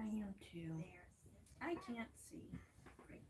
I am too. I can't see. Great.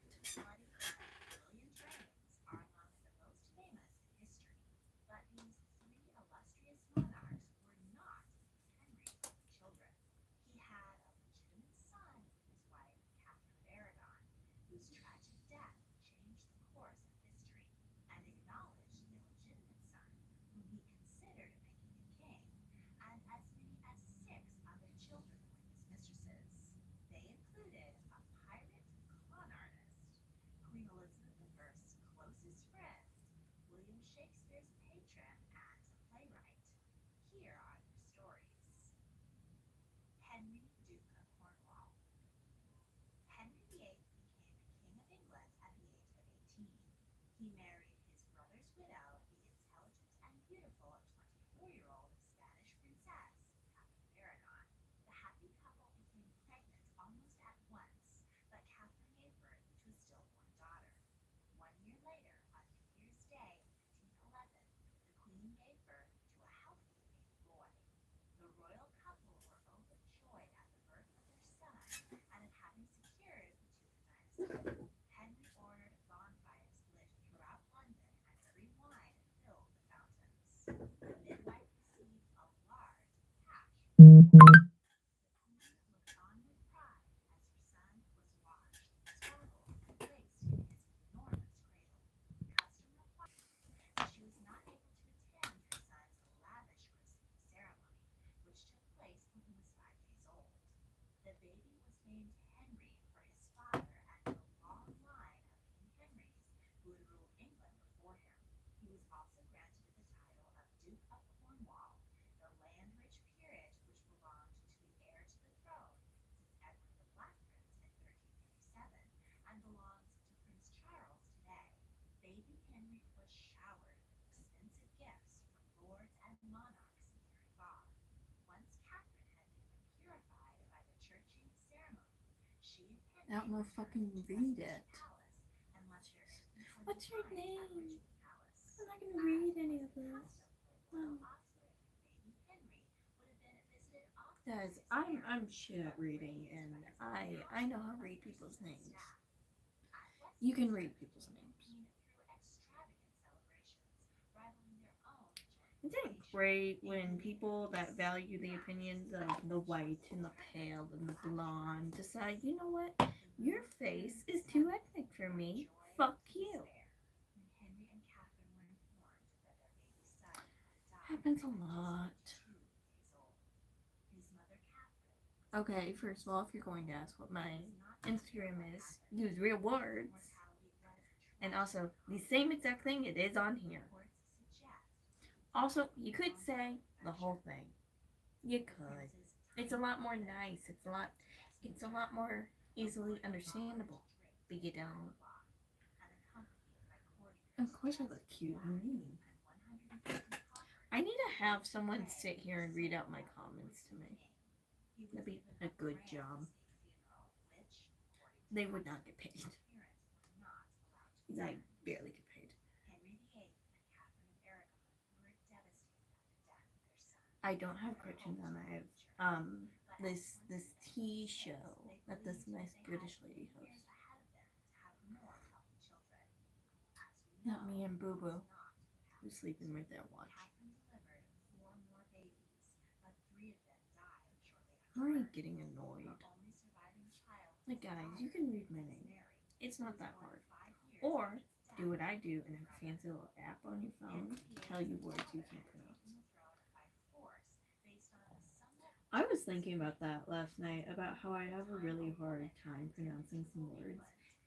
I don't know if I can read it. What's your name? I'm not gonna read any of this. Oh. Guys, I'm shit at reading, and I know how to read people's names. You can read people's names. Isn't it great when people that value the opinions of the white and the pale and the blonde decide, you know what? Your face is too ethnic for me. Fuck you. Happens a lot. Okay, first of all, if you're going to ask what my Instagram is, use real words. And also, the same exact thing it is on here. Also, you could say the whole thing. You could. It's a lot more nice. It's a lot more easily understandable. But you don't. Of course I look cute and mean. I need to have someone sit here and read out my comments to me. That'd be a good job. They would not get paid. I barely get paid. I don't have cartoons on. I have this tea show that this nice British lady hosts. Not me and Boo Boo, who's sleeping right there. Watch. I'm already getting annoyed. Like guys, you can read my name. It's not that hard. Or do what I do and have a fancy little app on your phone tell you words you can't pronounce. I was thinking about that last night about how I have a really hard time pronouncing some words,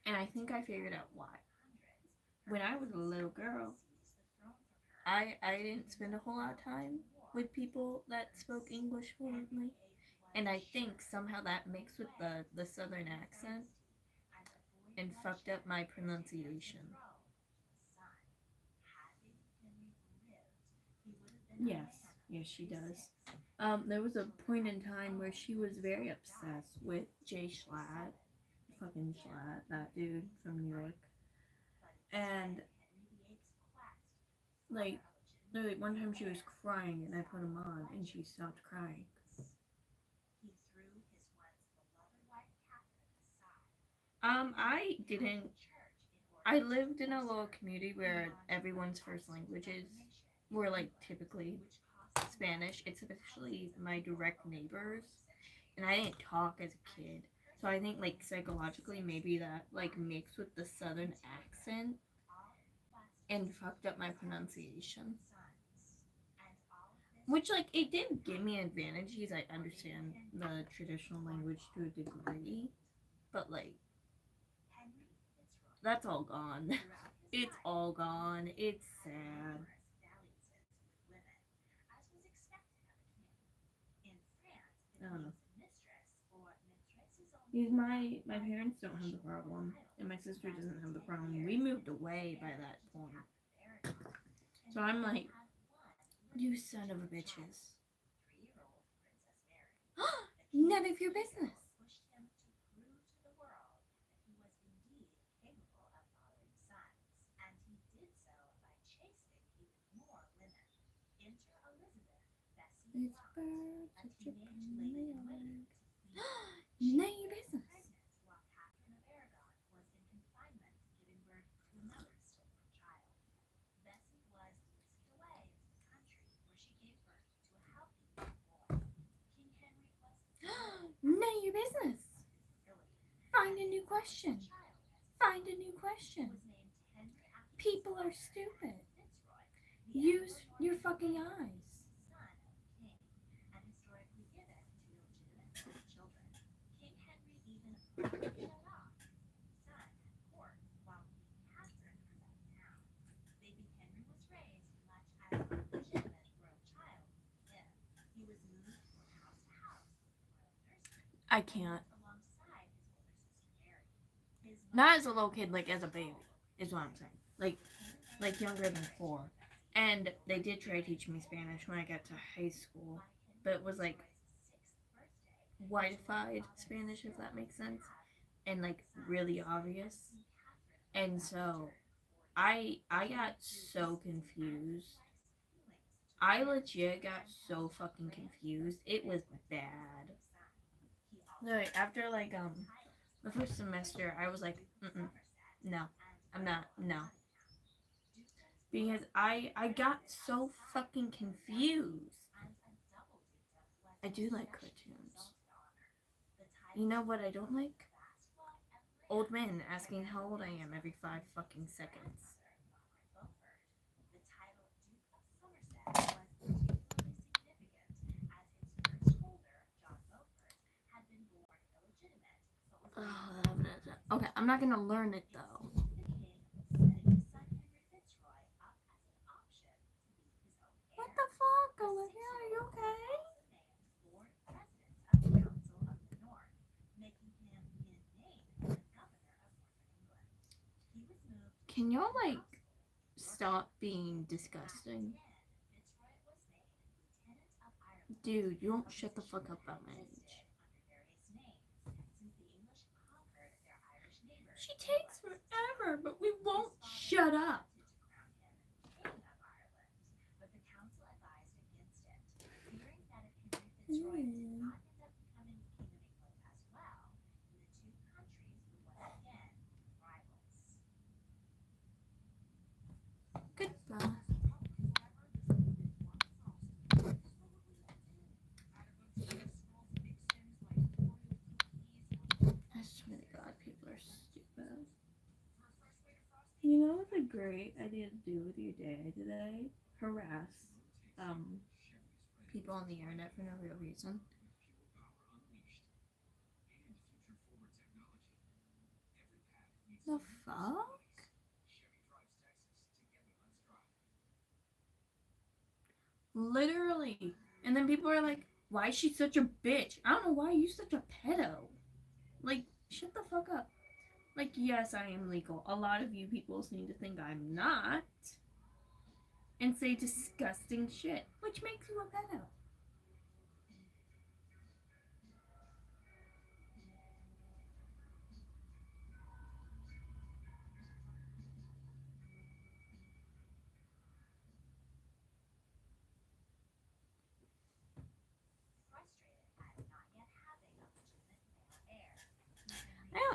and I think I figured out why. When I was a little girl, I didn't spend a whole lot of time with people that spoke English fluently, and I think somehow that mixed with the southern accent and fucked up my pronunciation. Yes, yes, she does. There was a point in time where she was very obsessed with Jay Schlatt, fucking Schlatt, that dude from New York, and like, literally one time she was crying and I put him on and she stopped crying. I didn't. I lived in a little community where everyone's first languages were like typically Spanish. It's especially my direct neighbors, and I didn't talk as a kid. So I think like psychologically maybe that like mixed with the southern accent and fucked up my pronunciation. Which like it did give me advantages. I understand the traditional language to a degree, but like that's all gone. It's all gone. It's sad. I don't know. Because my parents don't have the problem, and my sister doesn't have the problem. We moved away by that point, so I'm like, you son of a bitches. None of your business. It's birds, it's your chameleon. None of your business. None of your business. Find a new question. Find a new question. People are stupid. Use your fucking eyes. I can't. Not as a little kid, like as a baby, is what I'm saying. Like younger than 4. And they did try to teach me Spanish when I got to high school, but it was like whiteified Spanish, if that makes sense, and like really obvious. And so I got so confused. I legit got so fucking confused. It was bad. Like after like the first semester, I was like, no, I'm not, no, because I got so fucking confused. I do like cartoons. You know what I don't like? Old men asking how old I am every 5 fucking seconds. Okay, I'm not gonna learn it though. What the fuck, Olivia? Are you okay? Can y'all like stop being disgusting? Dude, you don't shut the fuck up about my age. She takes forever, but we won't shut up. Mm. Goodbye. I swear to God, people are stupid. You know what's a great idea to do with your day today? Harass um people on the internet for no real reason. The fuck? Literally. And then people are like, why is she such a bitch? I don't know why you such a pedo. Like, shut the fuck up. Like, yes, I am legal. A lot of you people seem to think I'm not. And say disgusting shit, which makes you a pedo.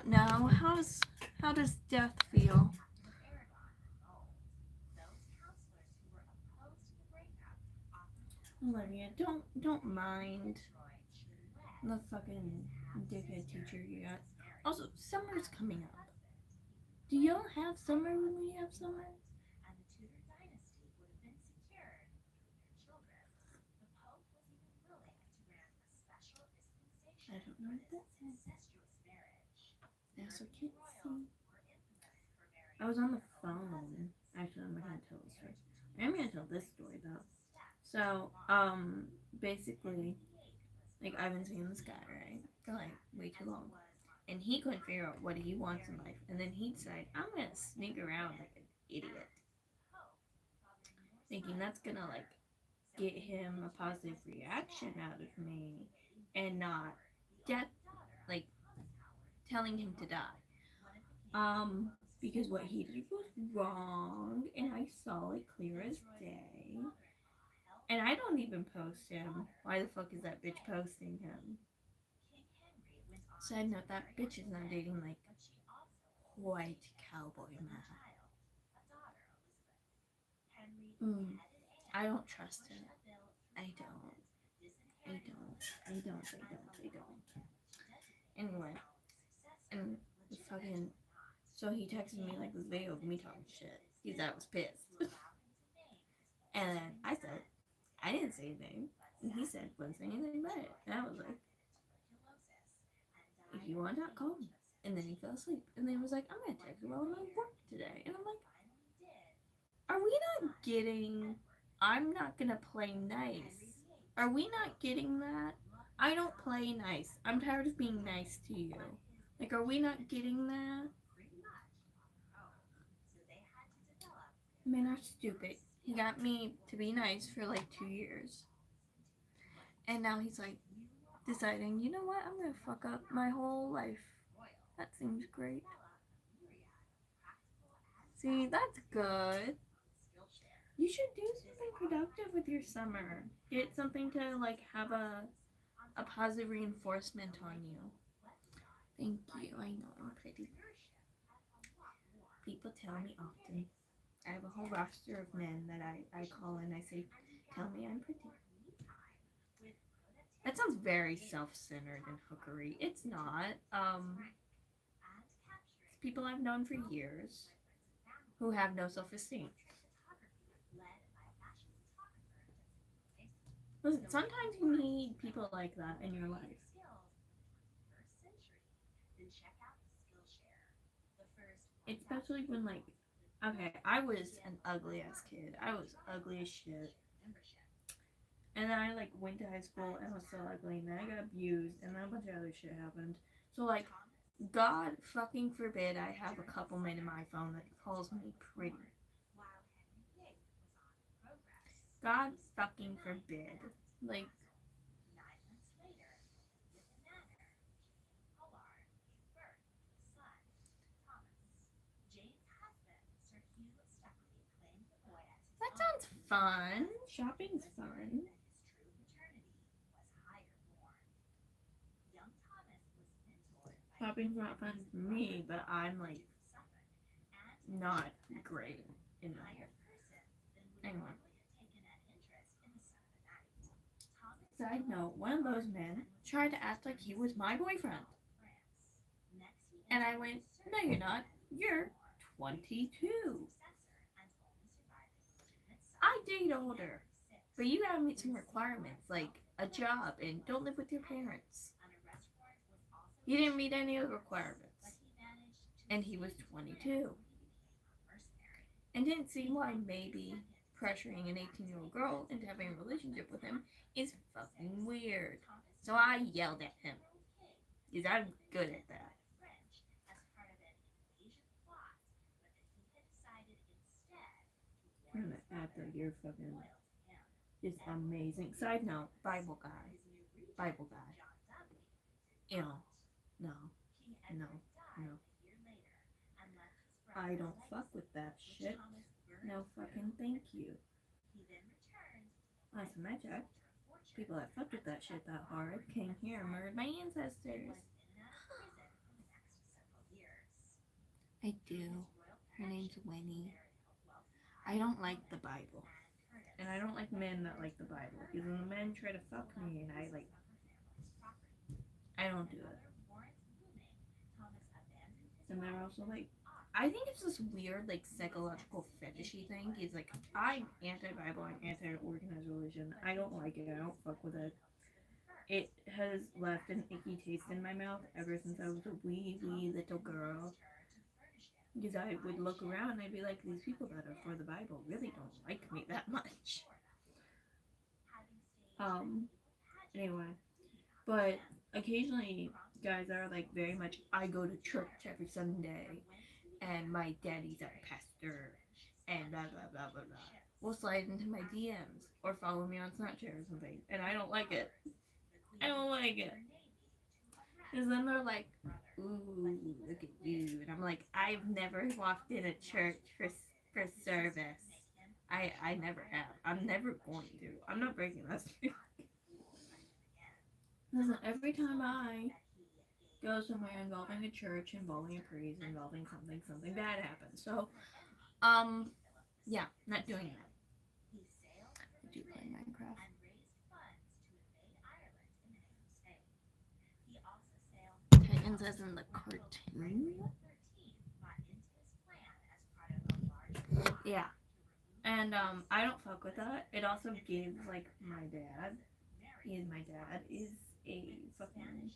Now, how does death feel? Olivia, don't mind the fucking dickhead teacher you got. Also, summer's coming up. Do y'all have summer when we have summer? I don't know what that is. I also can't see. I was on the phone. Actually, I'm not gonna tell this story. I'm gonna tell this story though. So, basically, like I've been seeing this guy, right, for like way too long, and he couldn't figure out what he wants in life, and then he decided I'm gonna sneak around like an idiot, thinking that's gonna like get him a positive reaction out of me, and not death, like telling him to die. Because what he did was wrong, and I saw it clear as day. And I don't even post him. Why the fuck is that bitch posting him? Side note, that bitch is now dating like white cowboy man. I don't trust him. I don't. I don't. Anyway, and the fucking so he texted me like this video of me talking shit. Because I was pissed. And then I said, I didn't say anything. And he said, wasn't say anything about it. And I was like, if you want to talk, call me. And then he fell asleep. And then he was like, I'm going to text you while I'm at work today. And I'm like, are we not getting, I'm not going to play nice. Are we not getting that? I don't play nice. I'm tired of being nice to you. Like, are we not getting that? Men are stupid. He got me to be nice for like 2 years. And now he's like deciding, you know what, I'm gonna fuck up my whole life. That seems great. See, that's good. You should do something productive with your summer. Get something to like have a positive reinforcement on you. Thank you. I know I'm pretty. People tell me often. I have a whole roster of men that I call and I say, tell me I'm pretty. That sounds very self-centered and hookery. It's not. It's people I've known for years who have no self-esteem. Listen, sometimes you need people like that in your life. Especially when, like, okay, I was an ugly ass kid. I was ugly as shit. And then I, like, went to high school and was so ugly. And then I got abused. And then a bunch of other shit happened. So, like, God fucking forbid I have a couple men in my phone that calls me pretty. God fucking forbid. Like, that sounds fun. Shopping's fun. Shopping's not fun for me, but I'm like not great in that. Anyway. Side note, one of those men tried to act like he was my boyfriend. And I went, no, you're not. You're 22. I date older. But you gotta meet some requirements, like a job and don't live with your parents. He didn't meet any of the requirements. And he was 22. And didn't see why maybe pressuring an 18-year-old girl into having a relationship with him is fucking weird. So I yelled at him. Because I'm good at that. I'm gonna act like you're fucking just amazing. Side note, Bible guy. Bible guy. You know, no. I don't fuck with that shit. No fucking thank you. Last time I checked, people that fucked with that shit that hard came here and murdered my ancestors. I do. Her name's Winnie. I don't like the Bible. And I don't like men that like the Bible. Because when the men try to fuck me and I don't do it. And they're also like, I think it's this weird, like, psychological fetishy thing. Is like, I'm anti-Bible, I'm anti-organized religion. I don't like it, I don't fuck with it. It has left an icky taste in my mouth ever since I was a wee little girl. Because I would look around and I'd be like, these people that are for the Bible really don't like me that much. Um, anyway. But occasionally, guys are like very much, I go to church every Sunday, and my daddy's a pastor, and blah blah blah blah blah. Will slide into my DMs or follow me on Snapchat or something, and I don't like it. I don't like it. Because then they're like, ooh, look at you. And I'm like, I've never walked in a church for service. I never have. I'm never going to. I'm not breaking that. Listen, every time I go somewhere involving a church, involving a priest, involving something bad happens. So, yeah, not doing that. I do play Minecraft. Titans as in the cartoon? Yeah. And, I don't fuck with that. It also gives, like, my dad is a fucking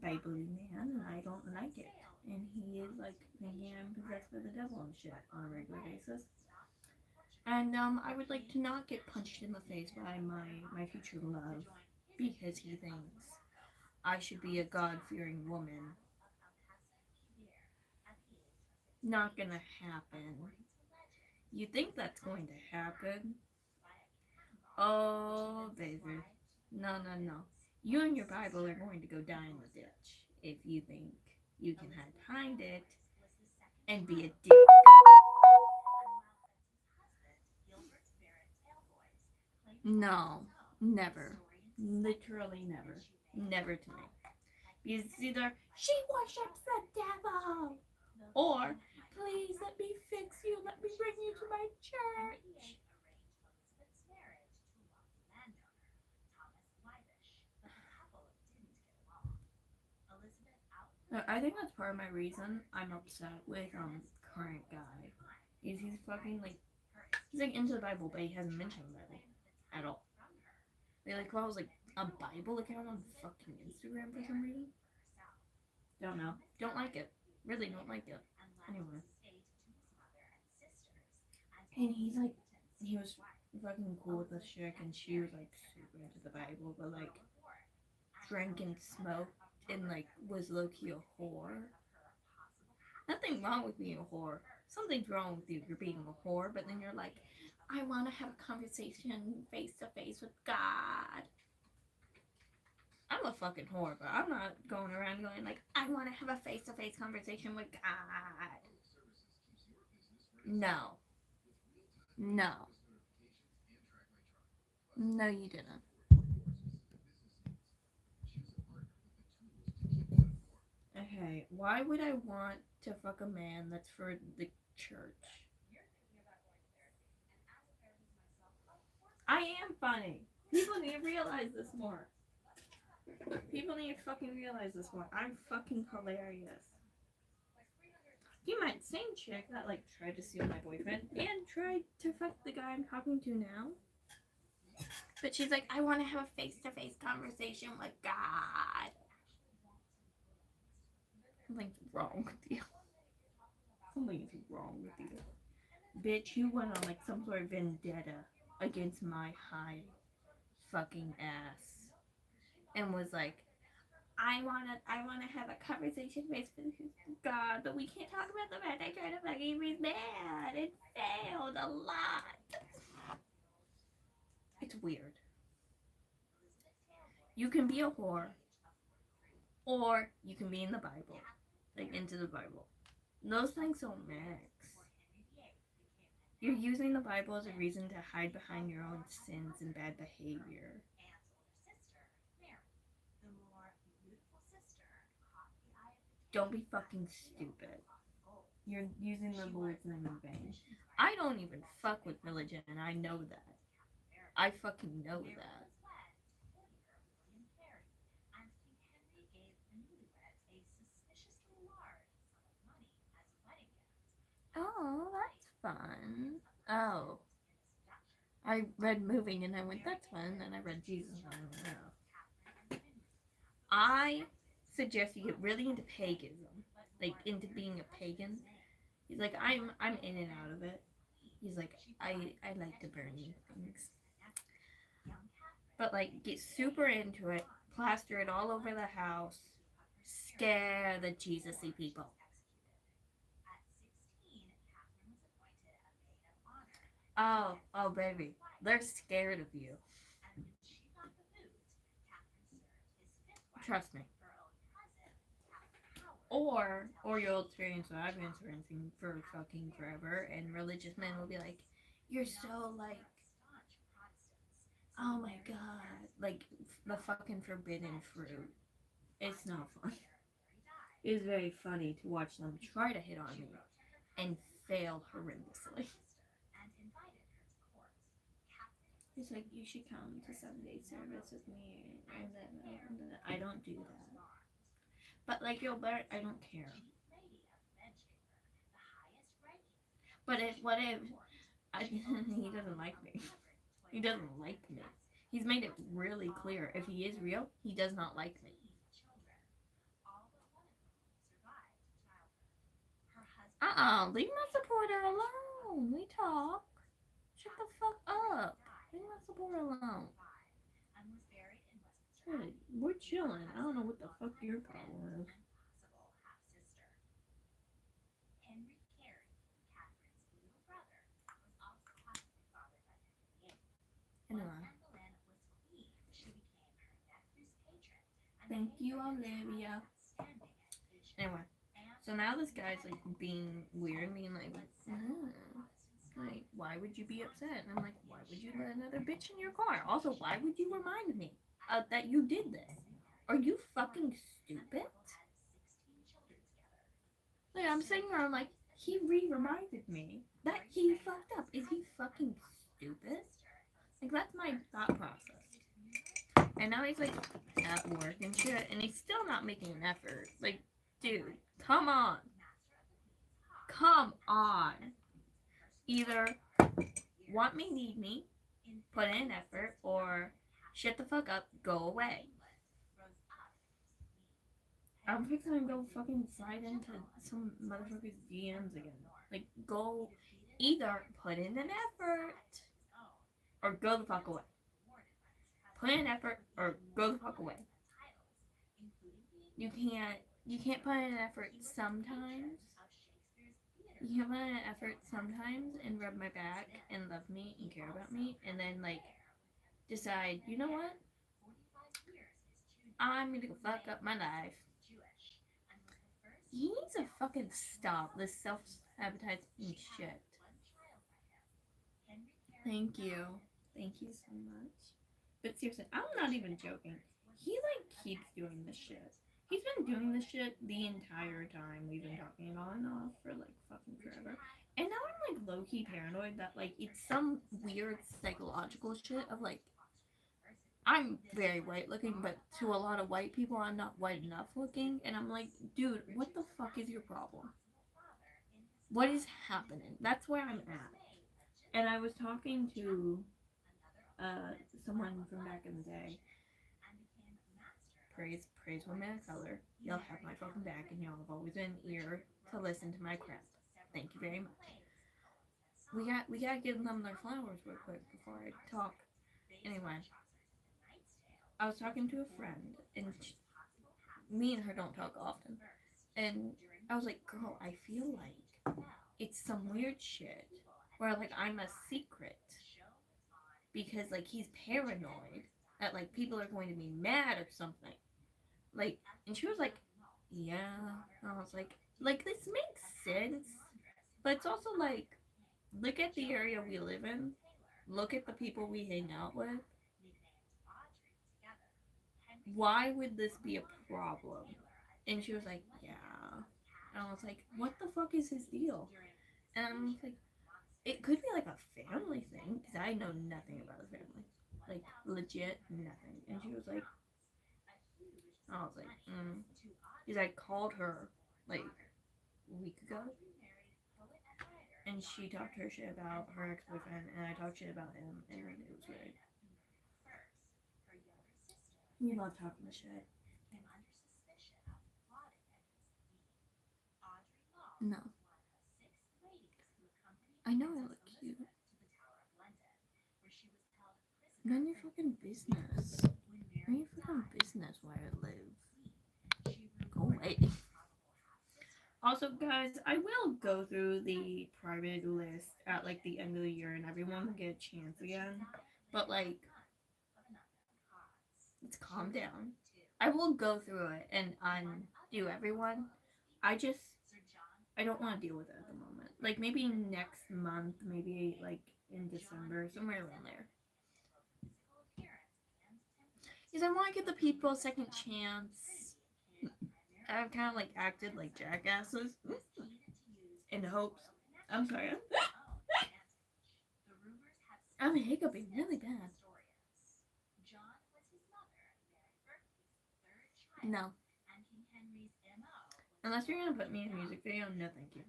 Bible man, and I don't like it. And he is, like, thinking I'm possessed by the devil and shit on a regular basis. And, I would like to not get punched in the face by my future love, because he thinks I should be a God-fearing woman. Not gonna happen. You think that's going to happen? Oh, baby. No, no, no. You and your Bible are going to go die in the ditch if you think you can hide behind it and be a dick. No, never. Literally never. Never to me. Because it's either, she worships the devil, or, please let me fix you, let me bring you to my church. I think that's part of my reason I'm upset with current guy. Is he's fucking like, he's like into the Bible, but he hasn't mentioned the Bible at all. They like follows like a Bible account on fucking Instagram for some reason. Don't know. Don't like it. Really don't like it. Anyway. And he's like, he was fucking cool with this chick, and she was like super into the Bible, but like drank and smoked and like was low key a whore. Nothing wrong with being a whore. Something's wrong with you if you're being a whore, but then you're like, I want to have a conversation face to face with God. I'm a fucking whore, but I'm not going around going like, I want to have a face to face conversation with God. No. No. No, you didn't. Okay, why would I want to fuck a man that's for the church? I am funny. People need to realize this more. People need to fucking realize this more. I'm fucking hilarious. You might same chick that like tried to steal my boyfriend and tried to fuck the guy I'm talking to now. But she's like, I want to have a face-to-face conversation with God. Something's wrong with you. Something is wrong with you. Bitch, you went on like some sort of vendetta against my high fucking ass. And was like, I wanna have a conversation with God, but we can't talk about the fact I tried to fucking be mad. It failed a lot. It's weird. You can be a whore, or you can be in the Bible, like into the Bible. Those things don't mix. You're using the Bible as a reason to hide behind your own sins and bad behavior. Don't be fucking stupid. You're using the Lord's name in vain. I don't even fuck with religion, and I know that. I fucking know that. Oh, that's fun. Oh, I read moving and I went, that's fun. And I read Jesus and I went, no. I suggest you get really into paganism, like into being a pagan. He's like, I'm in and out of it. He's like, I like to burn things, but like get super into it, plaster it all over the house, scare the Jesus-y people. Oh, baby, they're scared of you. Trust me. Or you'll experience what I've been experiencing for fucking forever, and religious men will be like, "You're so like, oh my god, like the fucking forbidden fruit." It's not fun. It's very funny to watch them try to hit on me and fail horrendously. He's like, you should come to Sunday service with me, and then I don't do that. But like, you'll learn. I don't care. But if what if he doesn't like me? He doesn't like me. He's made it really clear. If he is real, he does not like me. Leave my supporter alone. We talk. Shut the fuck up. Leave my supporter alone. Hey, we're chilling. I don't know what the fuck your problem is. Anyway. Thank you, Olivia. Anyway, so now this guy's like being weird, being like, like, why would you be upset? And I'm like, why would you let another bitch in your car? Also, why would you remind me that you did this? Are you fucking stupid? Like, I'm sitting here, I'm like, he reminded me that he fucked up. Is he fucking stupid? Like, that's my thought process. And now he's like at work and shit, and he's still not making an effort. Like, dude, come on. Come on. Either want me, need me, put in an effort, or shut the fuck up, go away. I'm fixing to go fucking slide into some motherfucker's DMs again. Like, go either put in an effort or go the fuck away. Put in an effort or go the fuck away. You can't put in an effort sometimes. You can put in an effort sometimes and rub my back and love me and care about me, and then like decide, you know what? I'm gonna go fuck up my life. He needs to fucking stop this self-sabotaging shit. Thank you. Thank you so much. But seriously, I'm not even joking. He like keeps doing this shit. He's been doing this shit the entire time we've been talking on and off for like fucking forever. And now I'm like low-key paranoid that like it's some weird psychological shit of like I'm very white looking, but to a lot of white people I'm not white enough looking, and I'm like, dude, what the fuck is your problem? What is happening? That's where I'm at. And I was talking to someone from back in the day. Praise women of color. Y'all have my fucking back, and y'all have always been ear to listen to my crap. Thank you very much. We gotta give them their flowers real quick before I talk. Anyway, I was talking to a friend, and me and her don't talk often. And I was like, girl, I feel like it's some weird shit where like I'm a secret because like he's paranoid that like people are going to be mad or something. Like, and she was like, yeah. And I was like this makes sense, but it's also like, look at the area we live in, look at the people we hang out with. Why would this be a problem? And she was like, yeah. And I was like, what the fuck is his deal? And I'm like, it could be like a family thing, because I know nothing about his family. Like, legit nothing. And she was like, I was like, Because I called her, like, a week ago. And she talked her shit about her ex-boyfriend, and I talked shit about him, and it was great. We love talking shit. No. I know I look cute. None of your fucking business. None of your fucking business where I live. Go away. Also, guys, I will go through the private list at like the end of the year, and everyone will get a chance again. But like, let's calm down. I will go through it and undo everyone. I I don't want to deal with it at the moment. Like maybe next month, maybe like in December, somewhere around there. Because I want to give the people a second chance. I've kind of like acted like jackasses in hopes. I'm sorry. I'm hiccuping really bad. No. Unless you're gonna put me in a music video, no thank you.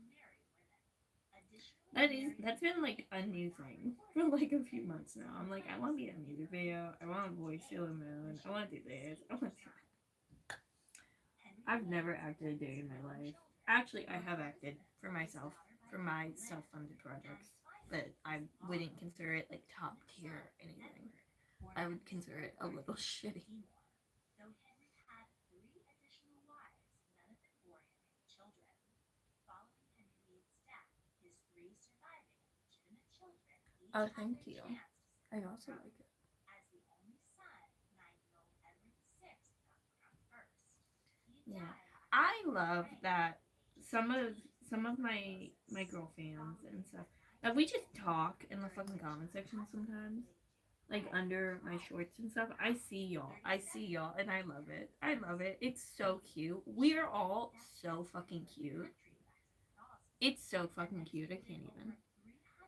That's been like a new thing for like a few months now. I'm like, I want to be in a music video. I want to voice Sailor Moon. I want to do this. I want to. I've never acted a day in my life. Actually, I have acted for myself for my self-funded projects, but I wouldn't consider it like top tier anything. I would consider it a little shitty. Oh, thank you. I also like it. Yeah, I love that some of some of my girl fans and stuff that we just talk in the fucking comment section sometimes, like under my shorts and stuff. I see y'all, and I love it. I love it. It's so cute. We are all so fucking cute. It's so fucking cute. I can't even.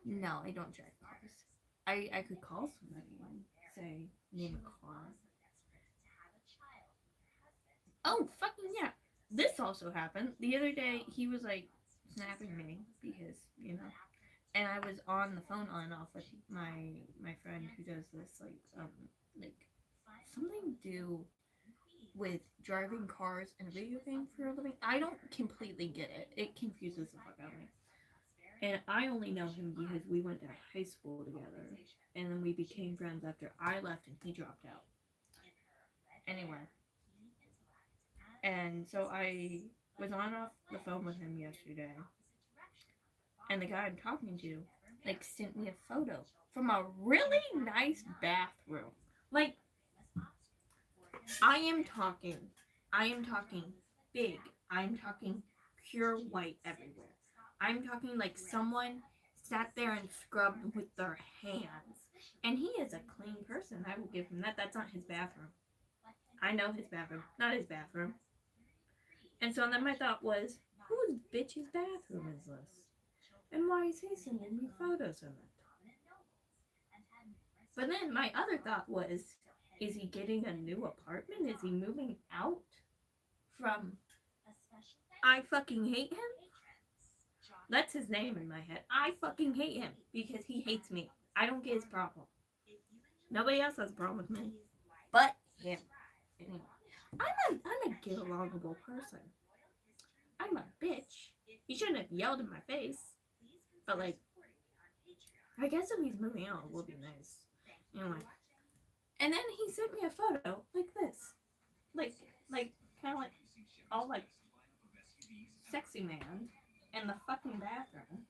No, I don't drive cars. I could call somebody and say name a car. Oh, fucking yeah. This also happened. The other day, he was like snapping me because, you know, and I was on the phone on and off with my friend who does this, like something to do with driving cars in a video game for a living. I don't completely get it. It confuses the fuck out of me. And I only know him because we went to high school together. And then we became friends after I left and he dropped out. Anyway, and so I was on off the phone with him yesterday, and the guy I'm talking to, like, sent me a photo from a really nice bathroom. Like, I I am talking big. I'm talking pure white everywhere. I'm talking like someone sat there and scrubbed with their hands. And he is a clean person. I will give him that. That's not his bathroom. I know his bathroom, not his bathroom. And so then my thought was, whose bitch's bathroom is this? And why is he sending me photos of it? But then my other thought was, is he getting a new apartment? Is he moving out from I fucking hate him? That's his name in my head. I fucking hate him because he hates me. I don't get his problem. Nobody else has a problem with me but him. Anyway, I'm a get alongable person. I'm a bitch. He shouldn't have yelled in my face. But like, I guess if he's moving out, it would be nice. Anyway. And then he sent me a photo like this. Like kinda like all like sexy man in the fucking bathroom.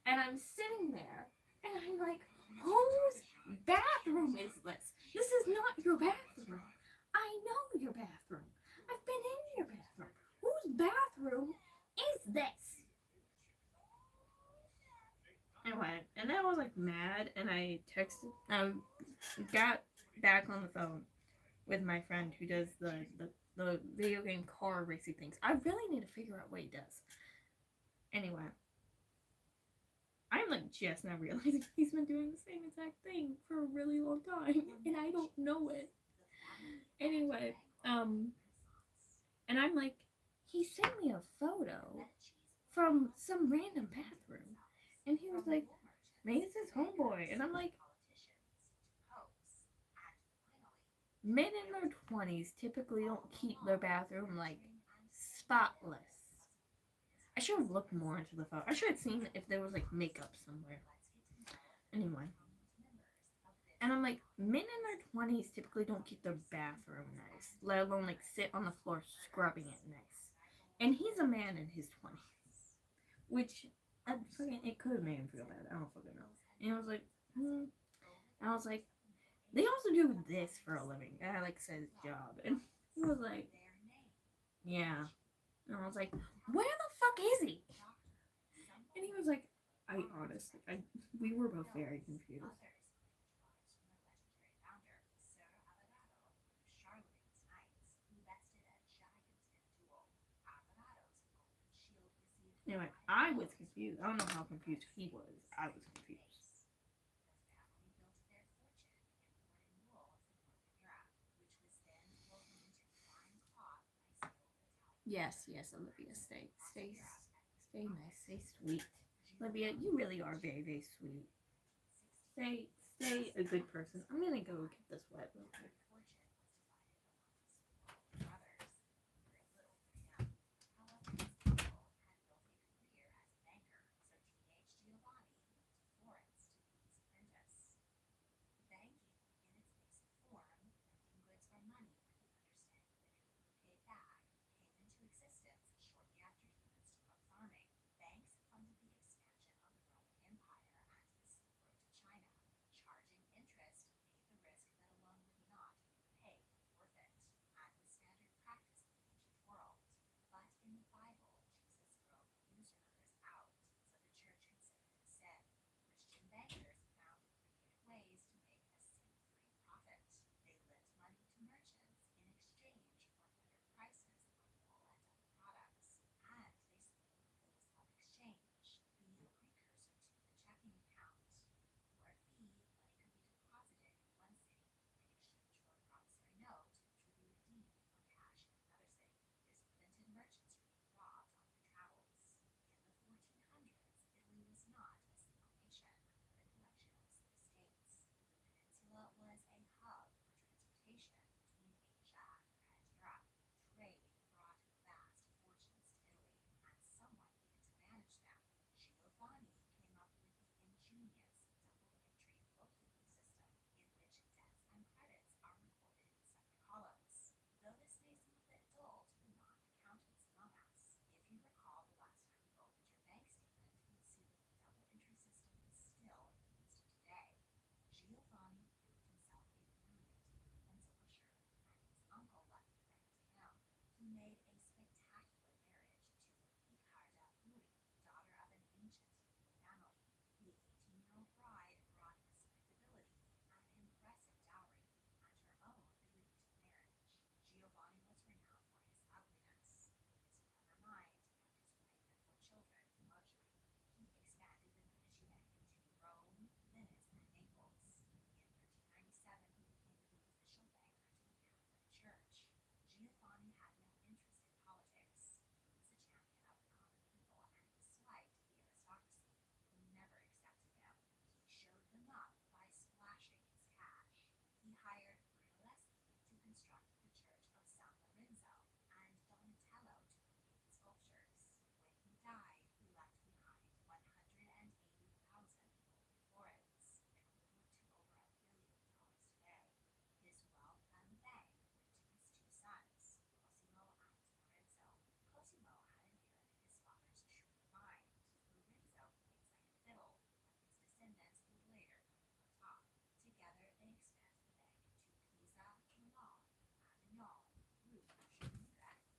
And I'm sitting there and I'm like, whose bathroom is this? This is not your bathroom. I know your bathroom. I've been in your bathroom. Whose bathroom is this? Anyway, and then I was like mad, and I got back on the phone with my friend who does the the video game car racing things. I really need to figure out what he does. Anyway, I'm like just now realizing he's been doing the same exact thing for a really long time, and I don't know it. Anyway, and I'm like, he sent me a photo from some random bathroom, and he was like, maybe it's his homeboy, and I'm like, men in their 20s typically don't keep their bathroom like spotless. I should have looked more into the photo. I should have seen if there was like makeup somewhere. Anyway. And I'm like, men in their 20s typically don't keep their bathroom nice, let alone like sit on the floor scrubbing it nice. And he's a man in his 20s, which it could have made him feel bad. I don't fucking know. And I was like, And I was like, they also do this for a living. And I like said his job. And he was like, yeah. And I was like, where the fuck is he? And he was like, we were both very confused. Anyway, I was confused. I don't know how confused he was. I was confused. Yes, Olivia, stay nice, stay sweet. Olivia, you really are very, very sweet. Stay a good person. I'm gonna go get this wet real quick.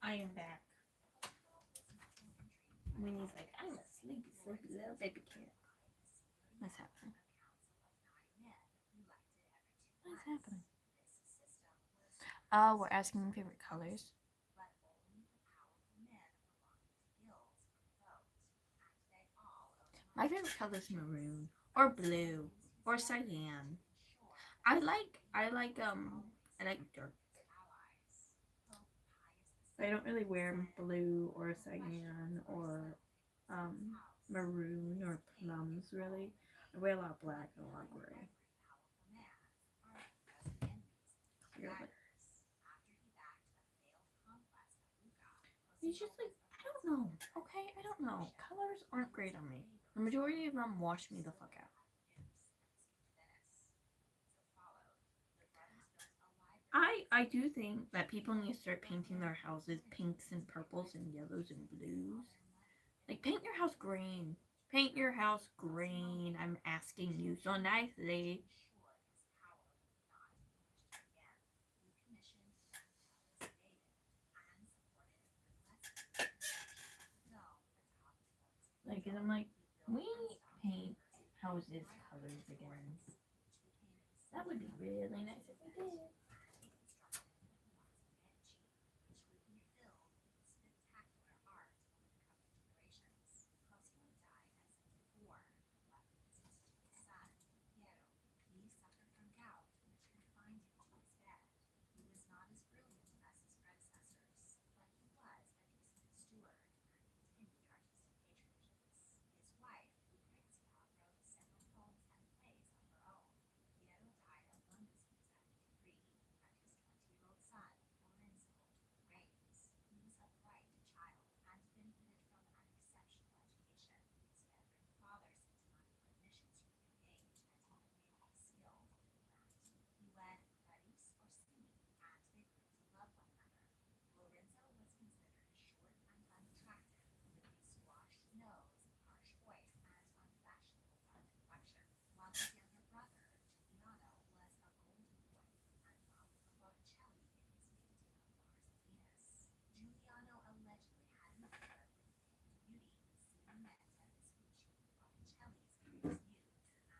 I am back. Winnie's like, I'm a sleepy little baby cat. What's happening? What's happening? Oh, we're asking favorite colors. My favorite color is maroon or blue or cyan. I like dark. I don't really wear blue or cyan or um maroon or plums really. I wear a lot of black and a lot of gray. Clearly. It's just like I don't know. Okay, I don't know. Colors aren't great on me. The majority of them wash me the fuck out. I do think that people need to start painting their houses pinks and purples and yellows and blues. Like paint your house green. Paint your house green. I'm asking you so nicely. Like, and I'm like, we paint houses colors again. That would be really nice if we did.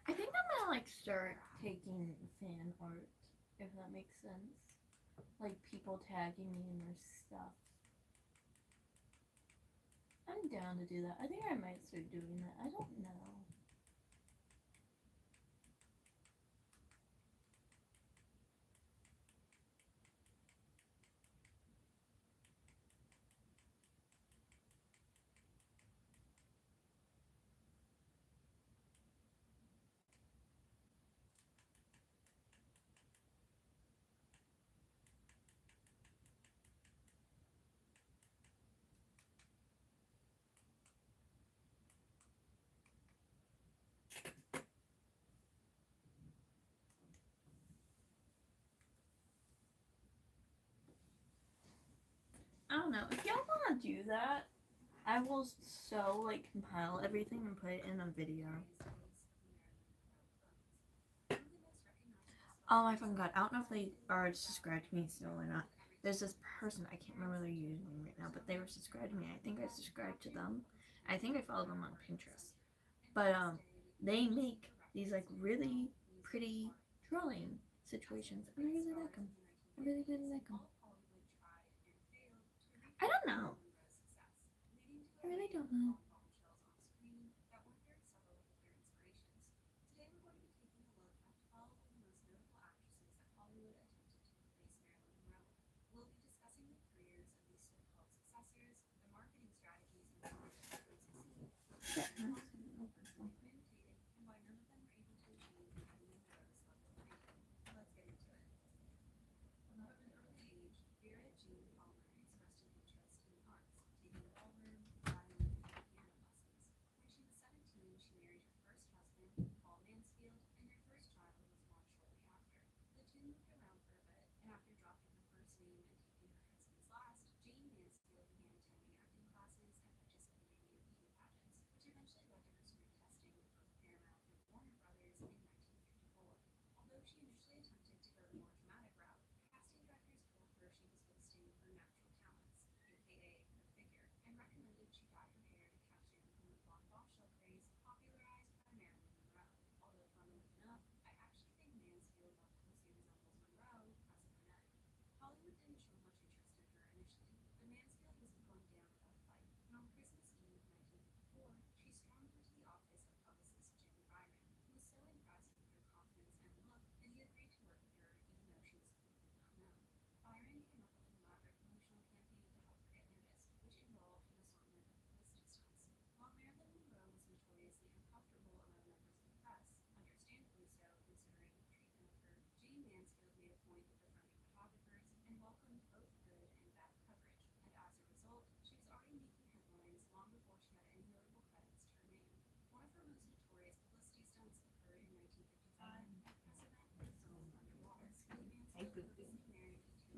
I think I'm gonna like start taking fan art, if that makes sense. Like people tagging me in their stuff. I'm down to do that. I think I might start doing that. I don't know. I don't know. If y'all wanna do that, I will so like compile everything and put it in a video. Oh, I forgot. I don't know if they are subscribed to me still or not. There's this person, I can't remember their username right now, but they were subscribed to me. I think I subscribed to them. I think I follow them on Pinterest. But they make these like really pretty drawing situations, and I really like them. I really really like them. I don't know. I really don't know.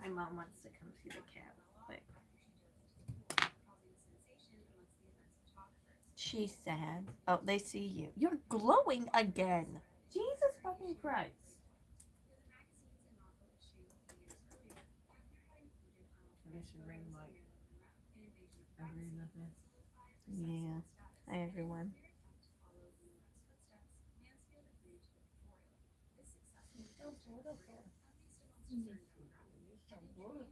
My mom wants to come see the cat, but she's sad. Oh, they see you. You're glowing again. Jesus fucking Christ. I should ring like every nothing. Yeah. Hi, everyone. So beautiful. You're so beautiful.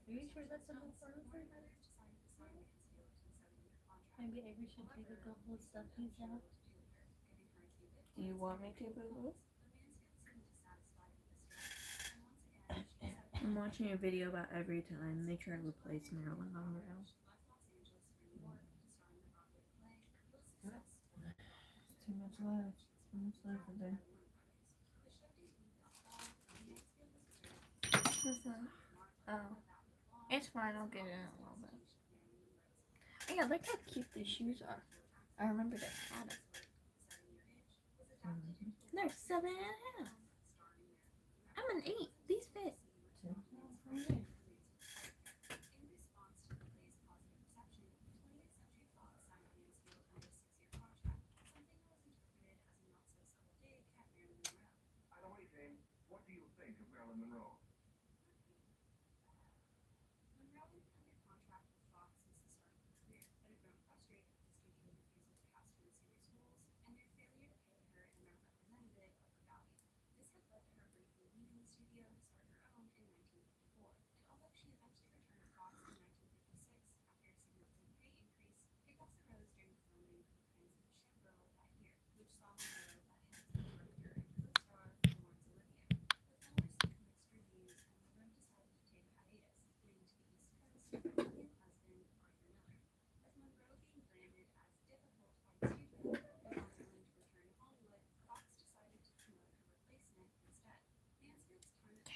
Are you sure that's a good furniture? Maybe we should take a couple of stuffies out. Do you want me to, boo? I'm watching a video about every time they try to replace Marilyn Monroe. Too much love. Too much love for them. Oh, it's fine. I'll get it in a little bit. Oh, yeah, look how cute these shoes are. I remember they had them. They're 7.5. I'm an 8. These fit. What do you think of Marilyn Monroe?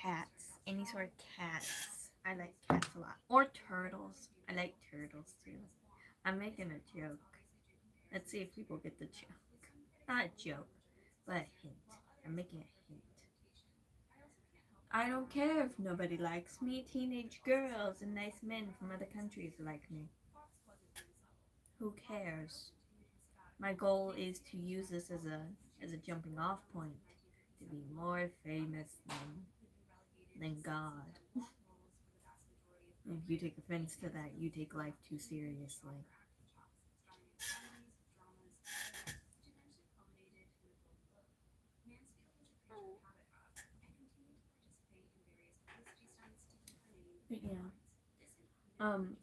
Cats. Any sort of cats. I like cats a lot. Or turtles. I like turtles too. I'm making a joke. Let's see if people get the joke. Not a joke, but a hint. I'm making a hint. I don't care if nobody likes me. Teenage girls and nice men from other countries like me. Who cares? My goal is to use this as a jumping off point to be more famous than God. If you take offense to that, you take life too seriously. But yeah.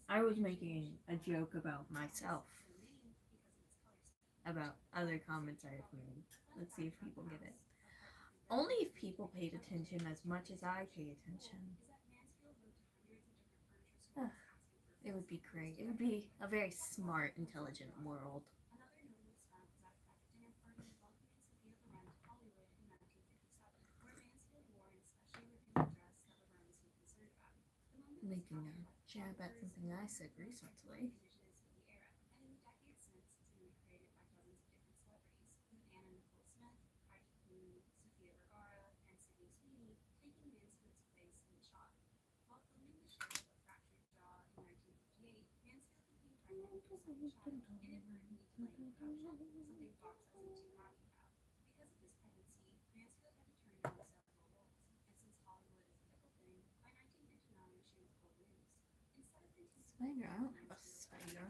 I was making a joke about myself. About other comments I've made. Let's see if people get it. Only if people paid attention as much as I pay attention. It would be great. It would be a very smart, intelligent world. Making a jab at something I said recently. Spider? I don't have a spider.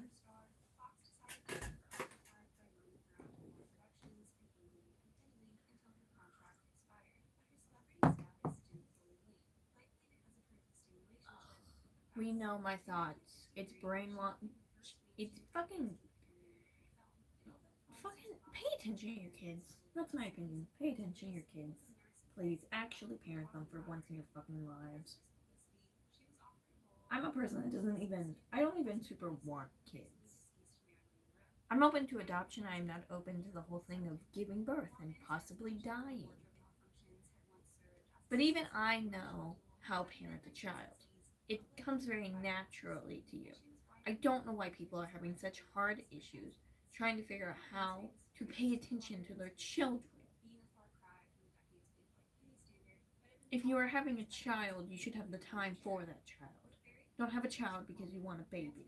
We know my thoughts. It's brainwash. It's fucking pay attention to your kids. That's my opinion. Pay attention to your kids. Please, actually parent them for once in your fucking lives. I'm a person that I don't even super want kids. I'm open to adoption. I am not open to the whole thing of giving birth and possibly dying. But even I know how to parent a child. It comes very naturally to you. I don't know why people are having such hard issues trying to figure out how to pay attention to their children. If you are having a child, you should have the time for that child. Don't have a child because you want a baby.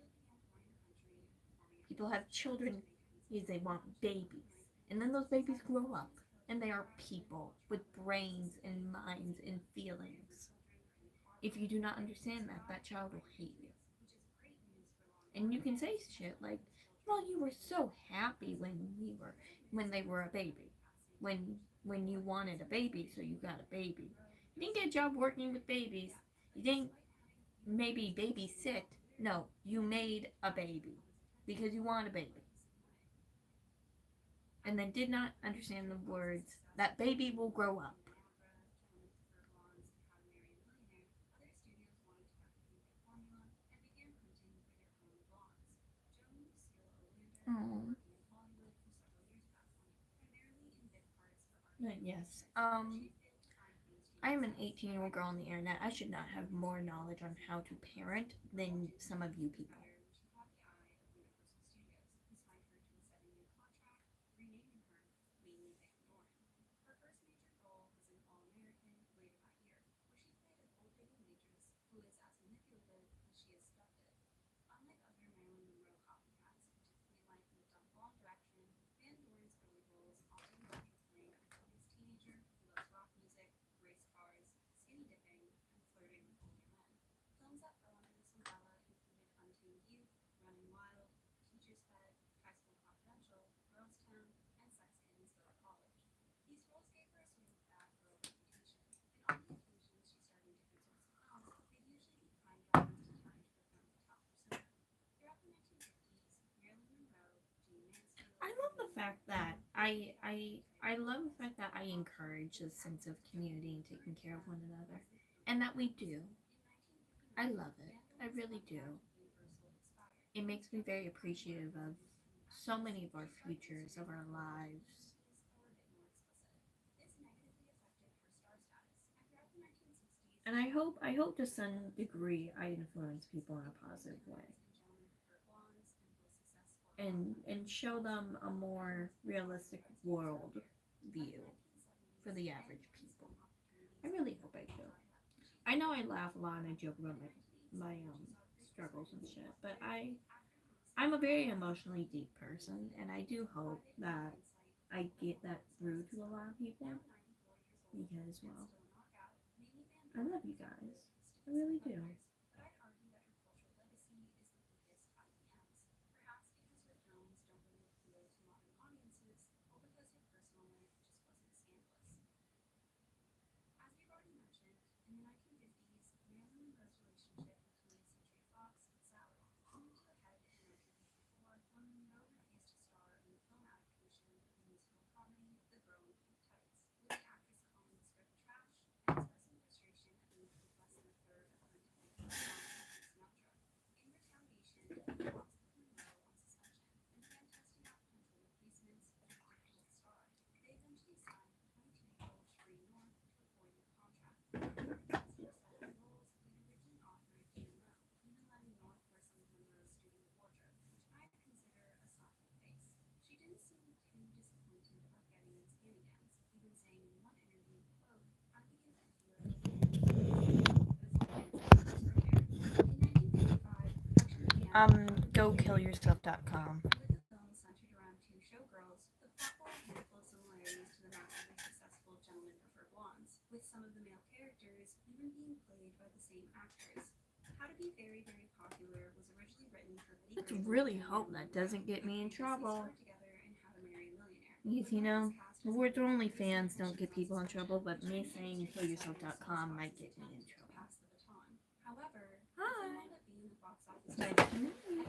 People have children because they want babies. And then those babies grow up and they are people with brains and minds and feelings. If you do not understand that, that child will hate you. And you can say shit like, well, you were so happy when they were a baby. When you wanted a baby, so you got a baby. You didn't get a job working with babies. You didn't maybe babysit. No, you made a baby because you want a baby. And then did not understand the words that baby will grow up. Oh. Yes. I am an 18-year-old girl on the internet. I should not have more knowledge on how to parent than some of you people. I love the fact that I love the fact that I encourage a sense of community and taking care of one another, and that we do. I love it. I really do. It makes me very appreciative of so many of our futures, of our lives. And I hope to some degree I influence people in a positive way. And show them a more realistic world view for the average people. I really hope I do. I know I laugh a lot and I joke about my struggles and shit, but I'm a very emotionally deep person, and I do hope that I get that through to a lot of people because, well, I love you guys. I really do. GoKillYourself.com. Let's really hope that doesn't get me in trouble. Because, the words OnlyFans don't get people in trouble, but me saying killyourself.com might get me in trouble. Hi. It's nice to meet you.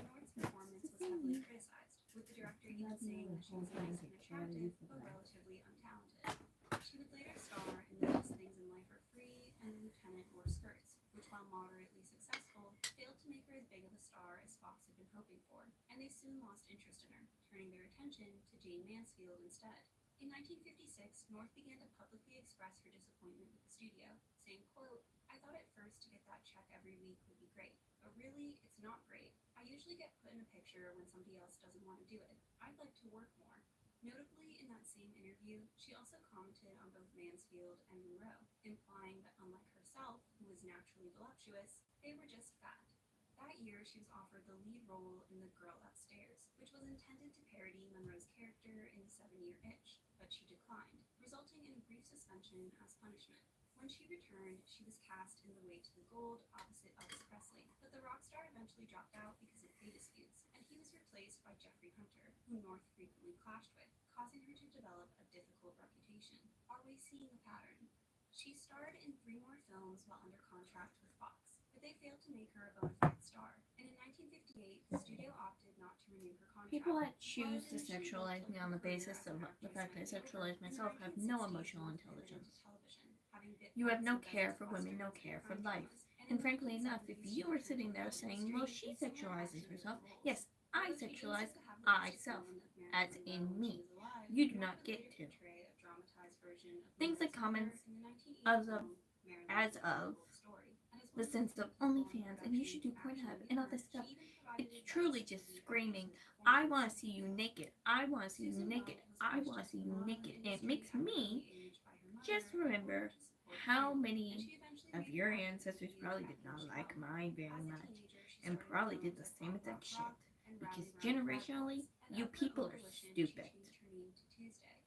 overly voluptuous, they were just fat. That year, she was offered the lead role in The Girl Upstairs, which was intended to parody Monroe's character in The 7-Year Itch, but she declined, resulting in a brief suspension as punishment. When she returned, she was cast in The Way to the Gold opposite Elvis Presley, but the rock star eventually dropped out because of pay disputes, and he was replaced by Jeffrey Hunter, who North frequently clashed with, causing her to develop a difficult reputation. Are we seeing a pattern? She starred in 3 more films while under contract with Fox, but they failed to make her a bona fide star. And in 1958, the studio opted not to renew her contract. People that choose to sexualize me on the basis of the fact I sexualize myself have no emotional intelligence. You have no care for women, no care for life. And frankly enough, if you were sitting there saying, well, she sexualizes herself, yes, I sexualize I-self, as in me. You do not get to. Things like comments as of the sense of OnlyFans, and you should do Pornhub and all this stuff. It's truly just screaming, I want to see you naked. I want to see you naked. I want to see you naked. And it makes me just remember how many of your ancestors probably did not like mine very much and probably did the same exact shit. Because generationally, you people are stupid.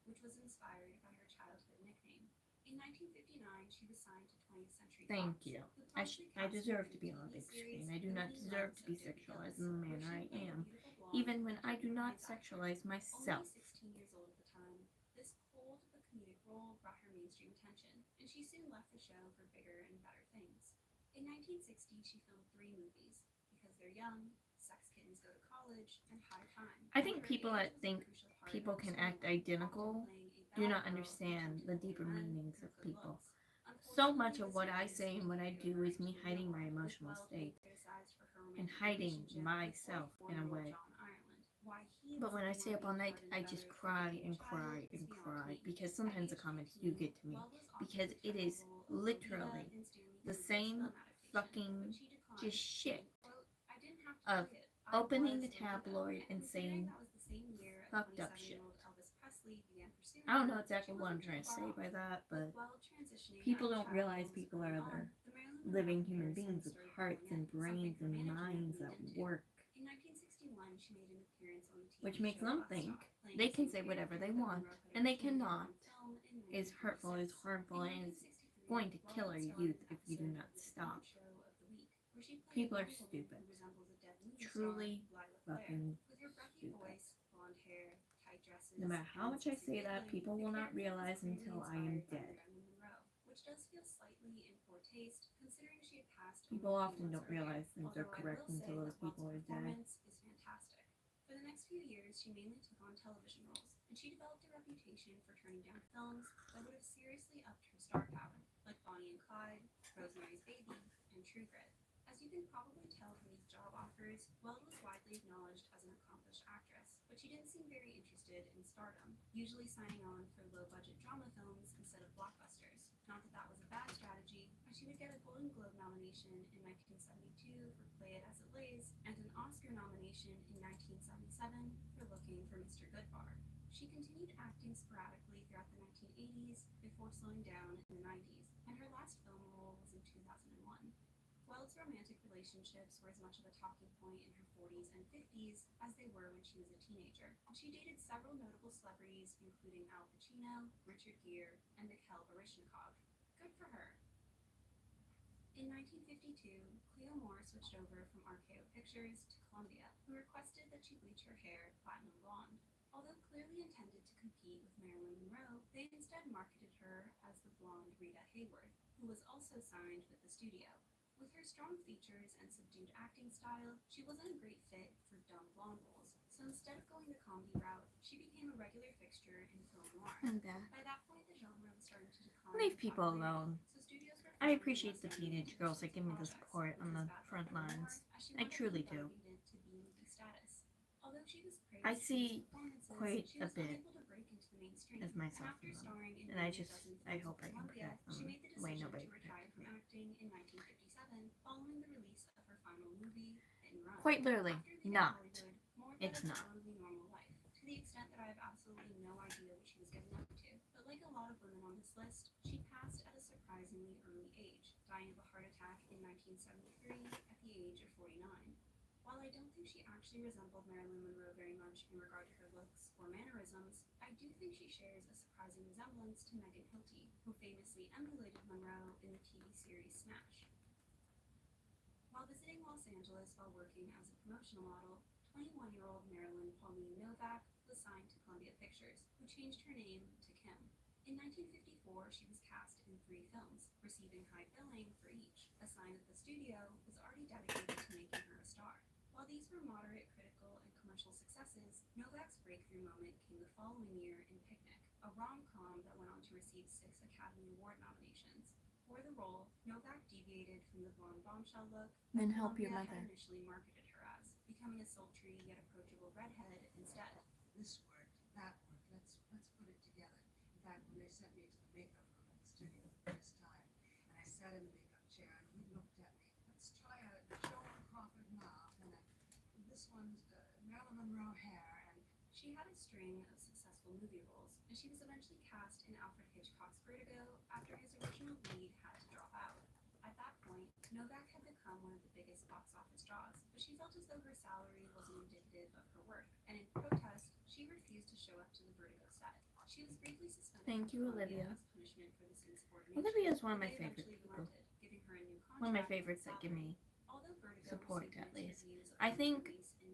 Which was inspired by her childhood nickname. In 1959, she was signed to 20th Century Fox. Thank you. I deserve to be on a big screen. I do not deserve to be sexualized in the manner I am, even when I do not sexualize myself. Only 16 years old at the time, this cold but comedic role brought her mainstream attention, and she soon left the show for bigger and better things. In 1960, she filmed 3 movies, Because They're Young, Sex Kittens Go to College, and High Time. I think people that think people can act identical do not understand the deeper meanings of people. So much of what I say and what I do is me hiding my emotional state and hiding myself in a way. But when I stay up all night, I just cry and cry and cry because sometimes the comments do get to me because it is literally the same fucking just shit of opening the tabloid and saying fucked up shit. I don't know exactly what I'm trying to say by that, but people don't realize people are other living human beings with hearts and brains and minds that work. Which makes them think they can say whatever they want, and they cannot. Is hurtful, is harmful, and is going to kill our youth if you do not stop. People are stupid. Truly fucking stupid. No matter how much I say that, people will not realize until I am dead. People often don't realize things are correct until those people are dead. For the next few years, she mainly took on television roles, and she developed a reputation for turning down films that would have seriously upped her star power, like Bonnie and Clyde, Rosemary's Baby, and True Grit. As you can probably tell from these job offers, Weld was widely acknowledged as an accomplished actress, but she didn't seem very interested in stardom, usually signing on for low-budget drama films instead of blockbusters. Not that that was a bad strategy, as she would get a Golden Globe nomination in 1972 for Play It As It Lays, and an Oscar nomination in 1977 for Looking for Mr. Goodbar. She continued acting sporadically throughout the 1980s before slowing down in the 90s, and her last film role was in 2001. Weld's romantic relationships were as much of a talking point in her 40s and 50s as they were when she was a teenager. She dated several notable celebrities, including Al Pacino, Richard Gere, and Mikhail Baryshnikov. Good for her. In 1952, Cleo Moore switched over from RKO Pictures to Columbia, who requested that she bleach her hair platinum blonde. Although clearly intended to compete with Marilyn Monroe, they instead marketed her as the blonde Rita Hayworth, who was also signed with the studio. With her strong features and subdued acting style, she wasn't a great fit for dumb blonde roles, so instead of going the comedy route, she became a regular fixture in film noir. And By that point, the genre was starting to decline. leave people alone. So studios were I appreciate the teenage girls that give me the support on the front lines. I truly do. I see quite a bit of myself in them, and I hope I can protect them the way nobody protected me. Quite literally, not. It's not. To the extent that I have absolutely no idea what she was getting up to. But like a lot of women on this list, she passed at a surprisingly early age, dying of a heart attack in 1973 at the age of 49. While I don't think she actually resembled Marilyn Monroe very much in regard to her looks or mannerisms, I do think she shares a surprising resemblance to Megan Hilty, who famously emulated Monroe in the TV series Smash. While visiting Los Angeles while working as a promotional model, 21-year-old Marilyn Pauline Novak was signed to Columbia Pictures, who changed her name to Kim. In 1954, she was cast in 3 films, receiving high billing for each, a sign that the studio was already dedicated to making her a star. While these were moderate critical and commercial successes, Novak's breakthrough moment came the following year in Picnic, a rom-com that went on to receive 6 Academy Award nominations. For the role, Novak deviated from the blonde bombshell look Then that help your Columbia mother. had initially marketed her as, becoming a sultry yet approachable redhead instead. This worked, that worked. Let's put it together. In fact, when they sent me to the makeup room at the studio the first time, and I sat in the makeup chair, and he looked at me. Let's try a Joan Crawford mouth, and this one's Marilyn Monroe hair, and She had a string of successful movie roles, and she was eventually cast in Alfred Hitchcock's Vertigo after his original lead had to drop out. At that point, Novak had become one of the biggest box office draws, but she felt as though her salary wasn't indicative of her worth, and in protest, she refused to show up to the Vertigo set. She was briefly suspended Thank from you, Columbia Olivia. as punishment for this insubordination. Olivia is one of my They favorite eventually people. relented, giving her a new One of my contract favorites and that give me salary. Although Vertigo support, received at mixed least. reviews I upon think its release in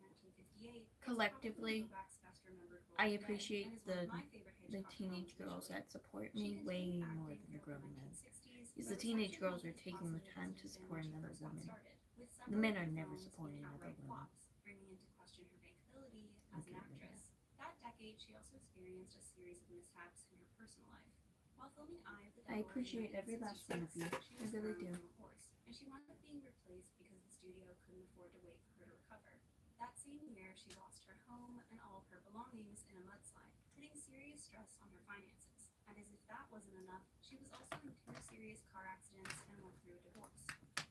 1958, it's collectively, probably Novak's best remembered role I today, appreciate and is one of my favorite the Hitchcock teenage films girls visually. that support She me way continued more acting than the throughout grown the men. 1960s, Because but the teenage reception girls wasn't are as taking the positive time as to it had been support when she another first got woman. started, with The several men of are her never films supporting being another outright woman. flops, bringing into question her bankability as Okay, an Olivia. actress. That decade, she also experienced a series of mishaps in her personal life. While filming Eye of the Devil I appreciate in every last one of 1966, you. she I was really thrown do. from a horse, and she wound up being replaced because the studio couldn't afford to wait for her to recover. That same year, she lost her home and all of her belongings in a mudslide, putting serious stress on her finances. And as if that wasn't enough, she was also in 2 serious car accidents and went through a divorce.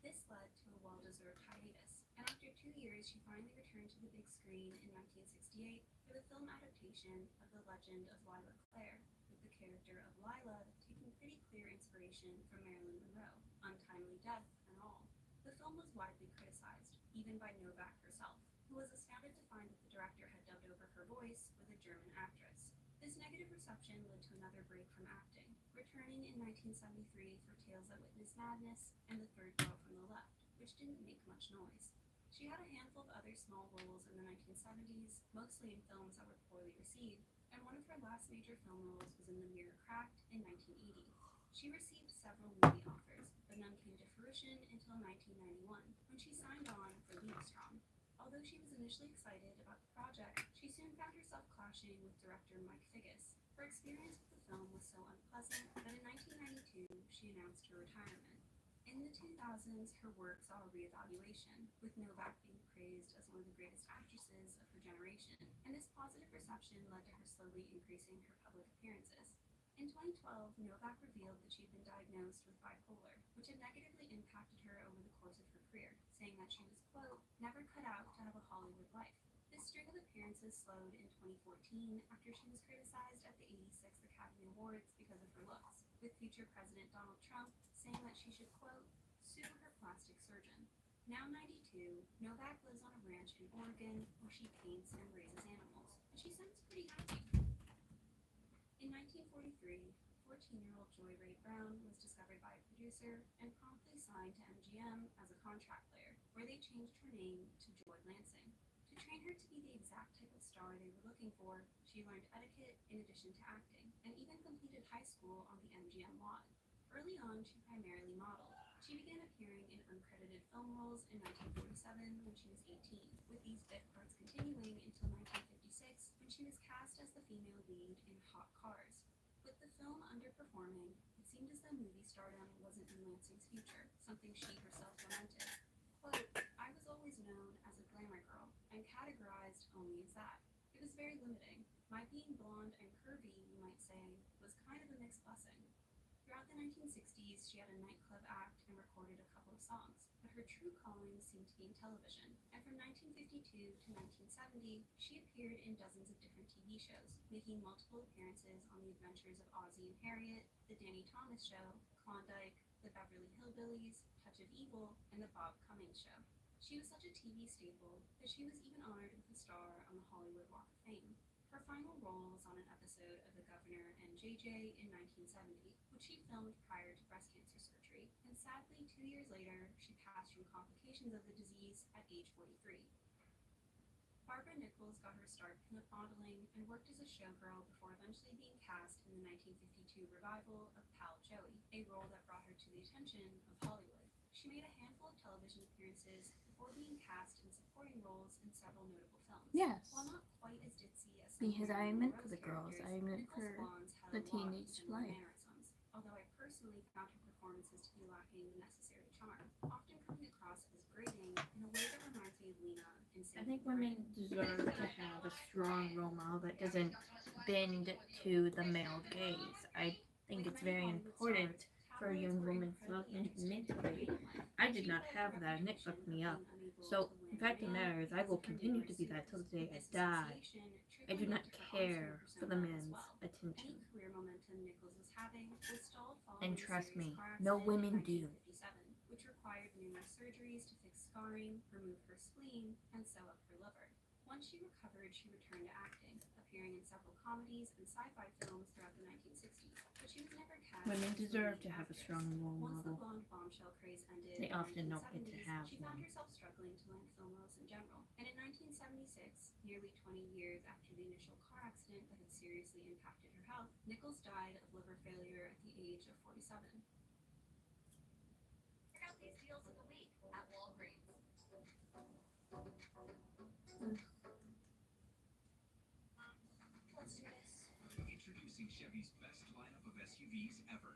This led to a well-deserved hiatus, and after 2 years, she finally returned to the big screen in 1968 for the film adaptation of The Legend of Lila Clare, with the character of Lila taking pretty clear inspiration from Marilyn Monroe, untimely death and all. The film was widely criticized, even by Novak herself, who was astounded to find that the director had dubbed over her voice with a German actress. This negative reception led to another break from acting, returning in 1973 for Tales That Witness Madness and The Third Girl from the Left, which didn't make much noise. She had a handful of other small roles in the 1970s, mostly in films that were poorly received, and one of her last major film roles was in The Mirror Cracked in 1980. She received several movie offers, but none came to fruition until 1991, when she signed on for Liebestrom. Although she was initially excited about the project, she soon found herself clashing with director Mike Figgis. Her experience with the film was so unpleasant that in 1992 she announced her retirement. In the 2000s, her work saw a reevaluation, with Novak being praised as one of the greatest actresses of her generation, and this positive reception led to her slowly increasing her public appearances. In 2012, Novak revealed that she'd been diagnosed with bipolar, which had negatively impacted her over the course of her career, saying that she was, quote, never cut out to have a Hollywood life. This string of appearances slowed in 2014 after she was criticized at the 86th Academy Awards because of her looks, with future President Donald Trump saying that she should, quote, sue her plastic surgeon. Now 92, Novak lives on a ranch in Oregon where she paints and raises animals, and she sounds pretty happy. In 1943, 14-year-old Joy Ray Brown was discovered by a producer and promptly signed to MGM as a contract player, where they changed her name to Joy Lansing. To train her to be the exact type of star they were looking for, she learned etiquette in addition to acting, and even completed high school on the MGM lot. Early on, she primarily modeled. She began appearing in uncredited film roles in 1947 when she was 18, with these bit parts continuing until 1956 when she was cast as the female lead in Hot Cars. With the film underperforming, it seemed as though movie stardom wasn't in Lansing's future, something she herself lamented. Quote, I was always known as a glamour girl, and categorized only as that. It was very limiting. My being blonde and curvy, you might say, was kind of a mixed blessing. Throughout the 1960s, she had a nightclub act and recorded a couple of songs, but her true calling seemed to be in television, and from 1952 to 1970, she appeared in dozens of different TV shows, making multiple appearances on The Adventures of Ozzie and Harriet, The Danny Thomas Show, Klondike, The Beverly Hillbillies, Touch of Evil, and The Bob Cummings Show. She was such a TV staple that she was even honored with a star on the Hollywood Walk of Fame. Her final role was on an episode of The Governor and JJ in 1970, which she filmed prior to breast cancer surgery, and sadly, 2 years later, she passed from complications of the disease at age 43. Barbara Nichols got her start pinup modeling and worked as a showgirl before eventually being cast in the 1952 revival of Pal Joey, a role that brought her to the attention of Hollywood. She made a handful of television appearances before being cast in supporting roles in several notable films. Yes. While not quite as ditzy as some Because I Marilyn meant for Monroe's the girls, characters, I meant Nichols' for blondes had the a lot of teenage similar life. mannerisms, although I personally found her performances to be lacking the necessary charm, often coming across as grating in a way that reminds me of Lena in I Saving think Private women deserve to have a strong role model that doesn't bend to the male gaze. I think it's very important for a young woman's development mentally. I did not have that, and it fucked me up. So, the fact of the matter is, I will continue to be that till the day I die. I do not care for the men's attention. Any career momentum Nichols was having was stalled And following a trust serious me, car no accident women in do. 1957, which required numerous surgeries to fix scarring, remove her spleen, and sew up her liver. Once she recovered, she returned to acting, appearing in several comedies and sci-fi films throughout the 1960s, but she was never cast Women as the deserve lead to have a actress. strong role Once the model. blonde bombshell craze ended They in the often don't get to 1970s, have she found one. herself struggling to land film roles in general. And in 1976, nearly 20 years after the initial car accident that had seriously impacted her health, Nichols died of liver failure at the age of 47. Check out these deals of the week at Walgreens. Let's do this. Introducing Chevy's best lineup of SUVs ever.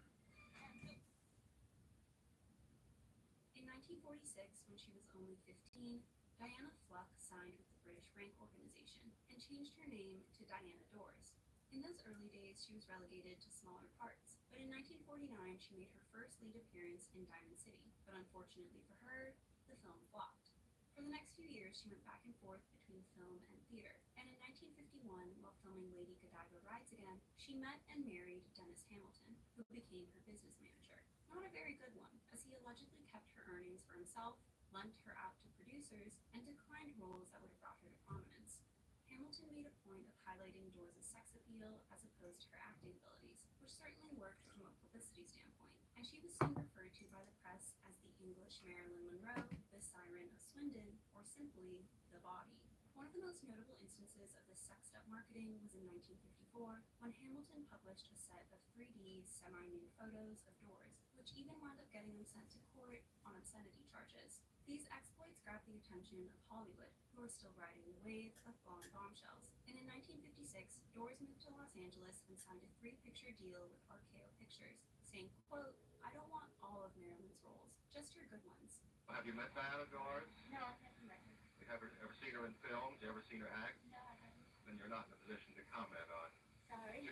In 1946, when she was only 15, Diana Fluck signed with the British Rank Organization and changed her name to Diana Dors. In those early days, she was relegated to smaller parts, but in 1949, she made her first lead appearance in Diamond City, but unfortunately for her, the film flopped. For the next few years, she went back and forth between film and theater, and in 1951, while filming Lady Godiva Rides Again, she met and married Dennis Hamilton, who became her business manager. Not a very good one, as he allegedly kept her earnings for himself, lent her out to producers, and declined roles that would have brought her to prominence. Hamilton made a point of highlighting Dors's sex appeal as opposed to her acting abilities, which certainly worked from a publicity standpoint, and she was soon referred to by the press as the English Marilyn Monroe, the Siren of Swindon, or simply the Body. One of the most notable instances of this sexed up marketing was in 1954, when Hamilton published a set of 3D semi-nude photos of Dors, which even wound up getting them sent to court on obscenity charges. These exploits grabbed the attention of Hollywood, who were still riding the wave of blonde bombshells. And in 1956, Dors moved to Los Angeles and signed a 3-picture deal with RKO Pictures, saying, quote, "I don't want all of Marilyn's roles, just your good ones." Have you met Diana Dors? No, I've never met her. You ever seen her in films? You ever seen her act? No, I haven't. Then you're not in a position to comment on. Sorry.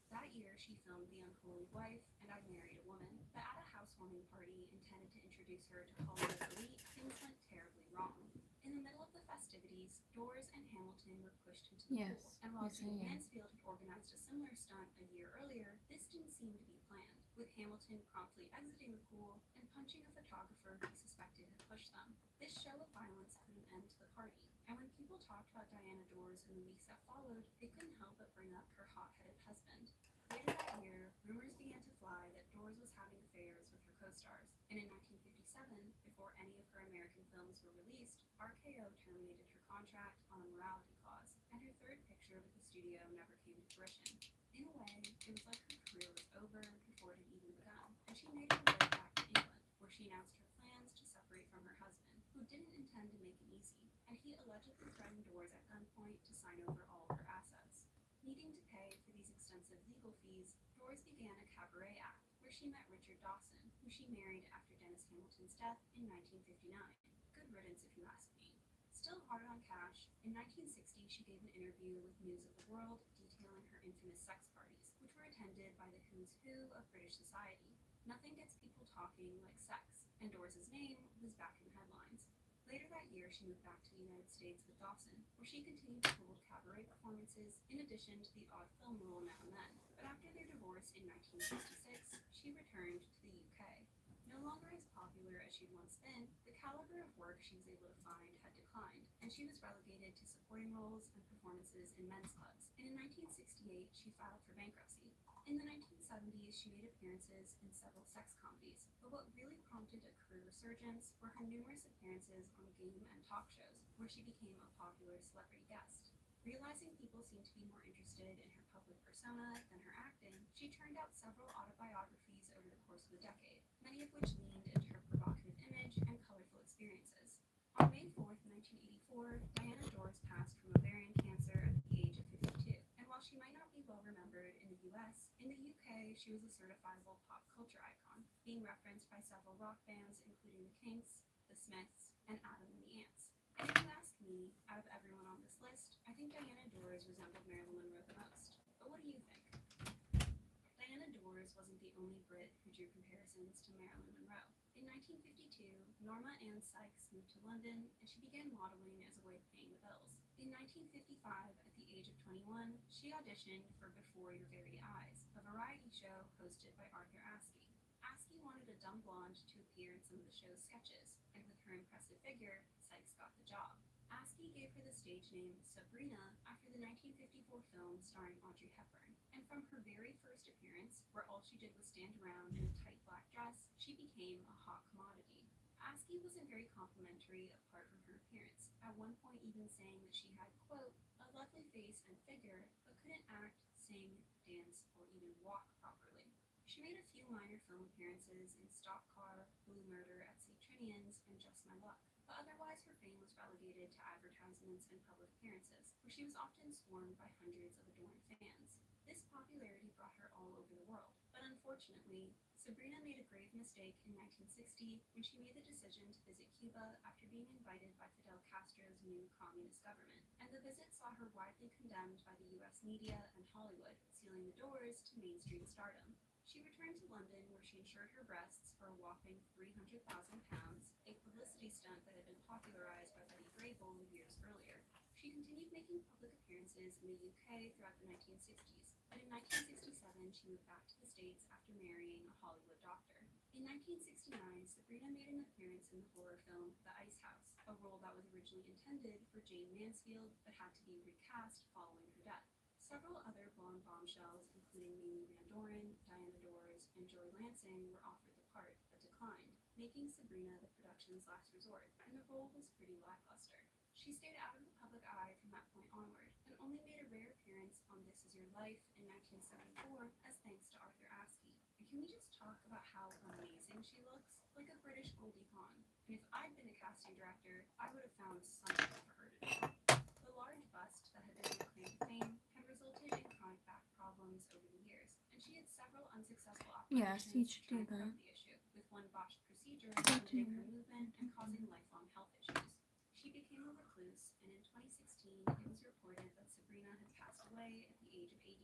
That year, she filmed The Unholy Wife and I Married a Woman, but at a housewarming party intended to introduce her to Hollywood's elite, things went terribly wrong. In the middle of the festivities, Dors and Hamilton were pushed into the Yes, pool, and while yes, Jim I am. Mansfield had organized a similar stunt a year earlier, this didn't seem to be planned, with Hamilton promptly exiting the pool and punching a photographer he suspected had pushed them. This show of violence put an end to the party, and when people talked about Diana Dors in the weeks that followed, they couldn't help but bring up her hot-headed husband. Later that year, rumors began to fly that Dors was having affairs with her co-stars, and in 1957, before any of her American films were released, RKO terminated her contract on a morality clause, and her third picture with the studio never came to fruition. In a way, it was like her career was over before it had even begun, and she made her way back to England, where she announced her plans to separate from her husband, who didn't intend to make it easy, and he allegedly threatened Dors at gunpoint to sign over all of her assets. Needing to pay for these extensive legal fees, Dors began a cabaret act, where she met Richard Dawson, who she married after Dennis Hamilton's death in 1959. Good riddance, if you ask me. Still hard on cash, in 1960 she gave an interview with News of the World detailing her infamous sex parties, which were attended by the who's who of British society. Nothing gets people talking like sex, and Dors's name was back in headlines. Later that year, she moved back to the United States with Dawson, where she continued to hold cabaret performances in addition to the odd film role now and then. But after their divorce in 1966, she returned to the UK. No popular as she'd once been, the caliber of work she was able to find had declined, and she was relegated to supporting roles and performances in men's clubs. And in 1968, she filed for bankruptcy. In the 1970s, she made appearances in several sex comedies, but what really prompted a career resurgence were her numerous appearances on game and talk shows, where she became a popular celebrity guest. Realizing people seemed to be more interested in her public persona than her acting, she turned out several autobiographies over the course of the decade, many of which leaned into her provocative image and colorful experiences. On May 4th, 1984, Diana Dors passed from ovarian cancer at the age of 52, and while she might not be well remembered in the US, in the UK she was a certifiable pop culture icon, being referenced by several rock bands including the Kinks, the Smiths, and Adam and the Ants. And if you ask me, out of everyone on this list, I think Diana Dors resembled Marilyn Monroe the most. But what do you think? Diana Dors wasn't the only Brit who drew comparisons to Marilyn Monroe. In 1952, Norma Ann Sykes moved to London, and she began modeling as a way of paying the bills. In 1955, at the age of 21, she auditioned for Before Your Very Eyes, a variety show hosted by Arthur Askey. Askey wanted a dumb blonde to appear in some of the show's sketches, and with her impressive figure, Sykes got the job. Askey gave her the stage name Sabrina after the 1954 film starring Audrey Hepburn, and from her very first appearance, where all she did was stand around in a tight black dress, she became a hot commodity. Askey wasn't very complimentary apart from her appearance, at one point even saying that she had, quote, a lovely face and figure, but couldn't act, sing, dance, or even walk properly. She made a few minor film appearances in Stock Car, Blue Murder at St. Trinian's, and Just My Luck, but otherwise her fame was relegated to advertisements and public appearances, where she was often swarmed by hundreds of adoring fans. This popularity brought her all over the world, but unfortunately, Sabrina made a grave mistake in 1960 when she made the decision to visit Cuba after being invited by Fidel Castro's new communist government, and the visit saw her widely condemned by the US media and Hollywood, sealing the doors to mainstream stardom. She returned to London, where she insured her breasts for a whopping £300,000, a publicity stunt that had been popularized by Betty Grable years earlier. She continued making public appearances in the UK throughout the 1960s, but in 1967 she moved back to the States after marrying a Hollywood doctor. In 1969, Sabrina made an appearance in the horror film The Ice House, a role that was originally intended for Jane Mansfield but had to be recast following her death. Several other blonde bombshells, including Mamie Van Doren, Diana Dors, and Joy Lansing, were offered the part, but declined, making Sabrina the production's last resort, and the role was pretty lackluster. She stayed out of the public eye from that point onward, and only made a rare appearance on This Is Your Life in 1974 as thanks to Arthur Askey. And can we just talk about how amazing she looks? Like a British Goldie Hawn. And if I'd been a casting director, I would have found something for her to do. The large bust that had been her claim to fame had resulted in chronic back problems over the years, and she had several unsuccessful operations Yes, you should do to try and that. correct the issue, with one botched procedure limiting her movement and causing lifelong health issues. She became a recluse, and in 2016, it was reported that Sabrina had passed away at the age of 80.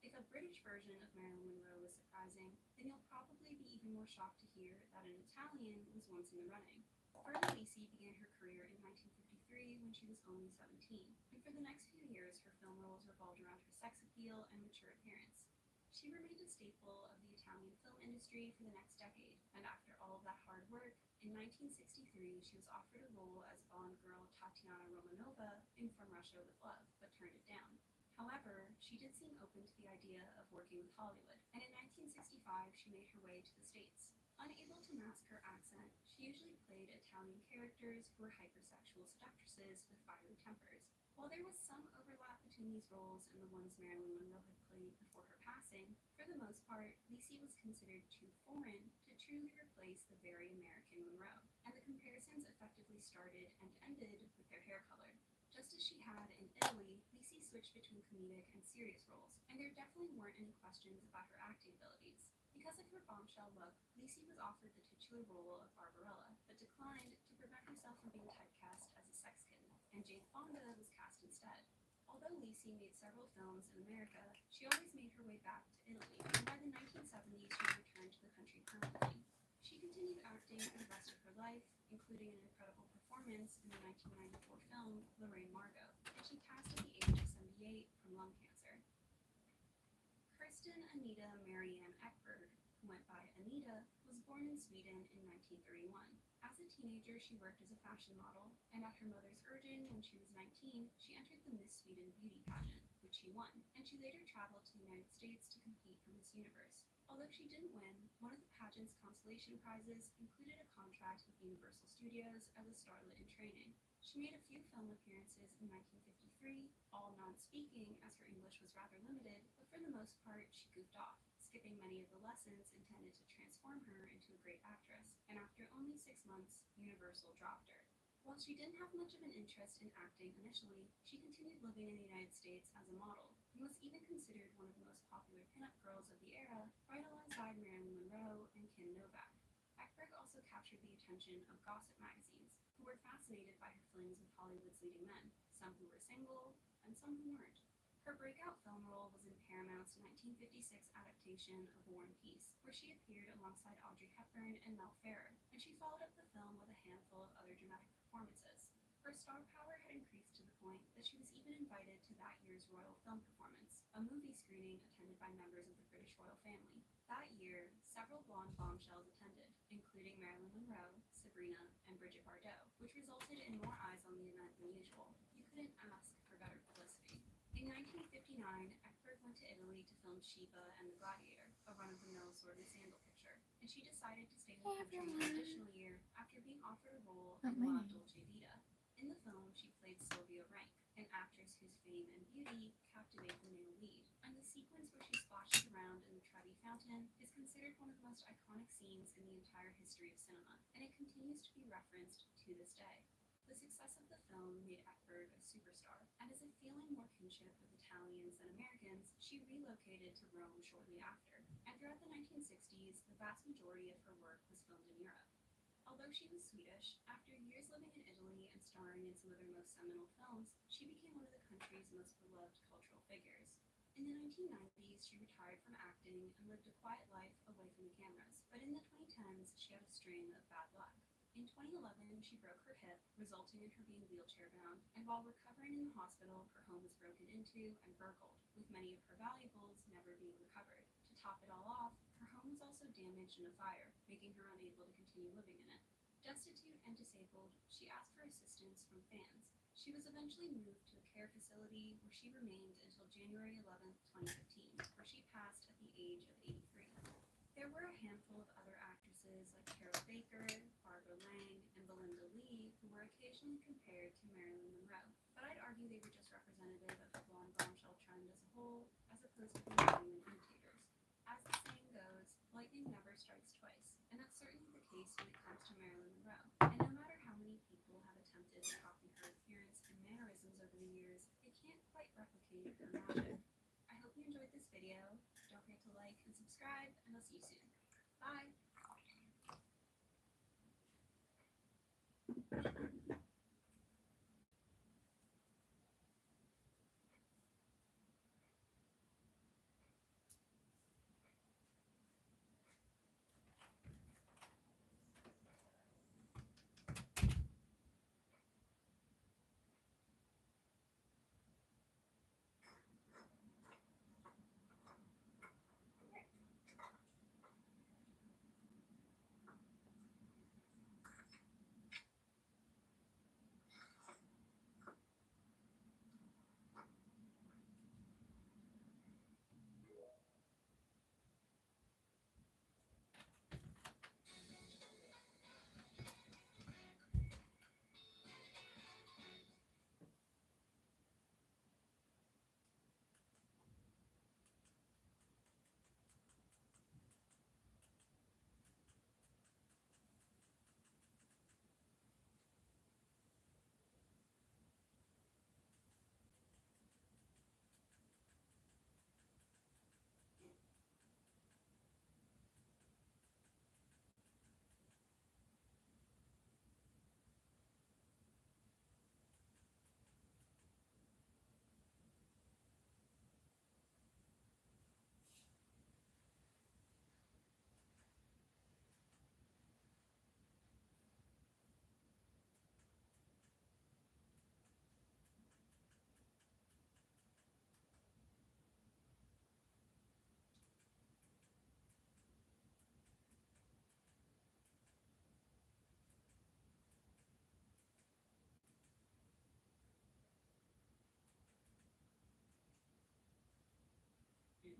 If a British version of Marilyn Monroe was surprising, then you'll probably be even more shocked to hear that an Italian was once in the running. Berta Lisi began her career in 1953 when she was only 17, and for the next few years her film roles revolved around her sex appeal and mature appearance. She remained a staple of the Italian film industry for the next decade, and after all of that hard work, in 1963 she was offered a role as Bond girl Tatiana Romanova in From Russia with Love, but turned it down. However, she did seem open to the idea of working with Hollywood, and in 1965 she made her way to the States. Unable to mask her accent, she usually played Italian characters who were hypersexual seductresses with fiery tempers. While there was some overlap between these roles and the ones Marilyn Monroe had played before her passing, for the most part, Lisi was considered too foreign to truly replace the very American Monroe, and the comparisons effectively started and ended with their hair color. Just as she had in Italy, Lisi switched between comedic and serious roles, and there definitely weren't any questions about her acting abilities. Because of her bombshell look, Lisi was offered the titular role of Barbarella, but declined to prevent herself from being typecast as a sex kitten, and Jane Fonda was cast instead. Although Lisi made several films in America, she always made her way back to Italy, and by the 1970s she returned to the country permanently. She continued acting for the rest of her life, including an incredible performance in the 1994 film Lorraine Margot, and she passed at the age of 78 from lung cancer. Kirsten Anita Marianne Eckberg, who went by Anita, was born born in Sweden in 1931. As a teenager, she worked as a fashion model, and at her mother's urging, when she was 19, she entered the Miss Sweden beauty pageant, which she won, and she later traveled to the United States to compete for Miss Universe. Although she didn't win, one of the pageant's consolation prizes included a contract with Universal Studios as a starlet in training. She made a few film appearances in 1953, all non-speaking as her English was rather limited, but for the most part, she goofed off, skipping many of the lessons intended to transform her into a great actress, and after only 6 months, Universal dropped her. While she didn't have much of an interest in acting initially, she continued living in the United States as a model, and was even considered one of the most popular pinup girls of the era, right alongside Marilyn Monroe and Kim Novak. Ekberg also captured the attention of gossip magazines, who were fascinated by her flings with Hollywood's leading men, some who were single, and some who weren't. Her breakout film role was in Paramount's 1956 adaptation of War and Peace, where she appeared alongside Audrey Hepburn and Mel Ferrer, and she followed up the film with a handful of other dramatic performances. Her star power had increased to the point that she was even invited to that year's Royal Film Performance, a movie screening attended by members of the British royal family. That year, several blonde bombshells attended, including Marilyn Monroe, Sabrina, and Bridget Bardot, which resulted in more eyes on the event than usual. You couldn't ask for better publicity. In 1959, Ekberg went to Italy to film Sheba and the Gladiator, a run-of-the-mill sword and sandal picture, and she decided to stay in the country an additional year after being offered a role in La Dolce Vita. In the film, she played Sylvia Rank, an actress whose fame and beauty captivate the male lead, and the sequence where she splashes around in the Trevi Fountain is considered one of the most iconic scenes in the entire history of cinema, and it continues to be referenced to this day. The success of the film made Ekberg a superstar, and as if feeling more kinship with Italians than Americans, she relocated to Rome shortly after, and throughout the 1960s, the vast majority of her work was filmed in Europe. Although she was Swedish, after years living in Italy and starring in some of their most seminal films, she became one of the country's most beloved cultural figures. In the 1990s, she retired from acting and lived a quiet life away from the cameras, but in the 2010s, she had a string of bad luck. In 2011, she broke her hip, resulting in her being wheelchair-bound, and while recovering in the hospital, her home was broken into and burgled, with many of her valuables never being recovered. To top it all off, her home was also damaged in a fire, making her unable to continue living in it. Destitute and disabled, she asked for assistance from fans. She was eventually moved to a care facility where she remained until January 11, 2015, where she passed at the age of 83. There were a handful of other actresses like Carol Baker, Barbara Lang, and Belinda Lee who were occasionally compared to Marilyn Monroe, but I'd argue they were just representative of the blonde bombshell trend as a whole, as opposed to being genuine imitators. As the saying goes, lightning never strikes twice, and that's certainly the case when it comes to Marilyn Monroe. And no matter how many people have attempted to copy her appearance and mannerisms over the years, they can't quite replicate her magic. I hope you enjoyed this video. Don't forget to like and subscribe, and I'll see you soon. Bye!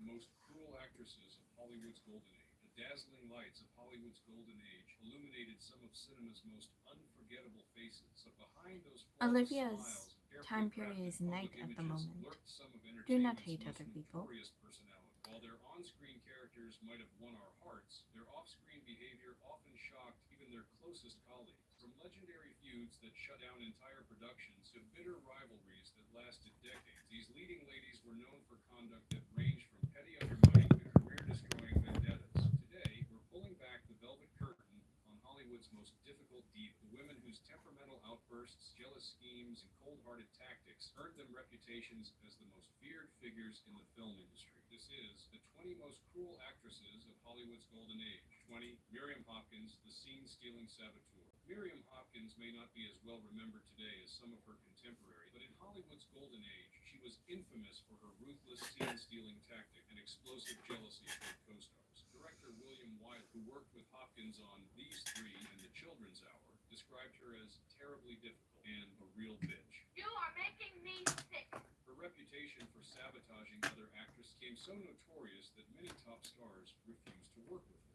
most cruel actresses of Hollywood's golden age. The dazzling lights of Hollywood's golden age illuminated some of cinema's most unforgettable faces. But behind those flawless Olivia's smiles and time carefully period crafted is public night at the images moment. lurked some of Do not entertainment's hate most other people. notorious personalities. While their on-screen characters might have won our hearts, their off-screen behavior often shocked even their closest colleagues. From legendary feuds that shut down entire productions to bitter rivalries that lasted decades, these leading ladies were known for conduct that ranged from petty undermining to career-destroying vendettas. Today, we're pulling back the velvet curtain on Hollywood's most difficult diva, the women whose temperamental outbursts, jealous schemes, and cold-hearted tactics earned them reputations as the most feared figures in the film industry. This is the 20 most cruel actresses of Hollywood's golden age. 20. Miriam Hopkins, the scene-stealing saboteur. Miriam Hopkins may not be as well remembered today as some of her contemporaries, but in Hollywood's golden age, she was infamous for her ruthless scene-stealing tactic and explosive jealousy of her co-stars. Director William Wyler, who worked with Hopkins on These Three and The Children's Hour, described her as terribly difficult and a real bitch. You are making me sick. Her reputation for sabotaging other actresses became so notorious that many top stars refused to work with her.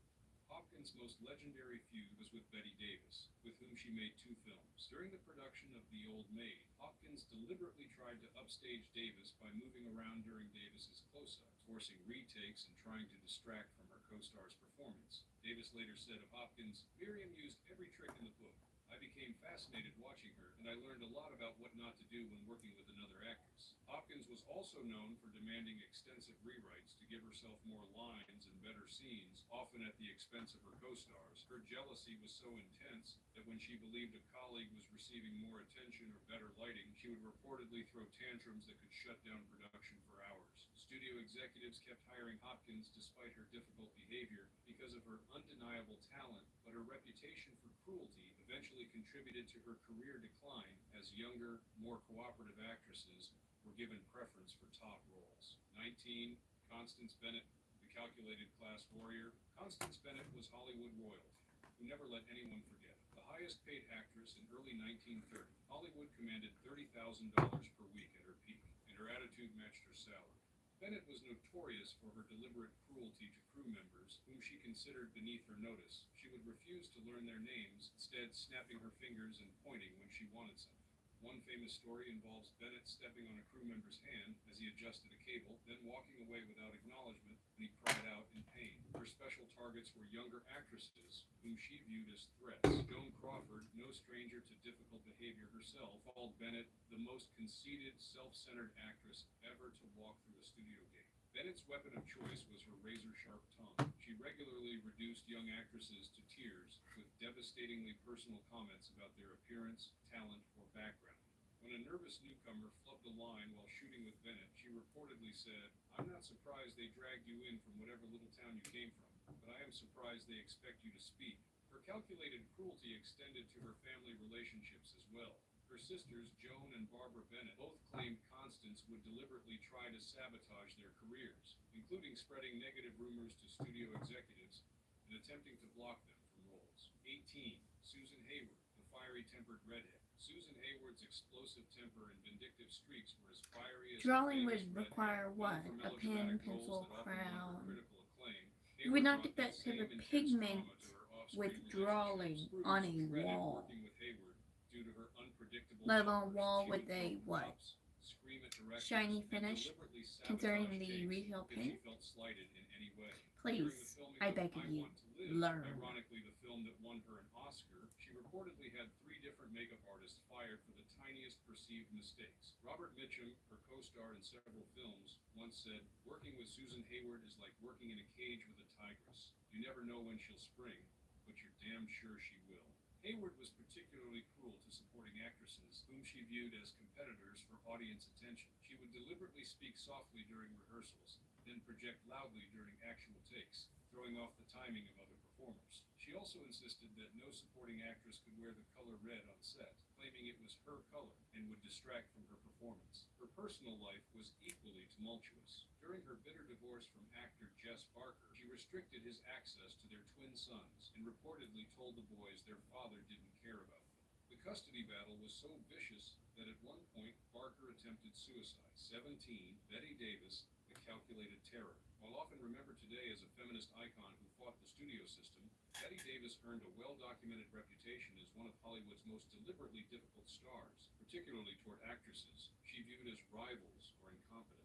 Hopkins' most legendary feud was with Betty Davis, with whom she made 2 films. During the production of The Old Maid, Hopkins deliberately tried to upstage Davis by moving around during Davis's close-ups, forcing retakes and trying to distract from her co-star's performance. Davis later said of Hopkins, "Miriam used every trick in the book. I became fascinated watching her, and I learned a lot about what not to do when working with another actress." Hopkins was also known for demanding extensive rewrites to give herself more lines and better scenes, often at the expense of her co-stars. Her jealousy was so intense that when she believed a colleague was receiving more attention or better lighting, she would reportedly throw tantrums that could shut down production for hours. Studio executives kept hiring Hopkins despite her difficult behavior because of her undeniable talent, but her reputation for cruelty eventually contributed to her career decline as younger, more cooperative actresses were given preference for top roles. 19. Constance Bennett, the calculated class warrior. Constance Bennett was Hollywood royalty, who never let anyone forget it. The highest paid actress in early 1930, Hollywood commanded $30,000 per week at her peak, and her attitude matched her salary. Bennett was notorious for her deliberate cruelty to crew members, whom she considered beneath her notice. She would refuse to learn their names, instead snapping her fingers and pointing when she wanted something. One famous story involves Bennett stepping on a crew member's hand as he adjusted a cable, then walking away without acknowledgement when he cried out in pain. Her special targets were younger actresses, whom she viewed as threats. Joan Crawford, no stranger to difficult behavior herself, called Bennett the most conceited, self-centered actress ever to walk through a studio gate. Bennett's weapon of choice was her razor-sharp tongue. She regularly reduced young actresses to tears with devastatingly personal comments about their appearance, talent, or background. When a nervous newcomer flubbed a line while shooting with Bennett, she reportedly said, "I'm not surprised they dragged you in from whatever little town you came from, but I am surprised they expect you to speak." Her calculated cruelty extended to her family relationships as well. Her sisters, Joan and Barbara Bennett, both claimed Constance would deliberately try to sabotage their careers, including spreading negative rumors to studio executives and attempting to block them from roles. 18. Susan Hayward, the fiery-tempered redhead. Susan Hayward's explosive temper and vindictive streaks were as fiery as Drawing a famous would require redhead. what? Known for A pen, melodramatic pencil, roles that often won her crayon. critical acclaim, You would Hayward not brought get that same type of intense pigment drama to her off-screen with relationships. drawing Crews on a dreaded wall. working with Hayward due to her unpredictable Let alone outbursts. wall She with would a throw what? props, scream at directors, Shiny and finish, deliberately sabotage concerning the takes retail if she paint? felt slighted in any way. During the Please, filming I of beg I of you, Want to Live, learn. ironically the film that won her an Oscar, she reportedly had 3 different makeup artists fired for the tiniest perceived mistakes. Robert Mitchum, her co-star in several films, once said, "Working with Susan Hayward is like working in a cage with a tigress. You never know when she'll spring, but you're damn sure she will." Hayward was particularly cruel to supporting actresses, whom she viewed as competitors for audience attention. She would deliberately speak softly during rehearsals, then project loudly during actual takes, throwing off the timing of other performers. She also insisted that no supporting actress could wear the color red on set, claiming it was her color and would distract from her performance. Her personal life was equally tumultuous. During her bitter divorce from actor Jess Barker, she restricted his access to their twin sons and reportedly told the boys their father didn't care about them. The custody battle was so vicious that at one point Barker attempted suicide. 17, Betty Davis, the calculated terror. While often remembered today as a feminist icon who fought the studio system, Betty Davis earned a well-documented reputation as one of Hollywood's most deliberately difficult stars, particularly toward actresses she viewed as rivals or incompetent.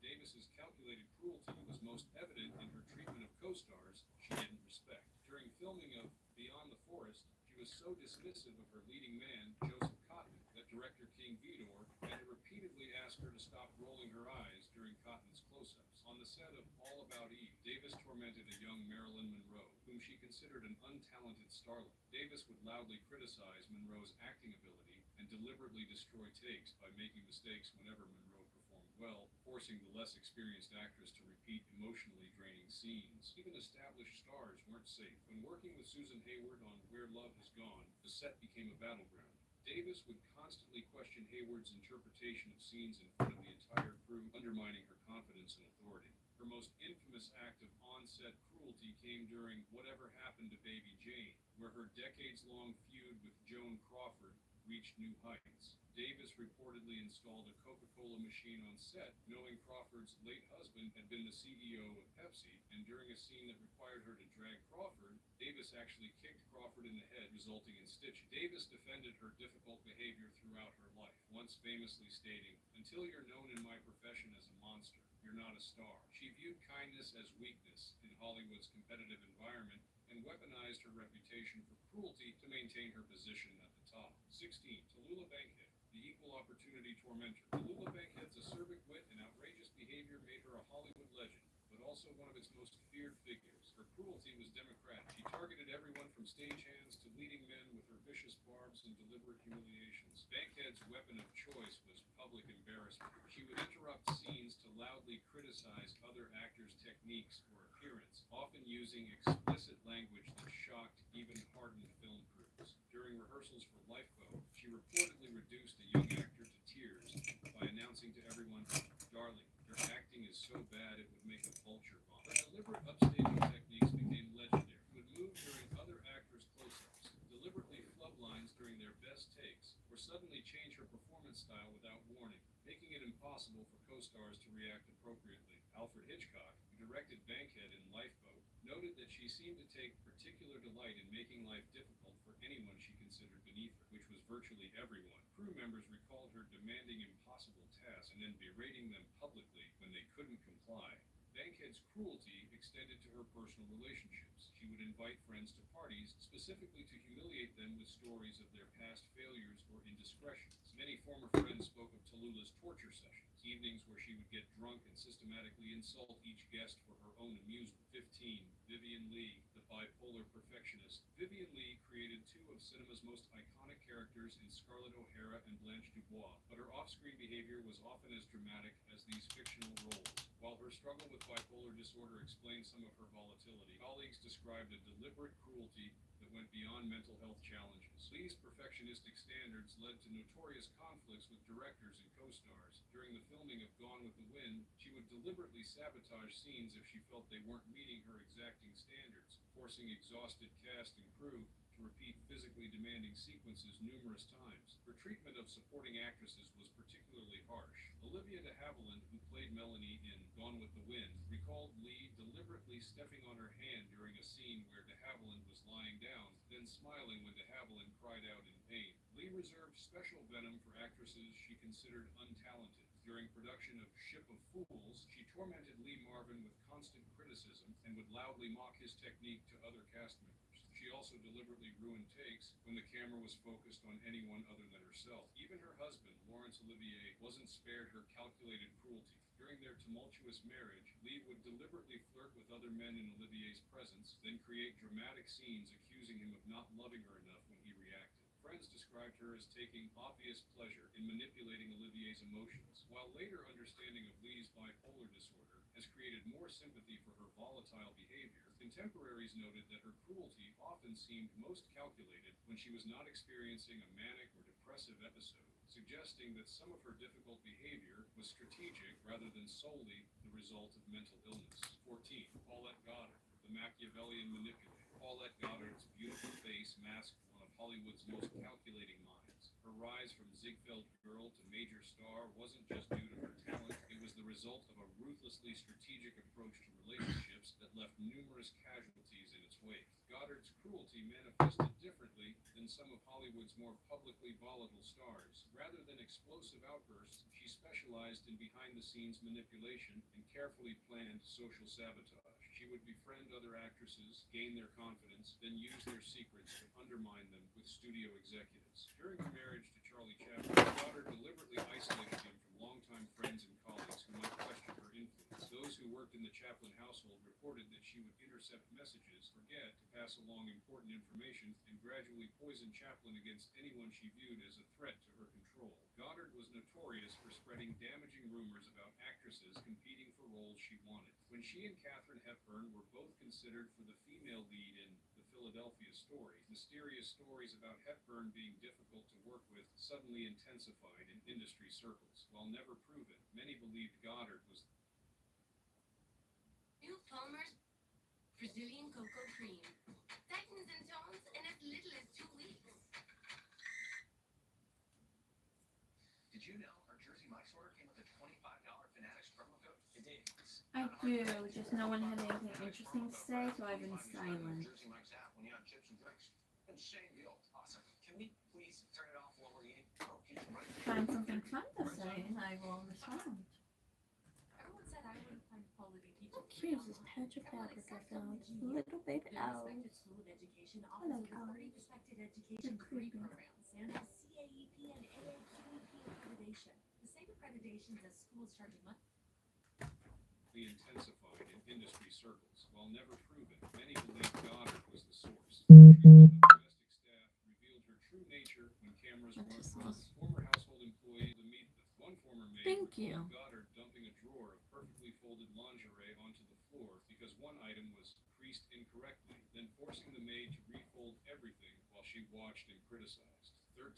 Davis's calculated cruelty was most evident in her treatment of co-stars she didn't respect. During filming of Beyond the Forest, she was so dismissive of her leading man, Joseph Cotten, that director King Vidor had to repeatedly ask her to stop rolling her eyes during Cotton's close-ups. On the set of All About Eve, Davis tormented a young Marilyn Monroe, whom she considered an untalented starlet. Davis would loudly criticize Monroe's acting ability and deliberately destroy takes by making mistakes whenever Monroe performed well, forcing the less experienced actress to repeat emotionally draining scenes. Even established stars weren't safe. When working with Susan Hayward on Where Love Has Gone, the set became a battleground. Davis would constantly question Hayward's interpretation of scenes in front of the entire crew, undermining her confidence and authority. Her most infamous act of on-set cruelty came during Whatever Happened to Baby Jane, where her decades-long feud with Joan Crawford reached new heights. Davis reportedly installed a Coca-Cola machine on set, knowing Crawford's late husband had been the CEO of Pepsi, and during a scene that required her to drag Crawford, Davis actually kicked Crawford in the head, resulting in stitching. Davis defended her difficult behavior throughout her life, once famously stating, "Until you're known in my profession as a monster, you're not a star." She viewed kindness as weakness in Hollywood's competitive environment and weaponized her reputation for cruelty to maintain her position at the top. 16. Tallulah Bankhead, the equal opportunity tormentor. Tallulah Bankhead's acerbic wit and outrageous behavior made her a Hollywood legend, but also one of its most feared figures. Her cruelty was democratic. She targeted everyone from stagehands to leading men with her vicious barbs and deliberate humiliations. Bankhead's weapon of choice was public embarrassment. She would interrupt scenes to loudly criticize other actors' techniques or appearance, often using explicit language that shocked even hardened film crews. During rehearsals for Lifeboat, she reportedly reduced a young actor to tears by announcing to everyone, "Darling, your acting is so bad it would make a vulture vomit." Her deliberate upstaging techniques became legendary. She would move during other actors' close-ups, deliberately flub lines during their best takes, or suddenly change her performance style without warning, making it impossible for co-stars to react appropriately. Alfred Hitchcock, who directed Bankhead in Lifeboat, noted that she seemed to take particular delight in making life difficult for anyone she considered beneath her, which was virtually everyone. Crew members recalled her demanding impossible tasks and then berating them publicly when they couldn't comply. Bankhead's cruelty extended to her personal relationships. She would invite friends to parties, specifically to humiliate them with stories of their past failures or indiscretions. Many former friends spoke of Tallulah's torture sessions, evenings where she would get drunk and systematically insult each guest for her own amusement. 15. Vivien Leigh, the bipolar perfectionist. Vivien Leigh created two of cinema's most iconic characters in Scarlett O'Hara and Blanche Dubois, but her off-screen behavior was often as dramatic as these fictional roles. While her struggle with bipolar disorder explained some of her volatility, colleagues described a deliberate cruelty that went beyond mental health challenges. Leigh's perfectionistic standards led to notorious conflicts with directors and co-stars. During the filming of Gone with the Wind, she would deliberately sabotage scenes if she felt they weren't meeting her exacting standards, forcing exhausted cast and crew to repeat physically demanding sequences numerous times. Her treatment of supporting actresses was particularly harsh. Olivia de Havilland, who played Melanie in Gone with the Wind, recalled Leigh deliberately stepping on her hand during a scene where de Havilland was lying down, then smiling when de Havilland cried out in pain. Leigh reserved special venom for actresses she considered untalented. During production of Ship of Fools, she tormented Lee Marvin with constant criticism and would loudly mock his technique to other cast members. She also deliberately ruined takes when the camera was focused on anyone other than herself. Even her husband, Laurence Olivier, wasn't spared her calculated cruelty. During their tumultuous marriage, Leigh would deliberately flirt with other men in Olivier's presence, then create dramatic scenes accusing him of not loving her enough when he reacted. Friends described her as taking obvious pleasure in manipulating Olivier's emotions, while later understanding of Leigh's bipolar disorder has created more sympathy for her volatile behavior. Contemporaries noted that her cruelty often seemed most calculated when she was not experiencing a manic or depressive episode, suggesting that some of her difficult behavior was strategic rather than solely the result of mental illness. 14. Paulette Goddard, the Machiavellian manipulator. Paulette Goddard's beautiful face masked one of Hollywood's most calculating minds. Her rise from Ziegfeld girl to major star wasn't just due to her talent, it was the result of a ruthlessly strategic approach to relationships that left numerous casualties in its wake. Goddard's cruelty manifested differently than some of Hollywood's more publicly volatile stars. Rather than explosive outbursts, she specialized in behind-the-scenes manipulation and carefully planned social sabotage. She would befriend other actresses, gain their confidence, then use their secrets to undermine them with studio executives. During her marriage to Charlie Chaplin, Goddard deliberately isolated him from longtime friends and colleagues who might question her influence. Those who worked in the Chaplin household reported that she would intercept messages, forget to pass along important information, and gradually poison Chaplin against anyone she viewed as a threat to her control. Goddard was notorious for spreading damaging rumors about actresses competing for roles she wanted. When she and Katharine Hepburn were both considered for the female lead in The Philadelphia Story, mysterious stories about Hepburn being difficult to work with suddenly intensified in industry circles. While never proven, many believed Goddard was New Palmer's Brazilian cocoa cream. Tightens and tones in as little as 2 weeks. Did you know our Jersey Mike's order came with a $25 Fanatics promo code? It did. I do, just no one had anything interesting to say, so I've been silent. Jersey Mike's app when you have chips and drinks. Insane deal. Awesome. Can we please turn it off while we're eating? Oh, he's right. Find something fun to say, and I will respond. Everyone said I wouldn't find quality teaching. How cute is this patch of fabric I found? Little baby owl. School of Education Hello, offers Owl. 30 respected education degree creepy. programs and has CAEP and AAQEP accreditation. The same accreditations as schools charging money. intensified in industry circles. While never proven, many believed Goddard was the source. The domestic staff revealed her true nature when cameras What is were this? former household employee to meet with. One former maid Thank recalled you. Goddard dumping a drawer of perfectly folded lingerie onto the floor because one item was creased incorrectly, then forcing the maid to refold everything while she watched and criticized. 13.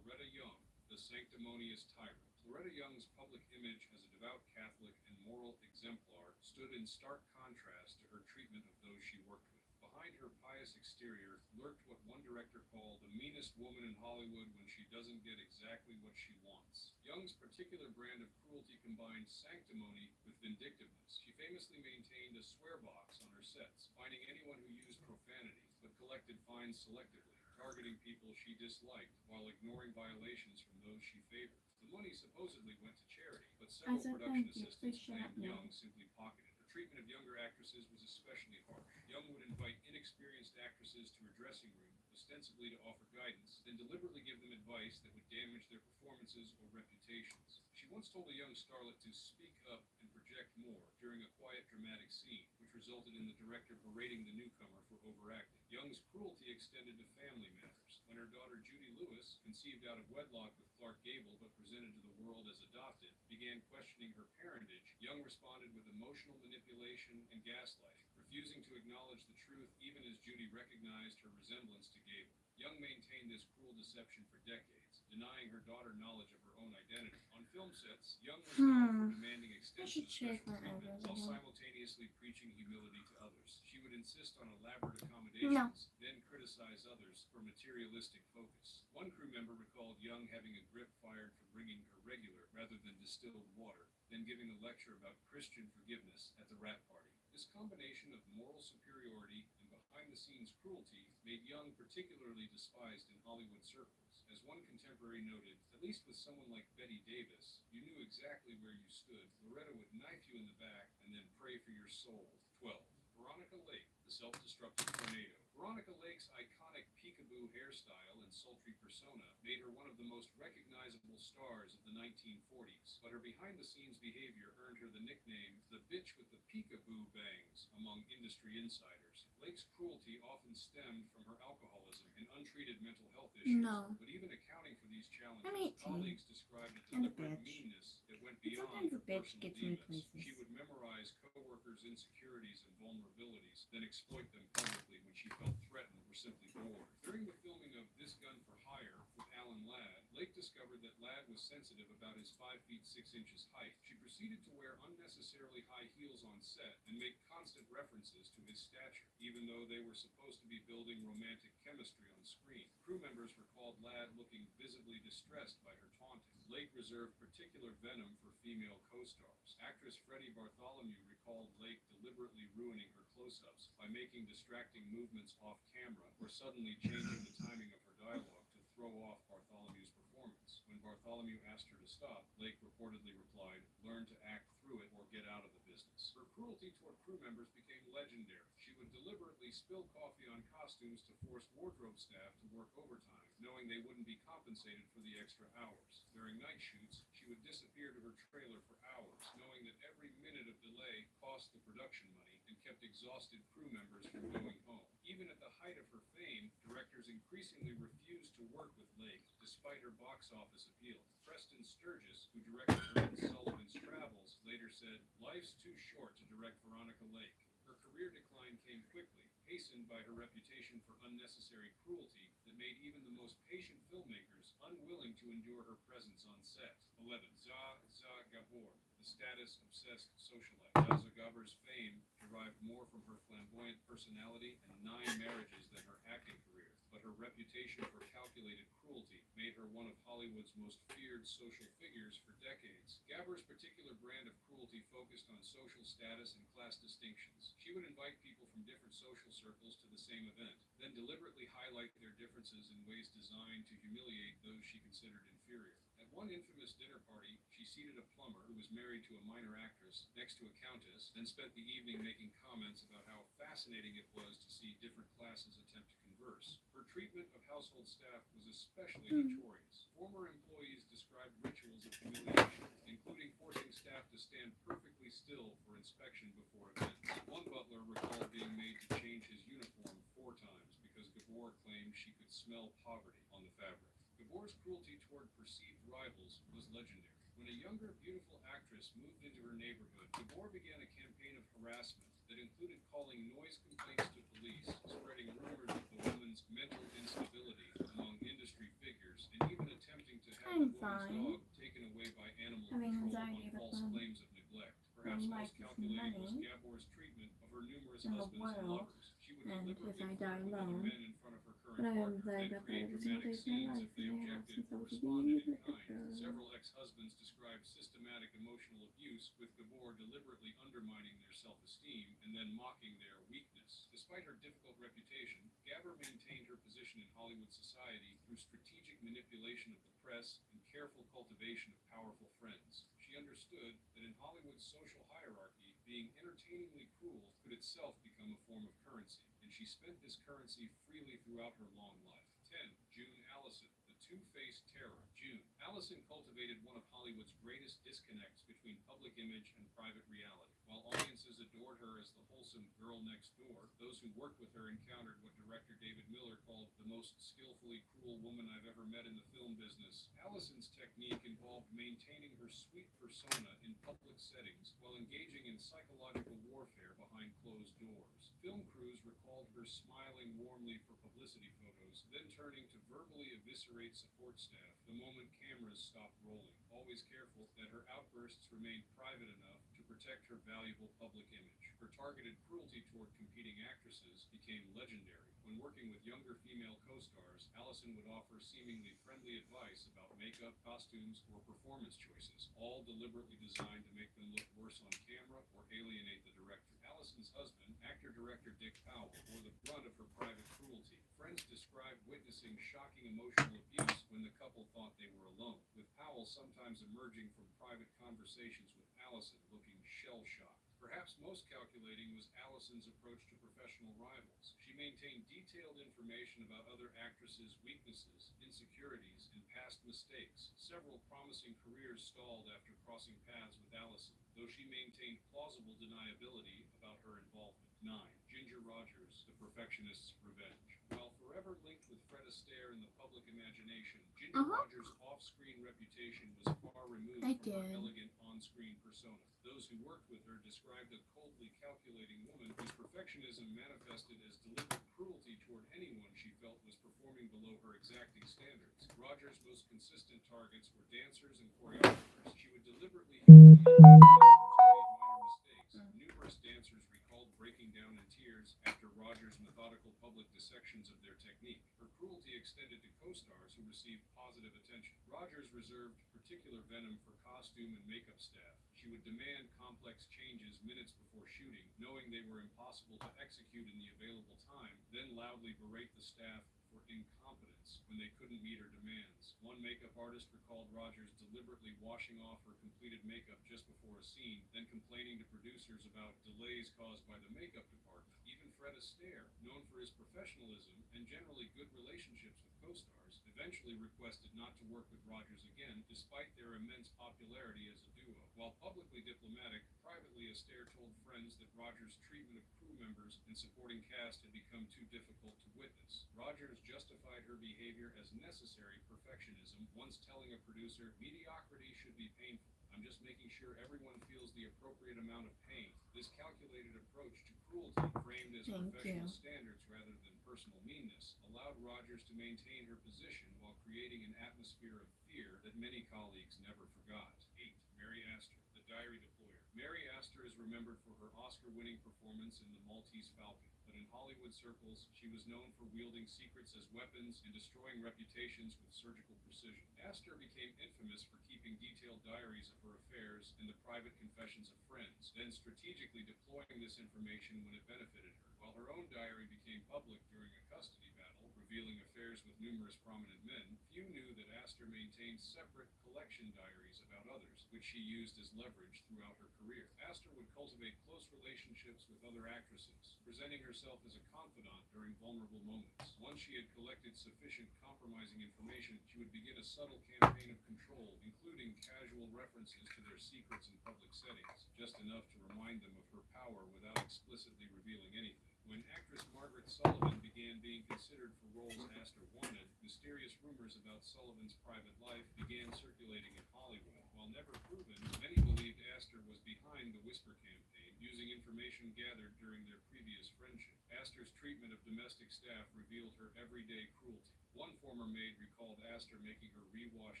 Loretta Young, the sanctimonious tyrant. Loretta Young's public image as a devout Catholic and moral exemplar stood in stark contrast to her treatment of those she worked with. Behind her pious exterior lurked what one director called the meanest woman in Hollywood when she doesn't get exactly what she wants. Young's particular brand of cruelty combined sanctimony with vindictiveness. She famously maintained a swear box on her sets, fining anyone who used profanity, but collected fines selectively, targeting people she disliked while ignoring violations from those she favored. The money supposedly went to charity, but several I said production thank you. assistants Please shut claimed up now. Young simply pocketed. Her treatment of younger actresses was especially harsh. Young would invite inexperienced actresses to her dressing room, ostensibly to offer guidance, then deliberately give them advice that would damage their performances or reputations. She once told a young starlet to speak up and project more during a quiet, dramatic scene, which resulted in the director berating the newcomer for overacting. Young's cruelty extended to family matters. When her daughter Judy Lewis, conceived out of wedlock with Clark Gable but presented to the world as adopted, began questioning her parentage, Young responded with emotional manipulation and gaslighting, refusing to acknowledge the truth even as Judy recognized her resemblance to Gable. Young maintained this cruel deception for decades, denying her daughter knowledge of her own identity. On film sets, Young was known for demanding extensive shave special my treatment eyebrows while again. simultaneously preaching humility to others. She would insist on elaborate accommodations, then criticize others for materialistic focus. One crew member recalled Young having a grip fired for bringing her regular rather than distilled water, then giving a lecture about Christian forgiveness at the wrap party. This combination of moral superiority and behind-the-scenes cruelty made Young particularly despised in Hollywood circles. As one contemporary noted, at least with someone like Betty Davis, you knew exactly where you stood. Loretta would knife you in the back and then pray for your soul. 12. Veronica Lake, the self-destructive tornado. Veronica Lake's iconic peekaboo hairstyle and sultry persona made her one of the most recognizable stars of the 1940s, but her behind-the-scenes behavior earned her the nickname the bitch with the peekaboo bangs among industry insiders. Lake's cruelty often stemmed from her alcoholism and untreated mental health issues, No. but even accounting for these challenges, I'm 18. colleagues described a And a deliberate bitch. meanness that went And beyond sometimes her a bitch personal gets me demons. places. She would memorize co-workers' insecurities and vulnerabilities, then exploit them publicly when she felt threatened or simply bored. During the filming of This Gun for Hire with Alan Ladd, Lake discovered that Ladd was sensitive about his 5 feet 6 inches height, she proceeded to wear unnecessarily high heels on set and make constant references to his stature, even though they were supposed to be building romantic chemistry on screen. Crew members recalled Ladd looking visibly distressed by her taunting. Lake reserved particular venom for female co-stars. Actress Freddie Bartholomew recalled Lake deliberately ruining her close-ups by making distracting movements off camera or suddenly changing the timing of her dialogue to throw off Bartholomew's performance. When Bartholomew asked her to stop, Lake reportedly replied, "Learn to act through it or get out of the business." Her cruelty toward crew members became legendary. She would deliberately spill coffee on costumes to force wardrobe staff to work overtime, knowing they wouldn't be compensated for the extra hours. During night shoots, she would disappear to her trailer for hours, knowing that every minute of delay cost the production money and kept exhausted crew members from going home. Even at the height of her fame, directors increasingly refused to work with Lake, despite her box office appeal. Preston Sturgis, who directed her in Sullivan's Travels, later said, "Life's too short to direct Veronica Lake." Her career decline came quickly, hastened by her reputation for unnecessary cruelty that made even the most patient filmmakers unwilling to endure her presence on set. 11. Zsa Gabor, the status-obsessed socialite. Zsa Gabor's fame derived more from her flamboyant personality and 9 marriages than her acting career, but her reputation for calculated cruelty made her one of Hollywood's most feared social figures for decades. Gabor's particular brand of cruelty focused on social status and class distinctions. She would invite people from different social circles to the same event, then deliberately highlight their differences in ways designed to humiliate those she considered inferior. At one infamous dinner party, she seated a plumber who was married to a minor actress next to a countess, and spent the evening making comments about how fascinating it was to see different classes attempt to converse. Her treatment of household staff was especially notorious. Former employees described rituals of humiliation, including forcing staff to stand perfectly still for inspection before events. One butler recalled being made to change his uniform 4 times because Gabor claimed she could smell poverty on the fabric. Gabor's cruelty toward perceived rivals was legendary. When a younger, beautiful actress moved into her neighborhood, Gabor began a campaign of harassment that included calling noise complaints to police, spreading rumors of the woman's mental instability among industry figures, and even attempting to have the woman's dog taken away by animal control on false claims of neglect. Perhaps most calculating was Gabor's treatment of her numerous husbands and lovers. She would deliberately flirt with other men in front of her current partner, then create dramatic scenes if they objected or responded in kind. Several ex-husbands described systematic emotional abuse, with Gabor deliberately undermining their self-esteem and then mocking their weakness. Despite her difficult reputation, Gabor maintained her position in Hollywood society through strategic manipulation of the press and careful cultivation of powerful friends. She understood that in Hollywood's social hierarchy, being entertainingly cruel could itself become a form of currency, and she spent this currency freely throughout her long life. 10. June Allison, the two-faced terror. June. Allison cultivated one of Hollywood's greatest disconnects between public image and private reality. While audiences adored her as the wholesome girl next door, those who worked with her encountered what director David Miller called the most skillfully cruel woman I've ever met in the film business. Allison's technique involved maintaining her sweet persona in public settings while engaging in psychological warfare behind closed doors. Film crews recalled her smiling warmly for publicity photos, then turning to verbally eviscerate support staff the moment cameras stopped rolling, always careful that her outbursts remained private enough to protect her valuable public image. Her targeted cruelty toward competing actresses became legendary. When working with younger female co-stars, Allison would offer seemingly friendly advice about makeup, costumes, or performance choices, all deliberately designed to make them look worse on camera or alienate the director. Allison's husband, actor-director Dick Powell, bore the brunt of her private cruelty. Friends described witnessing shocking emotional abuse when the couple thought they were alone, with Powell sometimes emerging from private conversations with Allison looking shell-shocked. Perhaps most calculating was Allison's approach to professional rivals. She maintained detailed information about other actresses' weaknesses, insecurities, and past mistakes. Several promising careers stalled after crossing paths with Allison, though she maintained plausible deniability about her involvement. 9. Ginger Rogers, The Perfectionist's Revenge. While forever linked with Fred Astaire in the public imagination, Ginger Rogers' off-screen reputation was far removed from her elegant on-screen persona. Those who worked with her described a coldly calculating woman whose perfectionism manifested as deliberate cruelty toward anyone she felt was performing below her exacting standards. Rogers' most consistent targets were dancers and choreographers. She would deliberately humiliate dancers who made minor mistakes. Numerous dancers recalled breaking down in tears after Rogers' methodical public dissections of their technique. Her cruelty extended to co-stars who received positive attention. Rogers reserved particular venom for costume and makeup staff. She would demand complex changes minutes before shooting, knowing they were impossible to execute in the available time, then loudly berate the staff for incompetence when they couldn't meet her demands. One makeup artist recalled Rogers deliberately washing off her completed makeup just before a scene, then complaining to producers about delays caused by the makeup department. Even Fred Astaire, known for his professionalism and generally good relationships with co-stars, eventually requested not to work with Rogers again, despite their immense popularity as a duo. While publicly diplomatic, privately Astaire told friends that Rogers' treatment of crew members and supporting cast had become too difficult to witness. Rogers justified her behavior as necessary perfectionism, once telling a producer, "Mediocrity should be painful. I'm just making sure everyone feels the appropriate amount of pain." This calculated approach to cruelty, framed as professional standards rather than personal meanness, allowed Rogers to maintain her position while creating an atmosphere of fear that many colleagues never forgot. 8. Mary Astor, the diary deployer. Mary Astor is remembered for her Oscar-winning performance in The Maltese Falcon, but in Hollywood circles, she was known for wielding secrets as weapons and destroying reputations with surgical precision. Astor became infamous for keeping detailed diaries of her affairs and the private confessions of friends, then strategically deploying this information when it benefited her. While her own diary became public during a custody battle, revealing affairs with numerous prominent men, few knew that Astor maintained separate collection diaries about others, which she used as leverage throughout her career. Astor would cultivate close relationships with other actresses, presenting herself as a confidant during vulnerable moments. Once she had collected sufficient compromising information, she would begin a subtle campaign of control, including casual references to their secrets in public settings, just enough to remind them of her power without explicitly revealing anything. When actress Margaret Sullivan began being considered for roles Astor wanted, mysterious rumors about Sullivan's private life began circulating in Hollywood. While never proven, many believed Astor was behind the Whisper campaign, using information gathered during their previous friendship. Astor's treatment of domestic staff revealed her everyday cruelty. One former maid recalled Astor making her rewash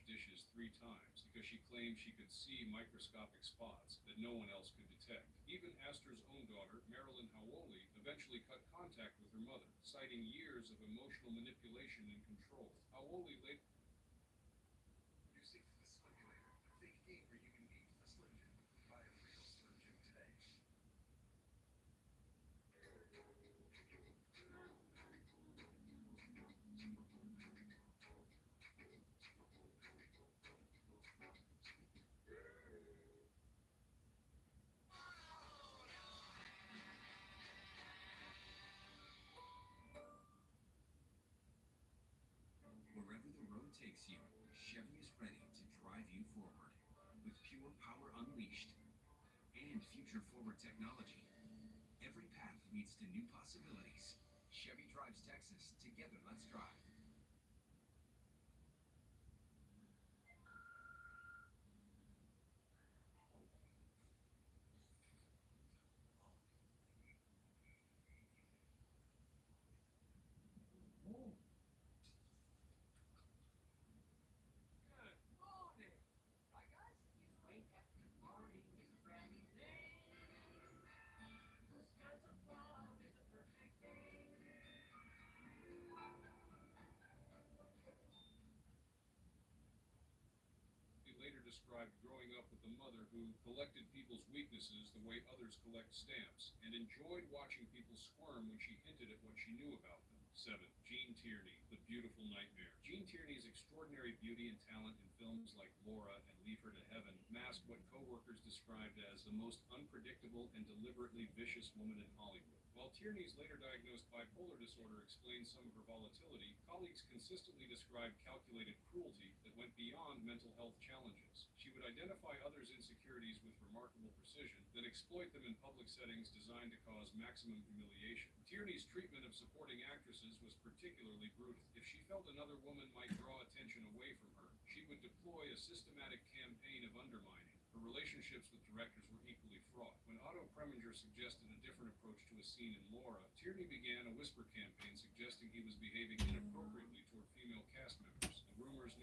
dishes 3 times because she claimed she could see microscopic spots that no one else could detect. Even Astor's own daughter, Marilyn Howoli, eventually cut contact with her mother, citing years of emotional manipulation and control. Howoli later Music for the Slimulator, a fake game where you can beat a Slim Jim. Buy a real Slim Jim today. Wherever the road takes you, Chevy is ready to drive you forward. With pure power unleashed and future-forward technology, every path leads to new possibilities. Chevy drives Texas. Together, let's drive. described growing up with a mother who collected people's weaknesses the way others collect stamps, and enjoyed watching people squirm when she hinted at what she knew about them. 7. Gene Tierney, The Beautiful Nightmare. Gene Tierney's extraordinary beauty and talent in films like Laura and Leave Her to Heaven masked what co-workers described as the most unpredictable and deliberately vicious woman in Hollywood. While Tierney's later diagnosed bipolar disorder explains some of her volatility, colleagues consistently described calculated cruelty that went beyond mental health challenges. She would identify others' insecurities with remarkable precision, then exploit them in public settings designed to cause maximum humiliation. Tierney's treatment of supporting actresses was particularly brutal. If she felt another woman might draw attention away from her, she would deploy a systematic campaign of undermining. Her relationships with directors were equally fraught. When Otto Preminger suggested a different approach to a scene in Laura, Tierney began a whisper campaign suggesting he was behaving inappropriately toward female cast members. The rumors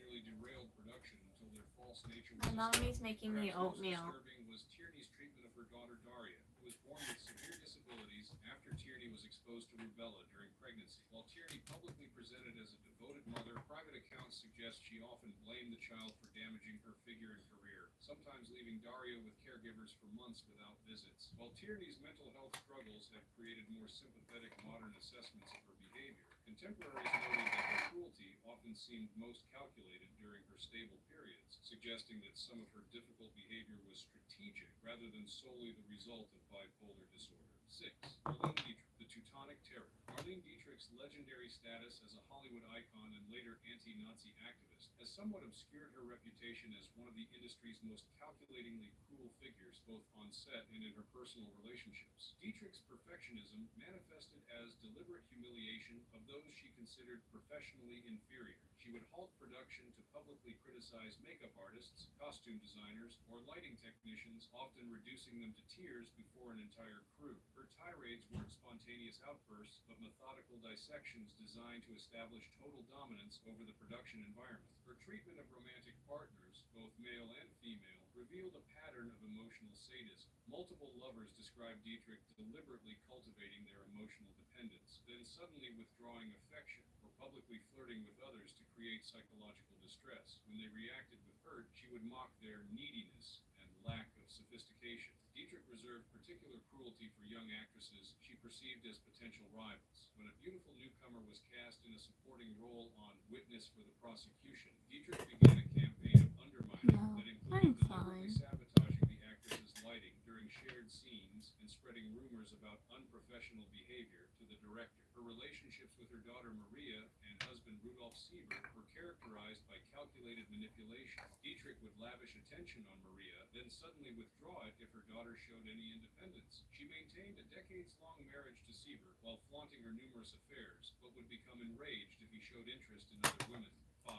false nature My was mommy's established. making me Perhaps most oatmeal. disturbing was Tierney's treatment of her daughter Daria, who was born with severe disabilities after Tierney was exposed to rubella during pregnancy. While Tierney publicly presented as a devoted mother, private accounts suggest she often blamed the child for damaging her figure and career, sometimes leaving Daria with caregivers for months without visits. While Tierney's mental health struggles have created more sympathetic modern assessments of her behavior, contemporaries noted that her cruelty often seemed most calculated during her stable periods, suggesting that some of her difficult behavior was strategic rather than solely the result of bipolar disorder. 6. Marlene Dietrich, the Teutonic Terror. Marlene Dietrich's legendary status as a Hollywood icon and later anti-Nazi activist has somewhat obscured her reputation as one of the industry's most calculatingly cruel figures, both on set and in her personal relationships. Dietrich's perfectionism manifested as deliberate humiliation of those she considered professionally inferior. She would halt production to publicly criticize makeup artists, costume designers, or lighting technicians, often reducing them to tears before an entire crew. Her tirades weren't spontaneous outbursts, but methodical dissections designed to establish total dominance over the production environment. Her treatment of romantic partners, both male and female, revealed a pattern of emotional sadism. Multiple lovers described Dietrich deliberately cultivating their emotional dependence, then suddenly withdrawing affection or publicly flirting with others to create psychological distress. When they reacted with hurt, she would mock their neediness and lack of sophistication. Dietrich reserved particular cruelty for young actresses she perceived as potential rivals. When a beautiful newcomer was cast in a supporting role on Witness for the Prosecution, Dietrich began a campaign of undermining No, that I'm included deliberately fine. sabotaging the actress's lighting during shared scenes and spreading rumors about unprofessional behavior to the director. Her relationships with her daughter Maria and husband Rudolf Sieber were characterized by calculated manipulation. Dietrich would lavish attention on Maria, then suddenly withdraw it if her daughter showed any independence. She maintained a decades-long marriage to Sieber while flaunting her numerous affairs, but would become enraged if he showed interest in other women. 5.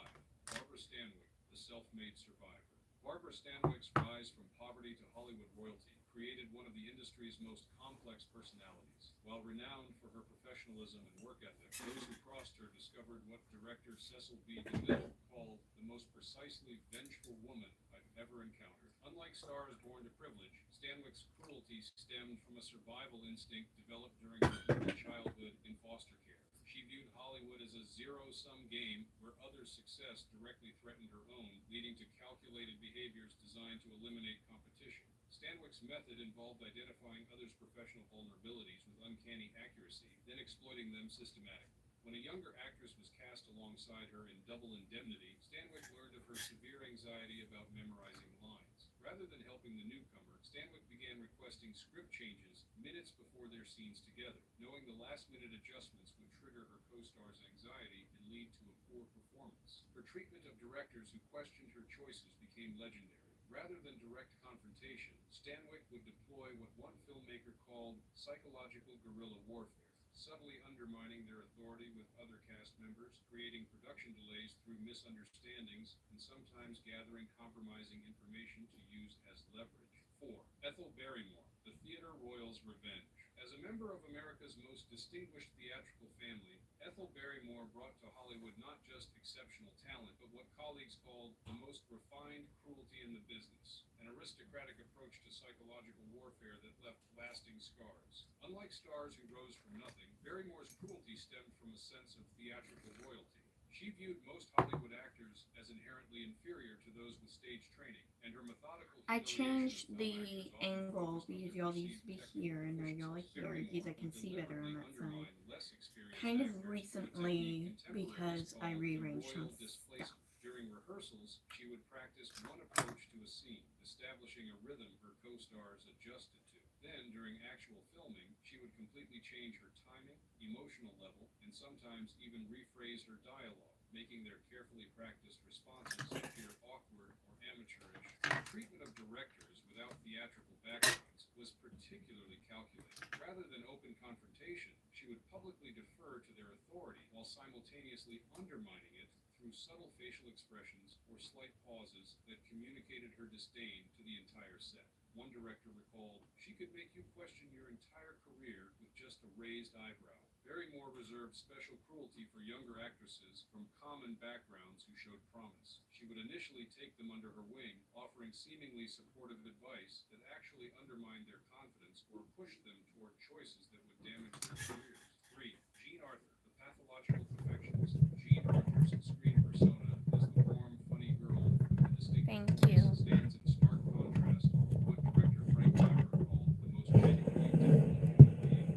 Barbara Stanwyck, the self-made survivor. Barbara Stanwyck's rise from poverty to Hollywood royalty created one of the industry's most complex personalities. While renowned for her professionalism and work ethic, those who crossed her discovered what director Cecil B. DeMille called the most precisely vengeful woman I've ever encountered. Unlike stars born to privilege, Stanwyck's cruelty stemmed from a survival instinct developed during her early childhood in foster care. She viewed Hollywood as a zero-sum game where others' success directly threatened her own, leading to calculated behaviors designed to eliminate competition. Stanwyck's method involved identifying others' professional vulnerabilities with uncanny accuracy, then exploiting them systematically. When a younger actress was cast alongside her in Double Indemnity, Stanwyck learned of her severe anxiety about memorizing lines. Rather than helping the newcomer, Stanwyck began requesting script changes minutes before their scenes together, knowing the last-minute adjustments would trigger her co-star's anxiety and lead to a poor performance. Her treatment of directors who questioned her choices became legendary. Rather than direct confrontation, Stanwyck would deploy what one filmmaker called psychological guerrilla warfare, subtly undermining their authority with other cast members, creating production delays through misunderstandings, and sometimes gathering compromising information to use as leverage. 4. Ethel Barrymore, the Theatre Royal's Revenge. As a member of America's most distinguished theatrical family, Ethel Barrymore brought to Hollywood not just exceptional talent, but what colleagues called the most refined cruelty in the business, an aristocratic approach to psychological warfare that left lasting scars. Unlike stars who rose from nothing, Barrymore's cruelty stemmed from a sense of theatrical royalty. She viewed most Hollywood actors as inherently inferior to those with stage training, and her methodical I humiliation changed of the film actors often angle focused on because their y'all used perceived to be technical here and now y'all are deficiencies. here because I Barrymore can would see better on deliberately that side. undermine less experienced Kind of actors through a recently technique contemporaries because I called the rearranged some royal stuff. displacement. During rehearsals, she would practice one approach to a scene, establishing a rhythm her co-stars adjusted to. Then, during actual filming, she would completely change her timing, emotional level, and sometimes even rephrase her dialogue, making their carefully practiced responses appear awkward or amateurish. Her treatment of directors without theatrical backgrounds was particularly calculated. Rather than open confrontation, she would publicly defer to their authority while simultaneously undermining it through subtle facial expressions or slight pauses that communicated her disdain to the entire set. One director recalled, "She could make you question your entire career with just a raised eyebrow." Barrymore reserved special cruelty for younger actresses from common backgrounds who showed promise. She would initially take them under her wing, offering seemingly supportive advice that actually undermined their confidence or pushed them toward choices that would damage their careers. 3. Jean Arthur, the pathological perfectionist. Jean Arthur's screen persona as the warm, funny girl with a distinct Thank voice you. stands in stark contrast to what director Frank Capra called the most genuinely difficult human being.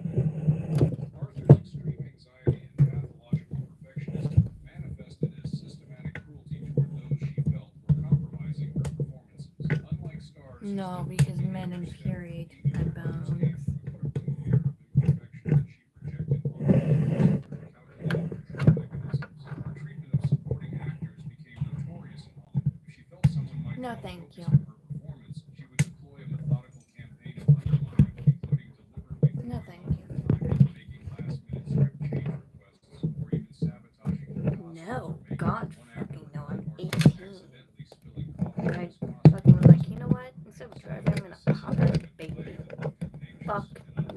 Arthur's extreme anxiety and pathological perfectionism manifested as systematic cruelty toward those she felt were compromising her performances. Unlike stars who No, stepped because into men each step, infuriate even my Arthur's bones. came from a crippling fear of imperfection that she projected onto others through calculated control mechanisms. Her treatment of supporting actors became notorious in Hollywood. If she felt someone might No, not thank focus you. on her performance, she would deploy a methodical campaign of undermining, including deliberately No, throwing thank off you. the time, making last-minute script change requests, or even sabotaging her costumes No, or makeup. God One fucking actor no, I'm reported Arthur 18. accidentally spilling coffee And on I his costume fucking was like, during you know some what? Instead of filming. driving, I'm gonna hop out of the baby. Fuck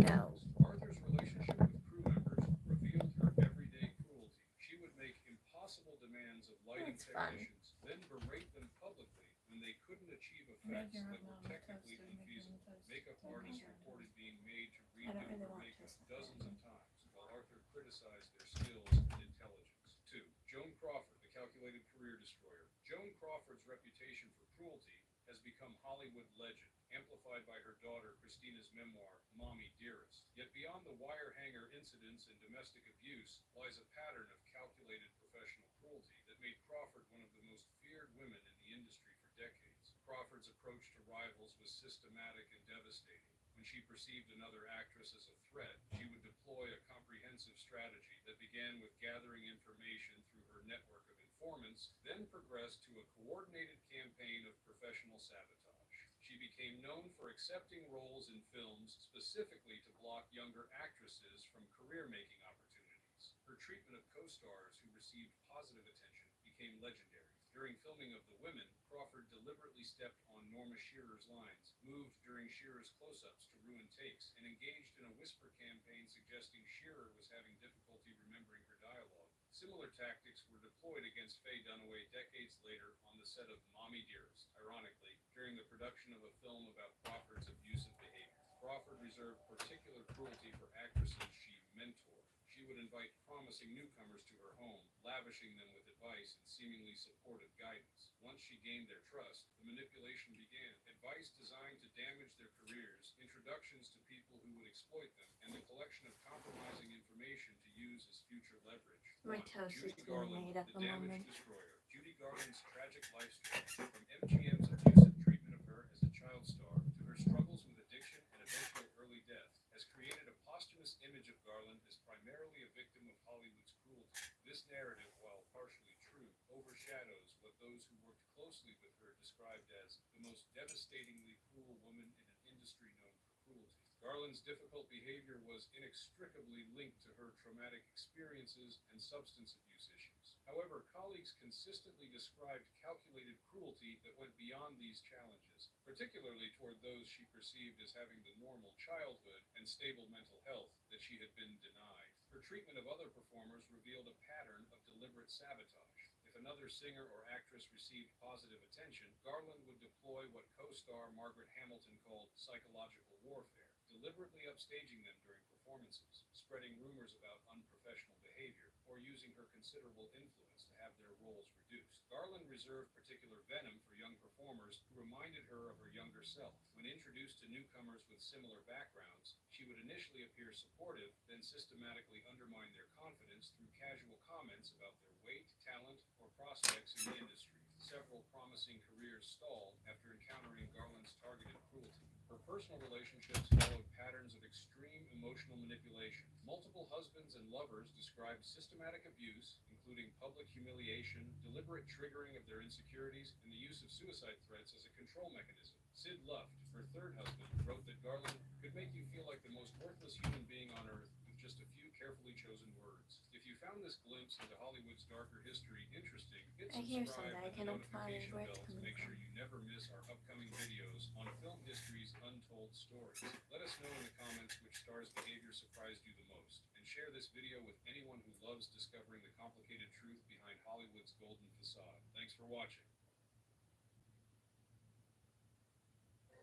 no. Arthur's relationship with crew members revealed her everyday cruelty. She would make impossible demands of lighting That's fun. technicians, then berate them publicly when they couldn't achieve effects that were technically unfeasible. Makeup artists reported being made to I don't redo really her want makeup to. dozens of times, while Arthur criticized their skills and intelligence. 2. Joan Crawford, the calculated career destroyer. Joan Crawford's reputation for cruelty has become Hollywood legend, amplified by her daughter Christina's memoir, Mommy Dearest. Yet beyond the wire hanger incidents and domestic abuse lies a pattern of calculated professional cruelty that made Crawford one of the most feared women in the industry for decades. Crawford's approach to rivals was systematic and devastating. When she perceived another actress as a threat, she would deploy a comprehensive strategy that began with gathering information through her network of informants, then progressed to a coordinated campaign of professional sabotage. She became known for accepting roles in films specifically to block younger actresses from career-making opportunities. Her treatment of co-stars who received positive attention became legendary. During filming of The Women, Crawford deliberately stepped on Norma Shearer's lines, moved during Shearer's close-ups to ruin takes, and engaged in a whisper campaign suggesting Shearer was having difficulty remembering her dialogue. Similar tactics were deployed against Faye Dunaway decades later on the set of Mommy Dearest, ironically, during the production of a film about Crawford's abusive behavior. Crawford reserved particular cruelty for actresses she mentored. She would invite promising newcomers to her home, lavishing them with advice and seemingly supportive guidance. Once she gained their trust, the manipulation began. Advice designed to damage their careers, introductions to people who would exploit them, and the collection of compromising information to use as future leverage. My 1. toast is Judy being Garland, made at the the damage moment. destroyer. Judy Garland's tragic life story, from MGM's abusive treatment of her as a child star to her struggles with addiction and eventual early death, has created a posthumous image of Garland as primarily a victim of Hollywood's cruelty. This narrative, while partially true, overshadows what those who worked closely with her described as the most devastatingly cruel woman in an industry known for cruelty. Garland's difficult behavior was inextricably linked to her traumatic experiences and substance abuse issues. However, colleagues consistently described calculated cruelty that went beyond these challenges, particularly toward those she perceived as having the normal childhood and stable mental health that she had been denied. Her treatment of other performers revealed a pattern of deliberate sabotage. If another singer or actress received positive attention, Garland would deploy what co-star Margaret Hamilton called psychological warfare, deliberately upstaging them during performances, spreading rumors about unprofessional behavior, or using her considerable influence to have their roles reduced. Garland reserved particular venom for young performers who reminded her of her younger self. When introduced to newcomers with similar backgrounds, she would initially appear supportive, then systematically undermine their confidence through casual comments about their weight, talent, or prospects in the industry. Several promising careers stalled after encountering Garland's targeted cruelty. Her personal relationships followed patterns of extreme emotional manipulation. Multiple husbands and lovers described systematic abuse, including public humiliation, deliberate triggering of their insecurities, and the use of suicide threats as a control mechanism. Sid Luft, her third husband, wrote that Garland could make you feel like the most worthless human being on earth with just a few carefully chosen words. If you found this glimpse into Hollywood's darker history interesting, hit I hear subscribe something I and the cannot find notification where bell it's to coming make sure from. you never miss our upcoming videos on film history's untold stories. Let us know in the comments which star's behavior surprised you the most, and share this video with anyone who loves discovering the complicated truth behind Hollywood's golden facade. Thanks for watching.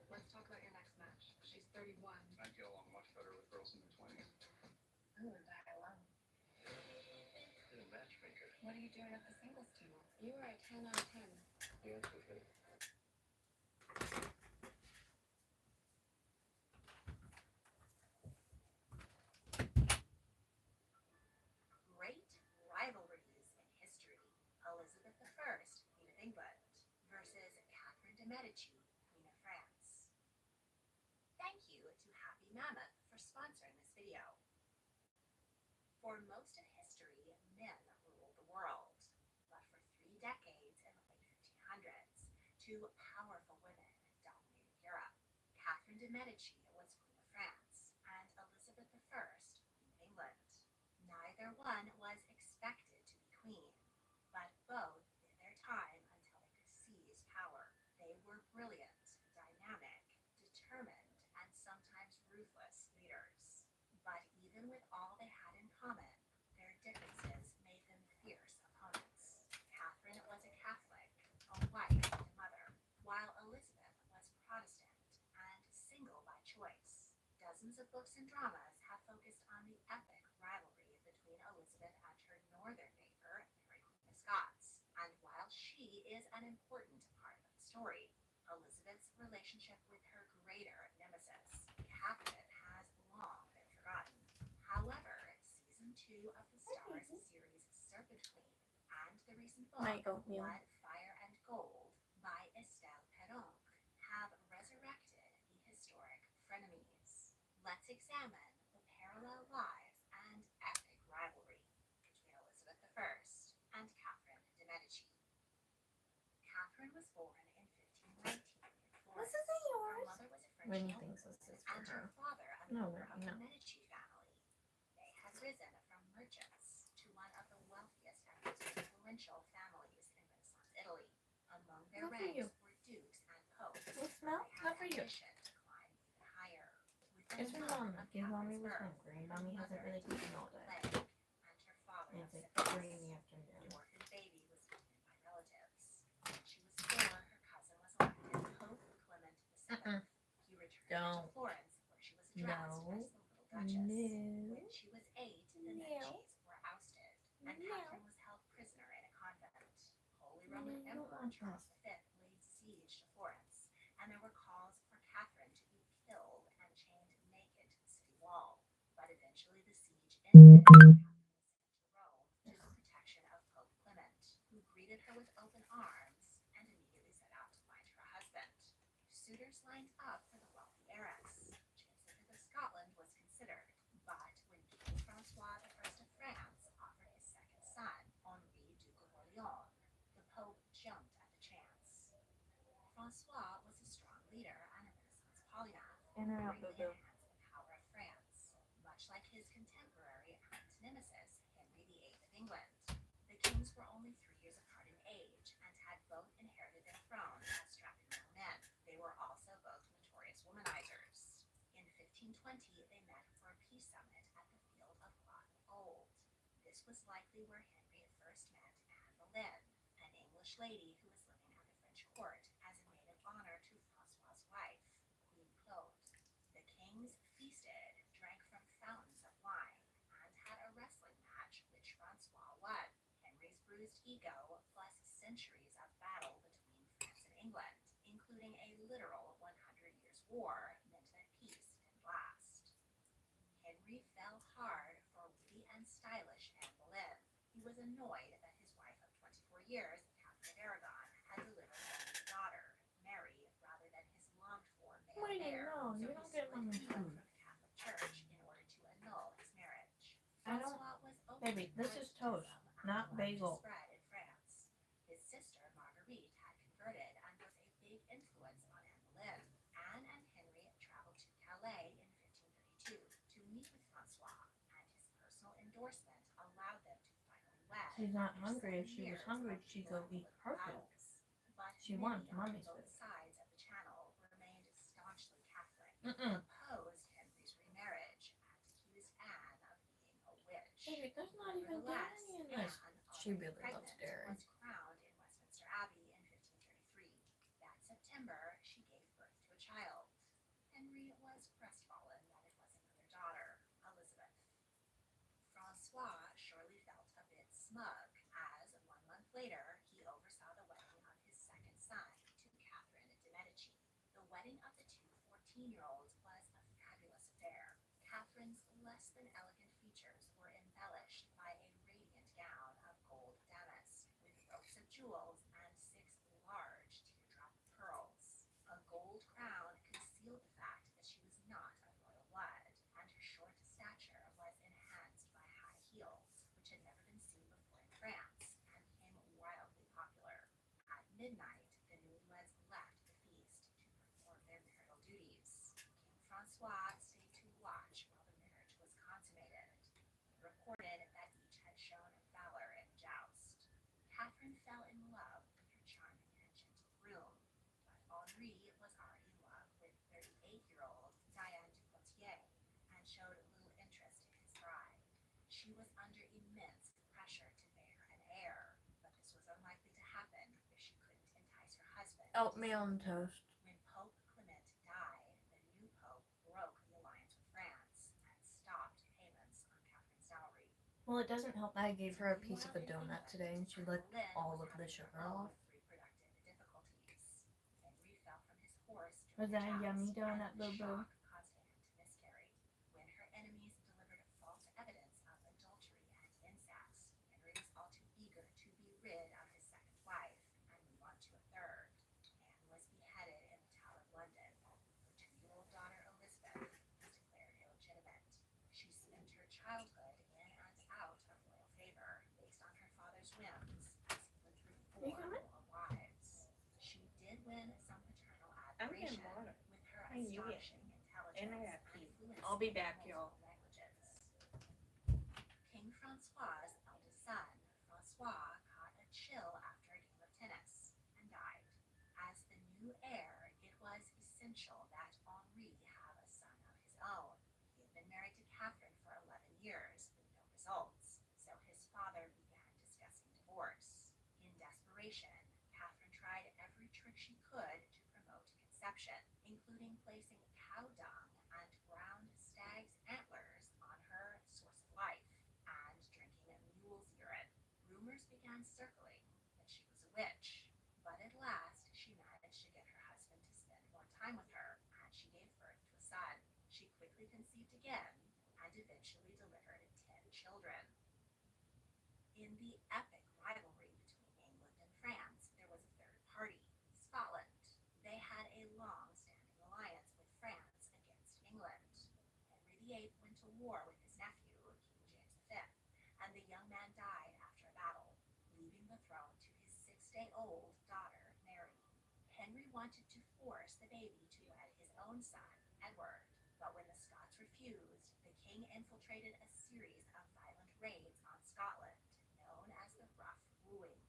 Let's talk about your next match. She's 31. I'd get along much better with girls in their 20s. Ooh, and die alone. You're a matchmaker. What are you doing at the singles table? You are a 10 out of 10. Yeah, that's okay. Great rivalries in history. Elizabeth I, Queen of England, versus Catherine de' Medici, Queen of France. Thank you to Happy Mammoth for sponsoring this video. For most of history, men ruled the world, but for 3 decades in the late 1500s, 2 powerful women dominated Europe. Catherine de' Medici was Queen of France, and Elizabeth I, Queen of England. Neither one was expected to be queen, but both did their time until they could seize power. They were brilliant, dynamic, determined, and sometimes ruthless leaders. But even with all they had in common, their differences made them fierce opponents. Catherine was a Catholic, a wife and a mother, while Elizabeth was Protestant and single by choice. Dozens of books and dramas have focused on the epic rivalry between Elizabeth and her northern neighbor, Mary Queen of Scots. And while she is an important part of the story, Elizabeth's relationship with her greater nemesis, Catherine, has long been forgotten. However, season 2 of the Starz series Serpent Queen and the recent book My oatmeal. Blood, Fire, and Gold by Estelle Perronc have resurrected the historic frenemies. Let's examine the parallel lives and epic rivalry between Elizabeth I and Catherine de' Medici. Catherine was born in 1519 in Florence. This isn't Her yours. mother was a French Winnie noblewoman, thinks this is for and her her. father a No, member of no. the Medici family. They had risen from merchants to one of the wealthiest and most influential families in Renaissance Italy. Among their Not for you. ranks were dukes and popes. Will smell? They Not had for you. ambition to climb even higher. Within It's a for month Mama, of because Mommy was Catherine's birth, hungry, and her Mommy hasn't mother really died eaten all of day. plague, and her father And of it's like 3 in the syphilis. afternoon. The orphan baby was taken by relatives. When she was 4, her cousin was elected Pope Clement VII. He returned Don't. to Florence, where she was addressed No. as the Little Duchess. No. When she was 8, the No. Medicis were ousted, and No. Catherine was held prisoner in a convent. Holy Roman No, you don't Emperor want Charles V laid siege to Florence, and there were calls for Catherine to be killed and chained naked to the city wall. But eventually the siege ended, and Catherine was sent to Rome to the protection of Pope Clement, who greeted her with open arms and immediately set out to find her husband. Suitors lined up for the wealthy heiress. James V of Scotland was considered, but when King Francois I of France offered his second son, Henri, Duke of Orleans, the Pope jumped at the chance. Francois was a strong leader and a Renaissance polymath, In or out, greatly Boo-Boo? enhanced the power of France, much like his contemporary and nemesis, Henry VIII of England. The kings were only 3 years apart in age and had both inherited their thrones as strapping young men. They were also both notorious womanizers. In 1520, they met for a peace summit at the Field of Cloth of Gold. This was likely where Henry first met Anne Boleyn, an English lady who was living at the French court as a maid of honor to Francois's wife, Queen Claude. The kings feasted, drank from fountains of wine, and had a wrestling match which Francois won. Henry's bruised ego, plus centuries of battle between France and England, including a literal 100 years war, meant that peace didn't last. Henry fell hard for witty and stylish Anne Boleyn. He was annoyed that his wife of 24 years, Catherine of Aragon, had delivered his daughter, Mary, rather than his longed-for male What do you heir, know? so You he don't get split Mommy's himself food. from the Catholic Church in order to annul his marriage. I don't- Francois was open Baby, to this is toast, Protestantism and not allowed bagel. to spread in France. His sister, Marguerite, had converted and was a big influence on Anne Boleyn. Anne and Henry traveled to Calais in 1532 to meet with Francois, and his personal endorsement allowed them to finally wed. She's not after hungry. If 7 she was years hungry, of she'd go eat political her food. battles. But She many wants on Mommy's both food. sides of the channel remained staunchly Catholic, Mm-mm. opposed Henry's remarriage, and accused Anne of being a Baby, there's not even Nevertheless, Danny in this. Anne, She already really loves pregnant, Darren. was crowned in Westminster Abbey in 1533. That September, she gave birth to a child. Henry was crestfallen that it was another daughter, Elizabeth. Francois surely felt a bit smug as, 1 month later, he oversaw the wedding of his second son to Catherine de' Medici. The wedding of the two 14-year-olds was a fabulous affair. Catherine's less than elegant features were embellished by a radiant gown of gold damask, with ropes of jewels and 6 large teardrop pearls. A gold crown concealed the fact that she was not of royal blood, and her short stature was enhanced by high heels, which had never been seen before in France, and became wildly popular. At midnight, the newlyweds left the feast to perform their marital duties. King Francois stayed to watch while the marriage was consummated. He reported that each had shown valor in joust. Catherine fell in love with her charming and gentle groom, but Henri was already in love with 38-year-old Diane de Poitiers and showed little interest in his bride. She was under immense pressure to bear an heir, but this was unlikely to happen if she couldn't entice her husband. Oatmeal and toast. When Pope Clement died, the new pope broke the alliance with France and stopped payments on Catherine's dowry. Well, it doesn't help that I gave her a piece of a donut today and she licked all of the sugar off. Reproductive difficulties. Henry fell from his horse Was during that a the yummy joust, donut, and the Boo-Boo? shock caused Anne to miscarry. When her enemies delivered false evidence of adultery and incest, Henry was all too eager to be rid of his second wife and move on to a third. Anne was beheaded in the Tower of London. Her 2-year-old daughter Elizabeth was declared illegitimate. She spent her childhood in and out of royal favor based on her father's whims, as he went through 4 royal wives. She did win some paternal admiration water. with her I knew it. astonishing intelligence And I got and pee. fluency I'll be in back, y'all. multiple languages. King Francois's eldest son, Francois, caught a chill after a game of tennis and died. As the new heir, it was essential that Henri have a son of his own. He had been married to Catherine for 11 years with no results, so his father began discussing divorce. In desperation, Catherine tried every trick she could to promote conception, including placing cow dung and ground stag's antlers on her source of life, and drinking mule's urine. Rumors began circling that she was a witch, but at last she managed to get her husband to spend more time with her, and she gave birth to a son. She quickly conceived again and eventually delivered 10 children. In the epic rivalry between England and France, there was a third party, Scotland. They had a long-standing alliance with France against England. Henry VIII went to war with his nephew, King James V, and the young man died after a battle, leaving the throne to his 6-day-old daughter, Mary. Henry wanted to force the baby to wed his own son, Edward, but when the Scots refused, the king infiltrated a series of violent raids on Scotland, known as the Rough Wooing.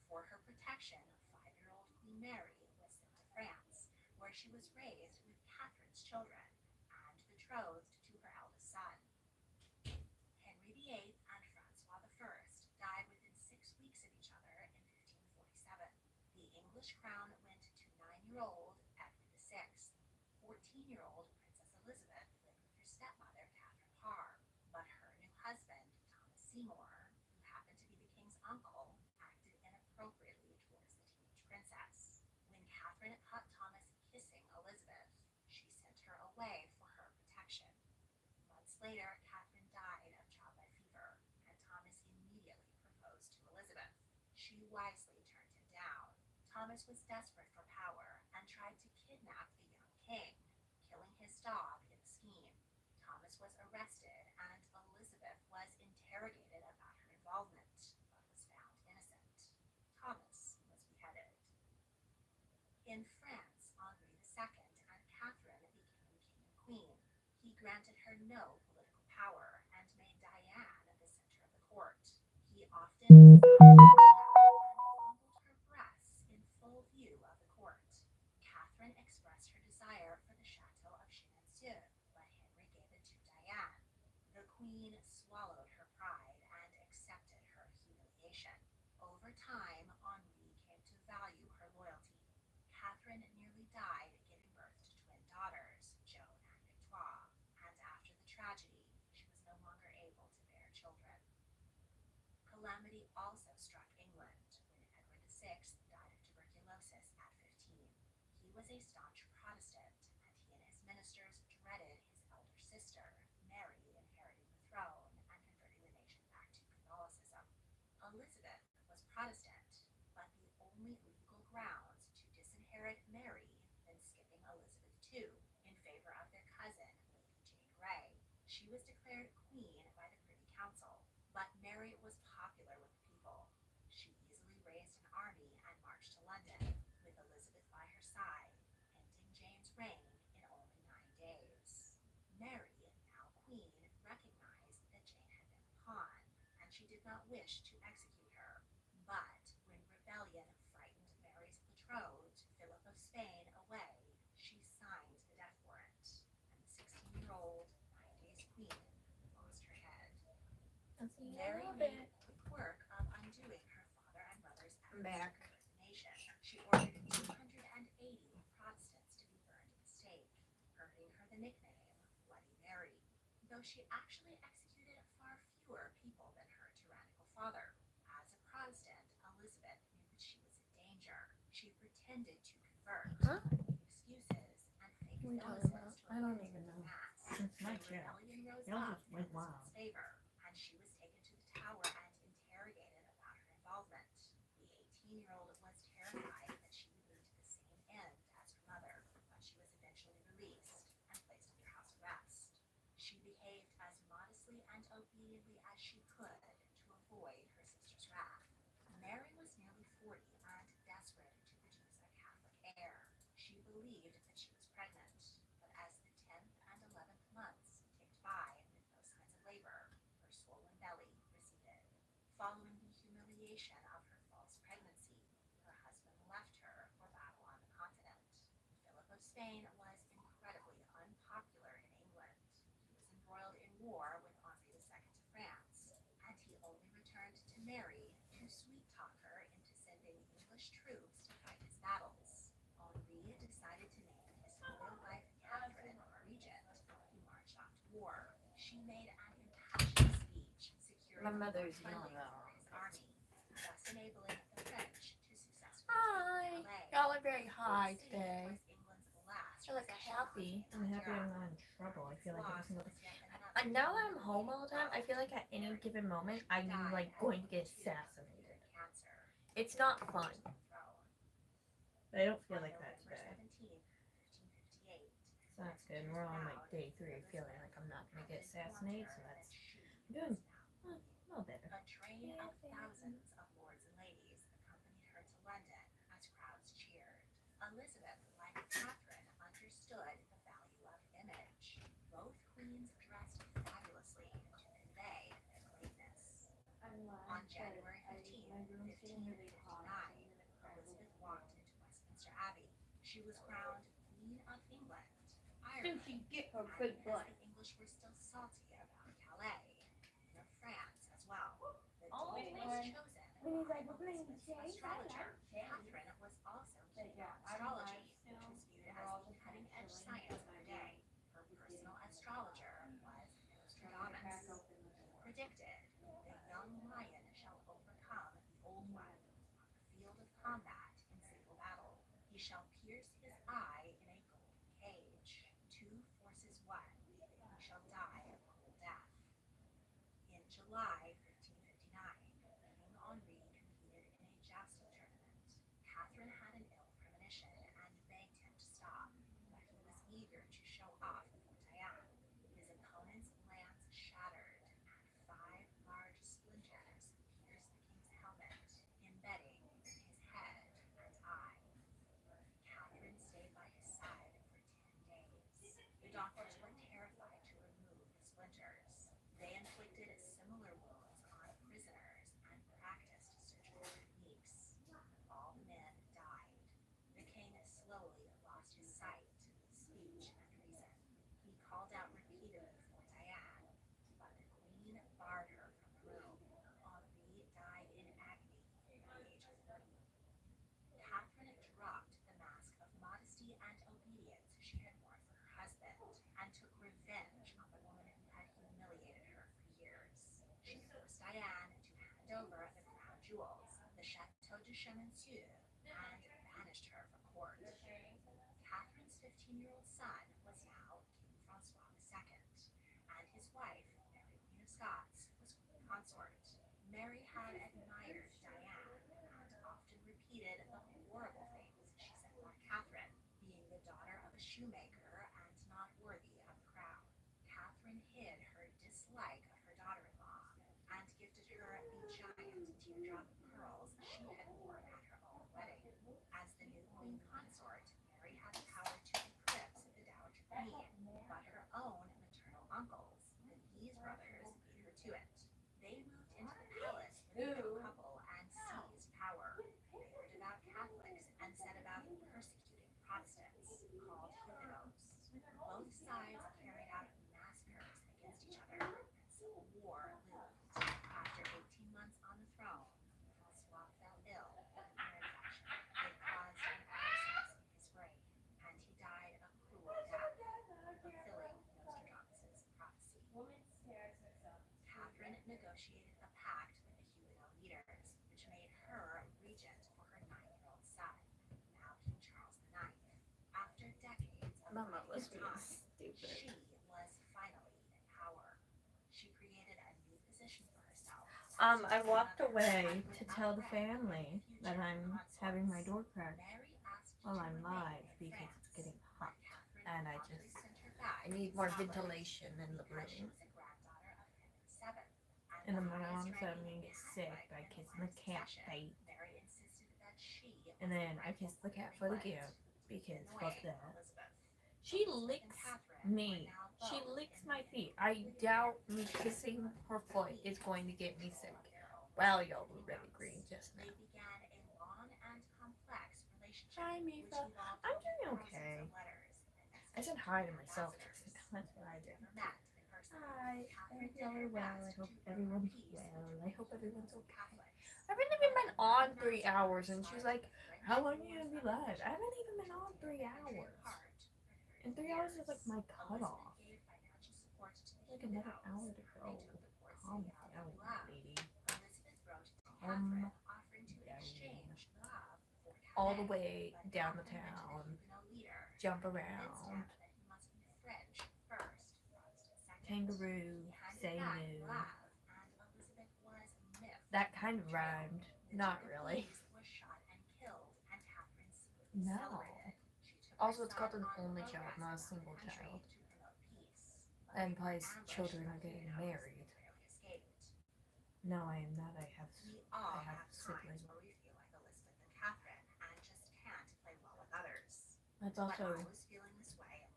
For her protection, 5-year-old Queen Mary was sent to France, where she was raised with Catherine's children and betrothed to her eldest son. Henry VIII and Francois I died within 6 weeks of each other in 1547. The English crown went to 9-year-old Edward VI. 14-year-old Princess Elizabeth lived with her stepmother, Catherine Parr, but her new husband, Thomas Seymour, who happened to be the king's uncle, acted inappropriately towards the teenage princess. When Catherine caught Thomas kissing Elizabeth, she sent her away for her protection. Months later, Catherine died of childbed fever, and Thomas immediately proposed to Elizabeth. She wisely turned him down. Thomas was desperate for power and tried to kidnap the young king, killing his dog in the scheme. Thomas was arrested and Elizabeth was interrogated about her involvement, but was found innocent. Thomas was beheaded. In France, Henri II and Catherine became king and queen. He granted her no political power and made Diane the center of the court. He often fondled her breasts in full view of the court. Catherine expressed her desire for the chateau of Chenonceau, but Henry gave it to Diane. The queen swallowed her pride time, Henri came to value her loyalty. Catherine nearly died giving birth to twin daughters, Joan and Victoire, and after the tragedy, she was no longer able to bear children. Calamity also struck England when Edward VI died of tuberculosis at 15. He was a staunch Protestant, and he and his ministers dreaded his elder sister, Mary, inheriting the throne and converting the nation back to Catholicism. Elizabeth was Protestant, but the only legal grounds to disinherit Mary than skipping Elizabeth II in favor of their cousin, Lady Jane Grey. She was declared queen by the Privy Council, but Mary was popular with the people. She easily raised an army and marched to London, with Elizabeth by her side, ending Jane's reign in only 9 days. Mary, now queen, recognized that Jane had been a pawn, and she did not wish to execute her. But when rebellion frightened Mary's betrothed, Philip of Spain, away, she signed the death warrant, and the 16-year-old, 9 days queen, lost her head. Mary made quick work of undoing her father and mother's efforts to convert the nation. She ordered 280 Protestants to be burned at the stake, earning her the nickname Bloody Mary, though she actually executed far fewer people than her tyrannical father. As a Protestant, Elizabeth knew that she was in danger. She pretended to convert, making excuses and fake illnesses to appear to the mass. It's my When chair. rebellion rose Y'all up just in went Elizabeth's wild. favor, and she was taken to the Tower and interrogated about her involvement. The 18-year-old was terrified that she would lead to the same end as her mother, but she was eventually released and placed under house arrest. She behaved as modestly and obediently as she could to avoid her sister's wrath. Mary was nearly 40 and desperate to produce a Catholic heir. She believed that she was pregnant, but as the 10th and 11th months ticked by with no signs of labor, her swollen belly receded. Following the humiliation of her false pregnancy, her husband left her for battle on the continent. Philip of Spain was incredibly unpopular in England. He was embroiled in war with Henri II of France, and he only returned to Mary to sweet-talk her into sending English troops to fight his battles. Henri decided to name his loyal wife Catherine regent. He marched off to war. She made an impassioned speech, securing My mother's funding yelling for out. his army, thus enabling the French to successfully Hi. take Calais. Y'all are very The high city today. was England's last I look possession happy. on the I'm happy I'm Europe. not in trouble. I feel like every Loss single was day. yet another And now that I'm humiliating home all the time, I blow. feel like at any Mary given moment I'm died like at going to get 82 assassinated. with cancer. It's not fun. To the throne. I don't feel On like that November today. 17th, 1558, So that's good. And we're on like day 3 of feeling like I'm not gonna get assassinated. So that's I'm doing a little better. A train of thousands of lords and ladies accompanied her to London as crowds cheered. Elizabeth, like Catherine, understood the value of image. Both queens dressed fabulously to convey their greatness. On January 15th, 1559, Elizabeth walked into Westminster Abbey. She was crowned Queen of England, Ireland, get and because the English were still salty about Calais, and of France as well. The date was chosen by Elizabeth's astrologer. Catherine was also keen on astrology, which was viewed as the cutting-edge science of her day. Her personal astrologer was Nostradamus. Predicted, the young lion shall overcome the old one on the field of combat in single battle. He shall pierce his eye in a golden cage. 2 forces 1, he shall die a cruel death. In July 1559, King Henri competed in a jousting tournament. Catherine had an ill premonition and begged him to stop, but he was eager to show off before Diane. His opponent's lance shattered, and 5 large splinters pierced the king's helmet, embedding in his head and eye. Catherine stayed by his side for 10 days. The doctors were terrified to remove the splinters. They inflicted similar wounds on prisoners and practiced surgical techniques. All the men died. The king slowly lost his sight, speech, and reason. jewels, the Chateau de Chemonceau, and banished her from court. Catherine's 15-year-old son was now King Francois II, and his wife, Mary Queen of Scots, was queen consort. Mary had admired Diane and often repeated the horrible things she said about Catherine, being the daughter of a shoemaker and not worthy of the crown. Catherine hid her dislike of her daughter-in-law and gifted her the giant teardrop pearls she had worn at her own wedding. As the new queen consort, Mary had the power to eclipse the Dowager Queen, but her own maternal uncles, the Guise brothers, beat her to it. They moved into the palace with the young couple and seized power. They were devout Catholics and set about persecuting Protestants, called Huguenots. Both sides carried out massacres against each other, and civil war loomed. After 18 months on the throne, Francois fell ill with an ear infection. It caused an abscess in his brain, and he died a cruel death, fulfilling Nostradamus' prophecy. Catherine negotiated a pact with the Huguenot leaders, which made her regent for her 9-year-old son, now King Charles IX. After decades of Mama fighting was for being time, stupid. she was finally in power. She created a new position for herself. I walked away to tell the family that I'm having my door cracked Mary asked while to I'm remain live in because France, it's getting but hot Catherine and I promptly sent her back I need to more Scotland ventilation in the because she room. was a granddaughter of Henry VII. And And then the my mom highest said I'm ranking gonna get sick Catholic by in the kissing line the of cat succession, bait. Mary insisted that she And was then I rightful kissed the queen cat of for the England, gift because fuck annoying that. Elizabeth. She Elizabeth and licks Catherine were me. now She both licks in my the feet. new I Queen doubt Mary me kissing her foot is going to get me sick. Well, y'all were really green just now. They began a long and complex relationship, Hi, which Mifa. involved I'm doing thousands okay. of letters and I said messages hi to to myself ambassadors. just now. That's what I did. Never met in person. Hi. I Catherine hope did y'all her are well. I best hope to bring everyone's peace well. between I hope everyone's Huguenots and okay. Catholics. I've really been on 3 hours and she's like, how long are you gonna be live? I haven't even been on 3 hours. And 3 hours is like my cutoff. Like another hour to go. Calm down, lady. All the way down the town. Jump around. Kangaroo. Say moo. That kind of rhymed. Not really. No. Also, it's called an only child, not a single child. And implies children are getting married. No, I am not. I have siblings. That's also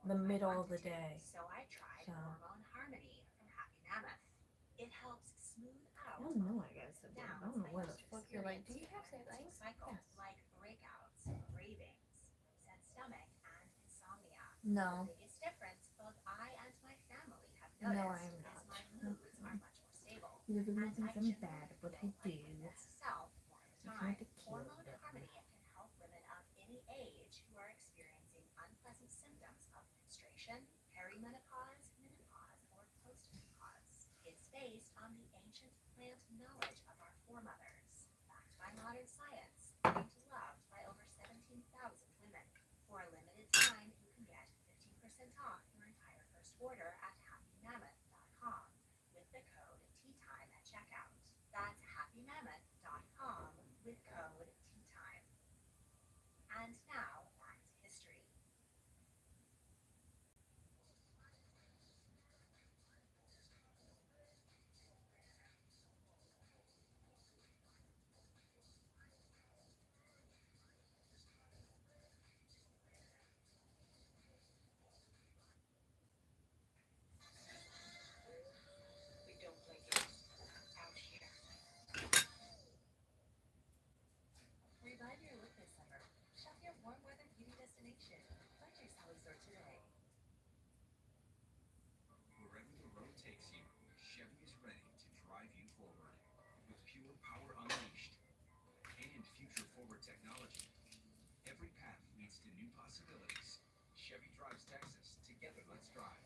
the middle of the day. So I tried hormone harmony from Happy Mammoth. It helps smooth out I don't know, I guess. I don't know what the fuck you're like. Do you have siblings? cycles Yes. like breakouts, cravings, upset stomach, and insomnia. No. The biggest difference both I and my family have No, noticed I am is not. my moods are much more stable. You really think I'm And bad at what I do. Self more of the I'm time. trying to kill Hormone them. harmony can help women of any age who are experiencing unpleasant symptoms of menstruation, perimenopause, menopause, or postmenopause. It's based on the ancient plant knowledge of our foremothers, backed by modern science, and loved by over 17,000 women. For a limited time, you can get 15% off your entire first order at happymammoth.com with the code TEATIME at checkout. That's happymammoth.com with code TEATIME. And now, back to history. We don't play games out here. Revive your look this summer. Shop your warm weather beauty destination. Find your Sally store today. Wherever the road takes you, Chevy is ready to drive you forward. With pure power unleashed and future-forward technology, every path leads to new possibilities. Chevy drives Texas. Together, let's drive.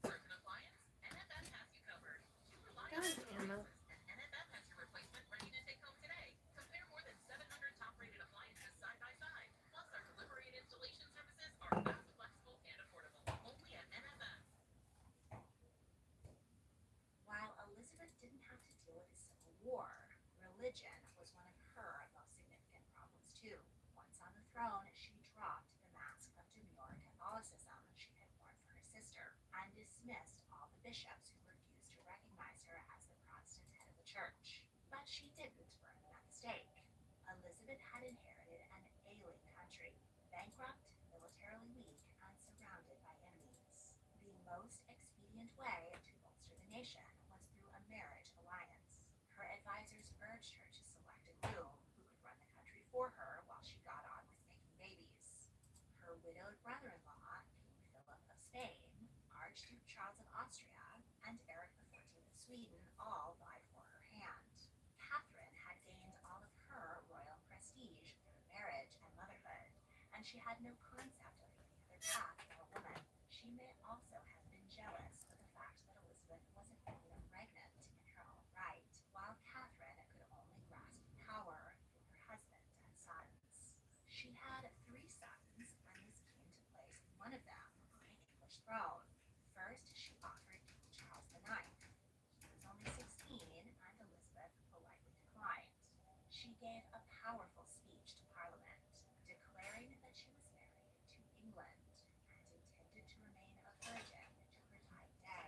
First in appliance, NFS has you covered. Two God reliable damn it. and NFS has religion was one of her most significant problems too. Once on the throne, she dropped the mask of demure Catholicism she had worn for her sister and dismissed all the bishops who refused to recognize her as the Protestant head of the church. But she didn't burn them at the stake. Elizabeth had inherited an ailing country, bankrupt, militarily weak, and surrounded by enemies. The most expedient way to bolster the nation was through a marriage alliance. Her advisors urged her to select a groom who could run the country for her while she got on with making babies. Her widowed brother-in-law, King Philip of Spain, Archduke Charles of Austria, and Eric XIV of Sweden all vied for her hand. Catherine had gained all of her royal prestige through marriage and motherhood, and she had no concept of any other path for a woman. She may also have been jealous of the fact that Elizabeth wasn't even pregnant in her own right, while Catherine could only grasp power through her husband and sons. She had 3 sons and was keen to place one of them on the English throne. First, she offered King Charles IX. He was only 16, and Elizabeth politely declined. She gave a powerful speech to Parliament, declaring that she was married to England and intended to remain a virgin to her dying day.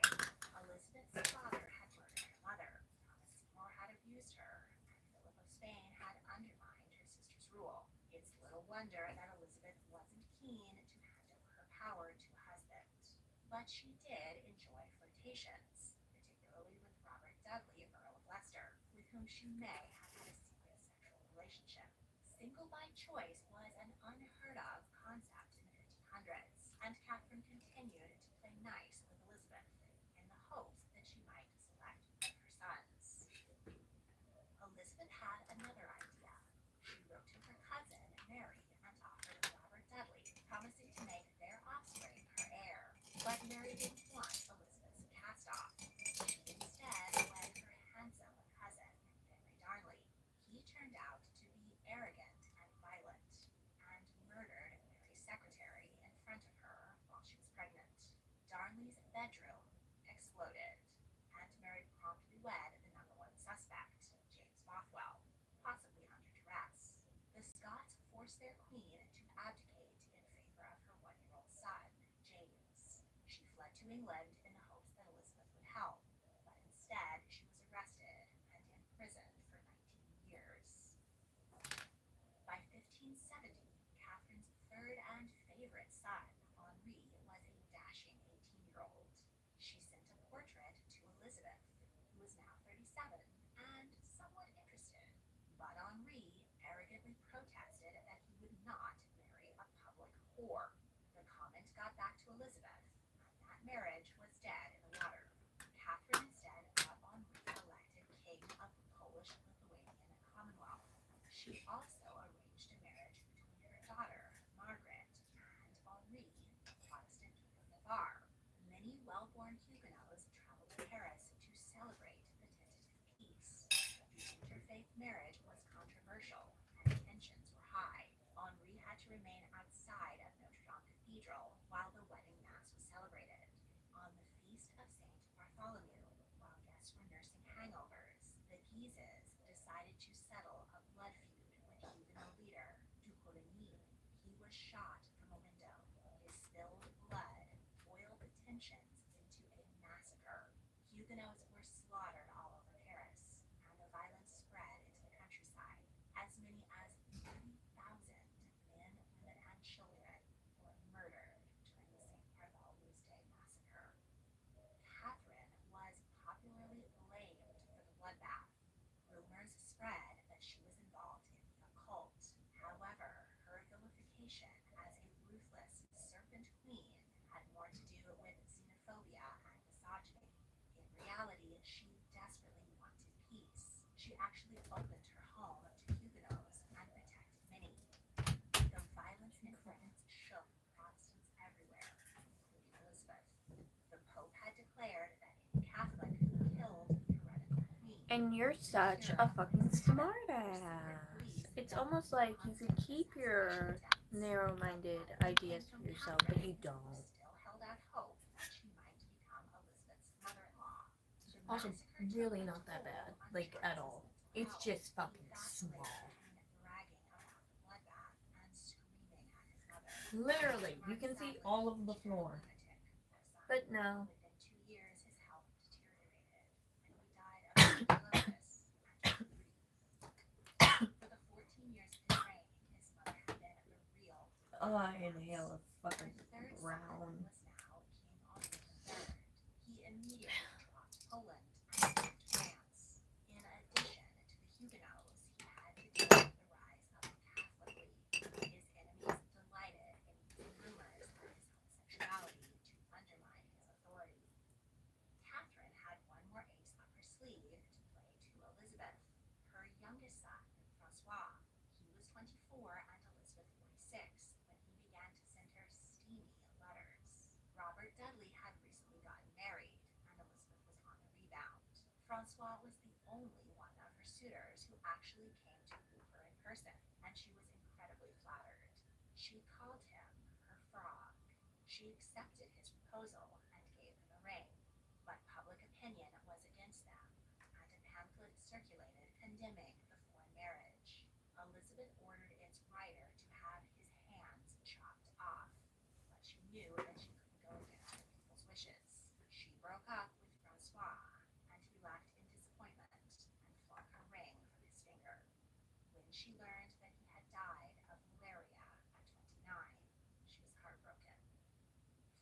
Elizabeth's father had murdered her mother, Thomas Seymour had abused her, and Philip of Spain had undermined her sister's rule. It's little wonder that Elizabeth wasn't keen to hand over her power to a husband. But she did enjoy flirtations, particularly with Robert Dudley, Earl of Leicester, with whom she may have had a secret sexual relationship. Single by choice was an unheard of concept in the 1500s, and Catherine continued to play nice with Elizabeth in the hopes that she might select one of her sons. Elizabeth had another idea. She wrote to her cousin, Mary, and offered Robert Dudley, promising to make their offspring her heir. But Mary didn't want Elizabeth's cast-off. She instead wed her handsome cousin, Henry Darnley. He turned out to be arrogant and violent, and murdered Mary's secretary in front of her while she was pregnant. Darnley's bedroom exploded, and Mary promptly wed the #1 suspect, James Bothwell, possibly under duress. The Scots forced their queen to abdicate in favor of her 1-year-old son, James. She fled to England in the hopes that Elizabeth would help, but instead she was arrested and imprisoned for 19 years. By 1570, Catherine's third and favorite son, Henri, was a dashing 18-year-old. She sent a portrait to Elizabeth, who was now 37 and somewhat interested. But Henri arrogantly protested that he would not marry a public whore. The comment got back to Elizabeth, and that marriage was dead in the water. Catherine instead got Henri elected king of the Polish-Lithuanian Commonwealth. She also arranged a marriage between her daughter, Margaret, and Henri, Protestant King of Navarre. Many well-born Huguenots traveled to Paris to celebrate the tentative peace. The interfaith marriage was controversial, and tensions were high. Henri had to remain outside of Notre Dame Cathedral while the wedding mass was celebrated. On the feast of Saint Bartholomew, while guests were nursing hangovers, the Guises decided to settle a blood feud with Huguenot leader Ducoligny. He was shot from a window. His spilled blood boiled the tensions into a massacre. Huguenots were slaughtered all over Paris, and the violence spread into the countryside. As many as 30,000 men, women, and children were murdered during the St. Bartholomew's Day massacre. Catherine was popularly blamed for the bloodbath. Rumors spread that she was involved in the occult. However, her vilification as a ruthless serpent queen had more to do with xenophobia and misogyny. In reality, she desperately wanted peace. She actually opened her home to Huguenots and protected many. The violence in France shook Protestants everywhere, including Elizabeth. The Pope had declared that any Catholic who killed the heretical queen. And you're such a fucking smartass. It's almost like you could keep your narrow-minded ideas to yourself, but you don't. Still held out hope that she might become Elizabeth's mother-in-law. Also, really not that bad, like, at all. It's just fucking small. bragging about the bloodbath and screaming at his mother. Literally, you can see all of the floor. But no. Within 2 years, his health deteriorated, and he died of tuberculosis at 23. For the 14 years of his reign, his mother had been the real. Oh, I inhale a Her fucking third son brown. was now King Otto III. He immediately dropped Poland and moved to France. In addition to the Huguenots, he had to deal with the rise of the Catholic League. His enemies delighted in using rumors of his homosexuality to undermine his authority. Catherine had one more ace up her sleeve to play to Elizabeth, her youngest son, Francois. He was 24 and Elizabeth 46 when he began to send her steamy letters. Robert Dudley had recently gotten married, and Elizabeth was on the rebound. Francois was the only one of her suitors who actually came to woo her in person, and she was incredibly flattered. She called him her frog. She accepted his proposal and gave him a ring, but public opinion was against them, and a pamphlet circulated condemning the foreign marriage. Elizabeth ordered its writer to have his hands chopped off, but she knew that she couldn't go against her people's wishes. She broke up with Francois, and he laughed in disappointment and flung her ring from his finger. When she learned that he had died of malaria at 29, she was heartbroken.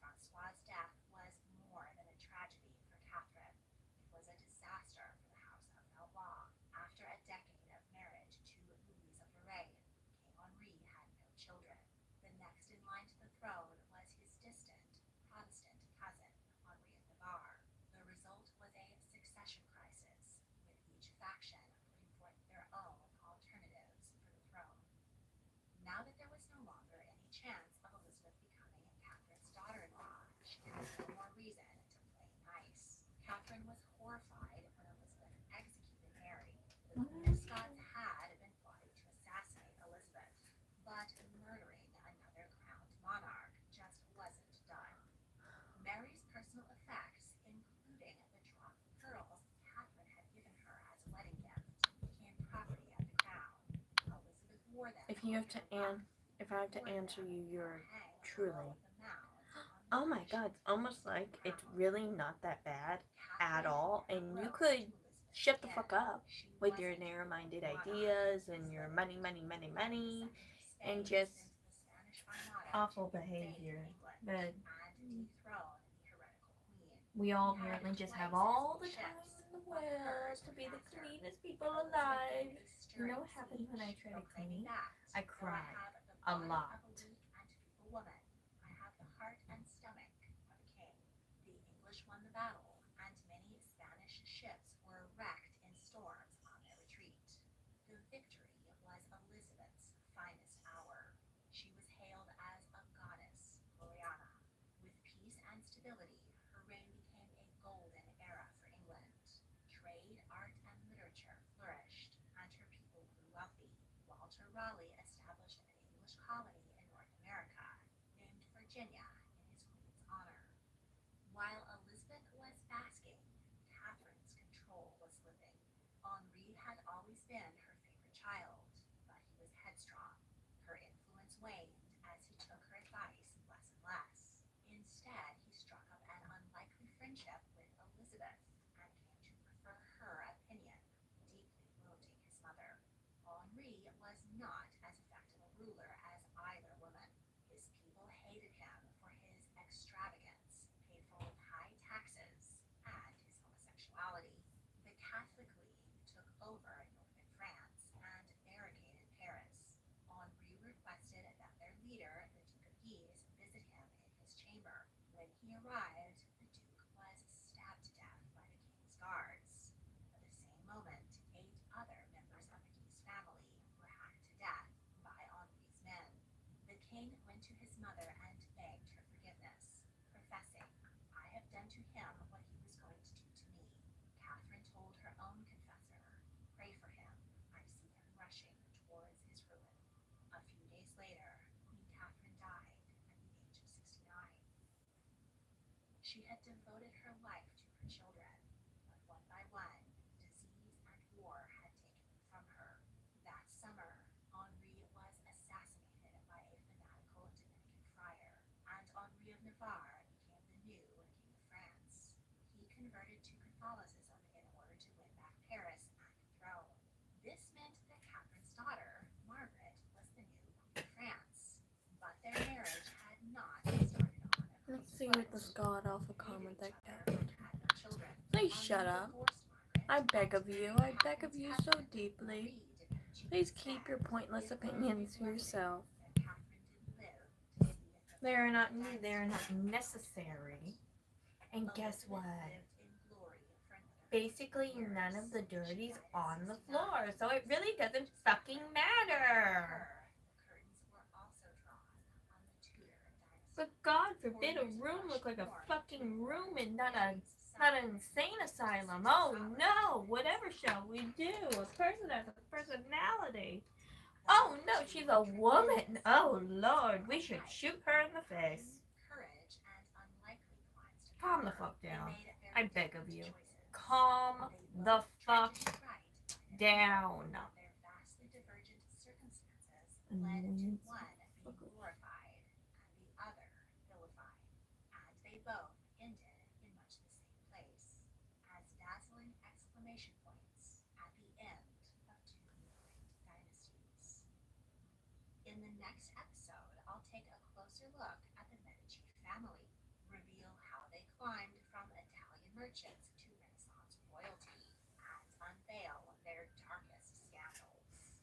Francois's death was more than a tragedy for Catherine. It was a disaster for the House of Valois. After a decade of marriage to Louise of Lorraine, King Henri had no children. The next in line to the throne was his distant Protestant cousin, Henri of Navarre. The result was a succession crisis, with each faction putting forth their own alternatives for the throne. Now that there was no longer any chance of Elizabeth becoming Catherine's daughter-in-law, she had no more reason to play nice. Catherine was horrified when Elizabeth executed Mary. The Queen of Scots had been plotting to assassinate Elizabeth, but murdering another crowned monarch just wasn't done. Mary's personal effects, including the drop of pearls Catherine had given her as a wedding gift, became property of the crown. Elizabeth wore them. If I have to answer you, you're truly. Oh my god, it's almost like it's really not that bad at all, and you could shut the fuck up with your narrow-minded ideas and your money, and just awful behavior. But we all apparently just have all the time in the world to be the cleanest people alive. You know what happened when I tried to clean? I cried a lot. I have the heart and stomach of a king. The English won the battle, and many Spanish ships were wrecked in storms on their retreat. The victory was Elizabeth's finest hour. She was hailed as a goddess, Gloriana. With peace and stability, her reign became a golden era for England. Trade, art, and literature flourished, and her people grew wealthy. Walter Raleigh established an English colony in North America, named Virginia, in his queen's honor. While Elizabeth was basking, Catherine's control was slipping. Henri had always been her favorite child, but he was headstrong. Her influence waned as he took her advice less and less. Instead, he struck up an unlikely friendship with Elizabeth and came to prefer her opinion, deeply wounding his mother. Henri was not as effective a ruler as either woman. His people hated him for his extravagance, paid for with high taxes, and his homosexuality. The Catholic League took over northern France and barricaded Paris. Henri requested that their leader, the Duke of Guise, visit him in his chamber. When he arrived, the Duke was stabbed to death by the king's guards. At the same moment, 8 other members of the Guise family were hacked to death by Henri's men. The king went to his mother and begged her forgiveness, professing, "I have done to him what he was going to do to me." Catherine told her own confessor, "Pray for him. I see him rushing towards his ruin." A few days later, Queen Catherine died at the age of 69. She had devoted her life to her children, but one by one, disease and war had taken Catholicism in order to win back Paris and the throne. This meant that Catherine's daughter, Margaret, was the new Queen of France. But their marriage had not started on a Let's rose see what this god awful comment that got. had no children. Please shut up. I beg of you so deeply. Please keep your pointless opinions to yourself. They are not necessary. And guess what? Basically, none of the dirty's on the floor, so it really doesn't fucking matter. But God forbid a room look like a fucking room and not an insane asylum. Oh no! Whatever shall we do? A person has a personality. Oh no, she's a woman. Oh Lord, we should shoot her in the face. Calm the fuck down. I beg of you. Calm the fuck down. Both ended in much the same place, as dazzling exclamation points at the end of two great dynasties. In the next episode, I'll take a closer look at the Medici family, reveal how they climbed from Italian merchants to Renaissance royalty, and unveil their darkest scandals.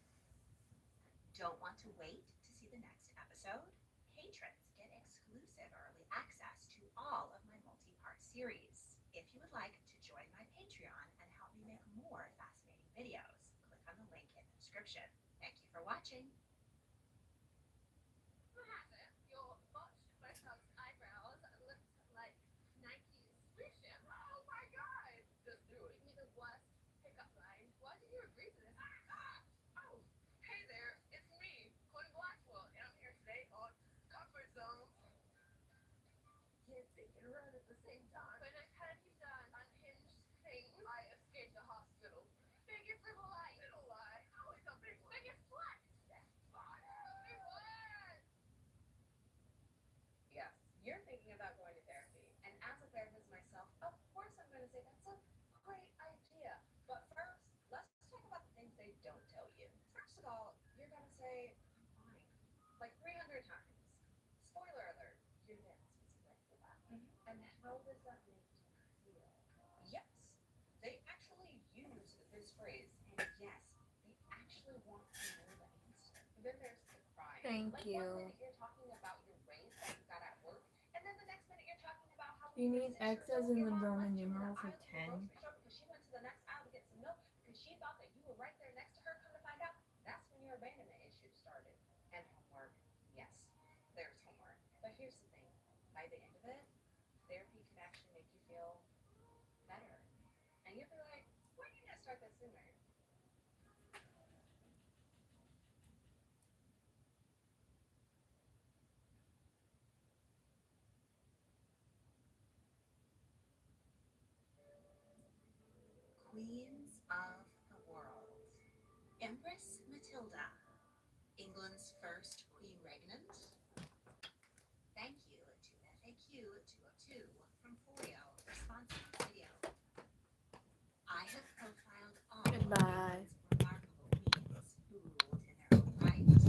Don't want to wait to see the next episode? Patrons get exclusive early access to all of my multi-part series. If you would like to join my Patreon and help me make more fascinating videos, click on the link in the description. Thank you for watching. What happened? Your botch Botox eyebrows look like Nike swoosh him. Oh my god! Just do it. Give me the worst pickup line. Why did you agree to this? Oh, hey there, it's me, Cody Blackwell, and I'm here today on Comfort Zone. Can't think and run at the same time. When I've had you done unhinged things, I escaped the hospital. Biggest little lie. Little lie. Oh, it's a big one. Biggest what? Big one. Yes, you're thinking about going to therapy. And as a therapist myself, of course I'm going to say that's a great idea. But first, let's talk about the things they don't tell you. First of all, you're going to say, I'm fine. Like 300 times. Spoiler alert, your dentist was right for that. And how does that make you feel? Yes, they actually use this phrase. And yes, they actually want to know the answer. Then there's the crying. Thank Like you. 1 minute you're talking about your raise that you got at work, and then the next minute you're talking about how You when need your X sister as told in your the mom Roman left you in numeral the for aisle of the 10. grocery store because she went to the next aisle to get some milk because she thought that you were right there next to her. Come to find out, that's when your abandonment issues started. And homework, yes, there's homework. But here's the thing: by the end of it, therapy can actually make you feel better, and you'll be like, why didn't I start that sooner? Queens of the world. Empress Matilda, England's first queen regnant. Thank you to FAQ 202 from Folio for sponsoring the video. I have profiled all Goodbye.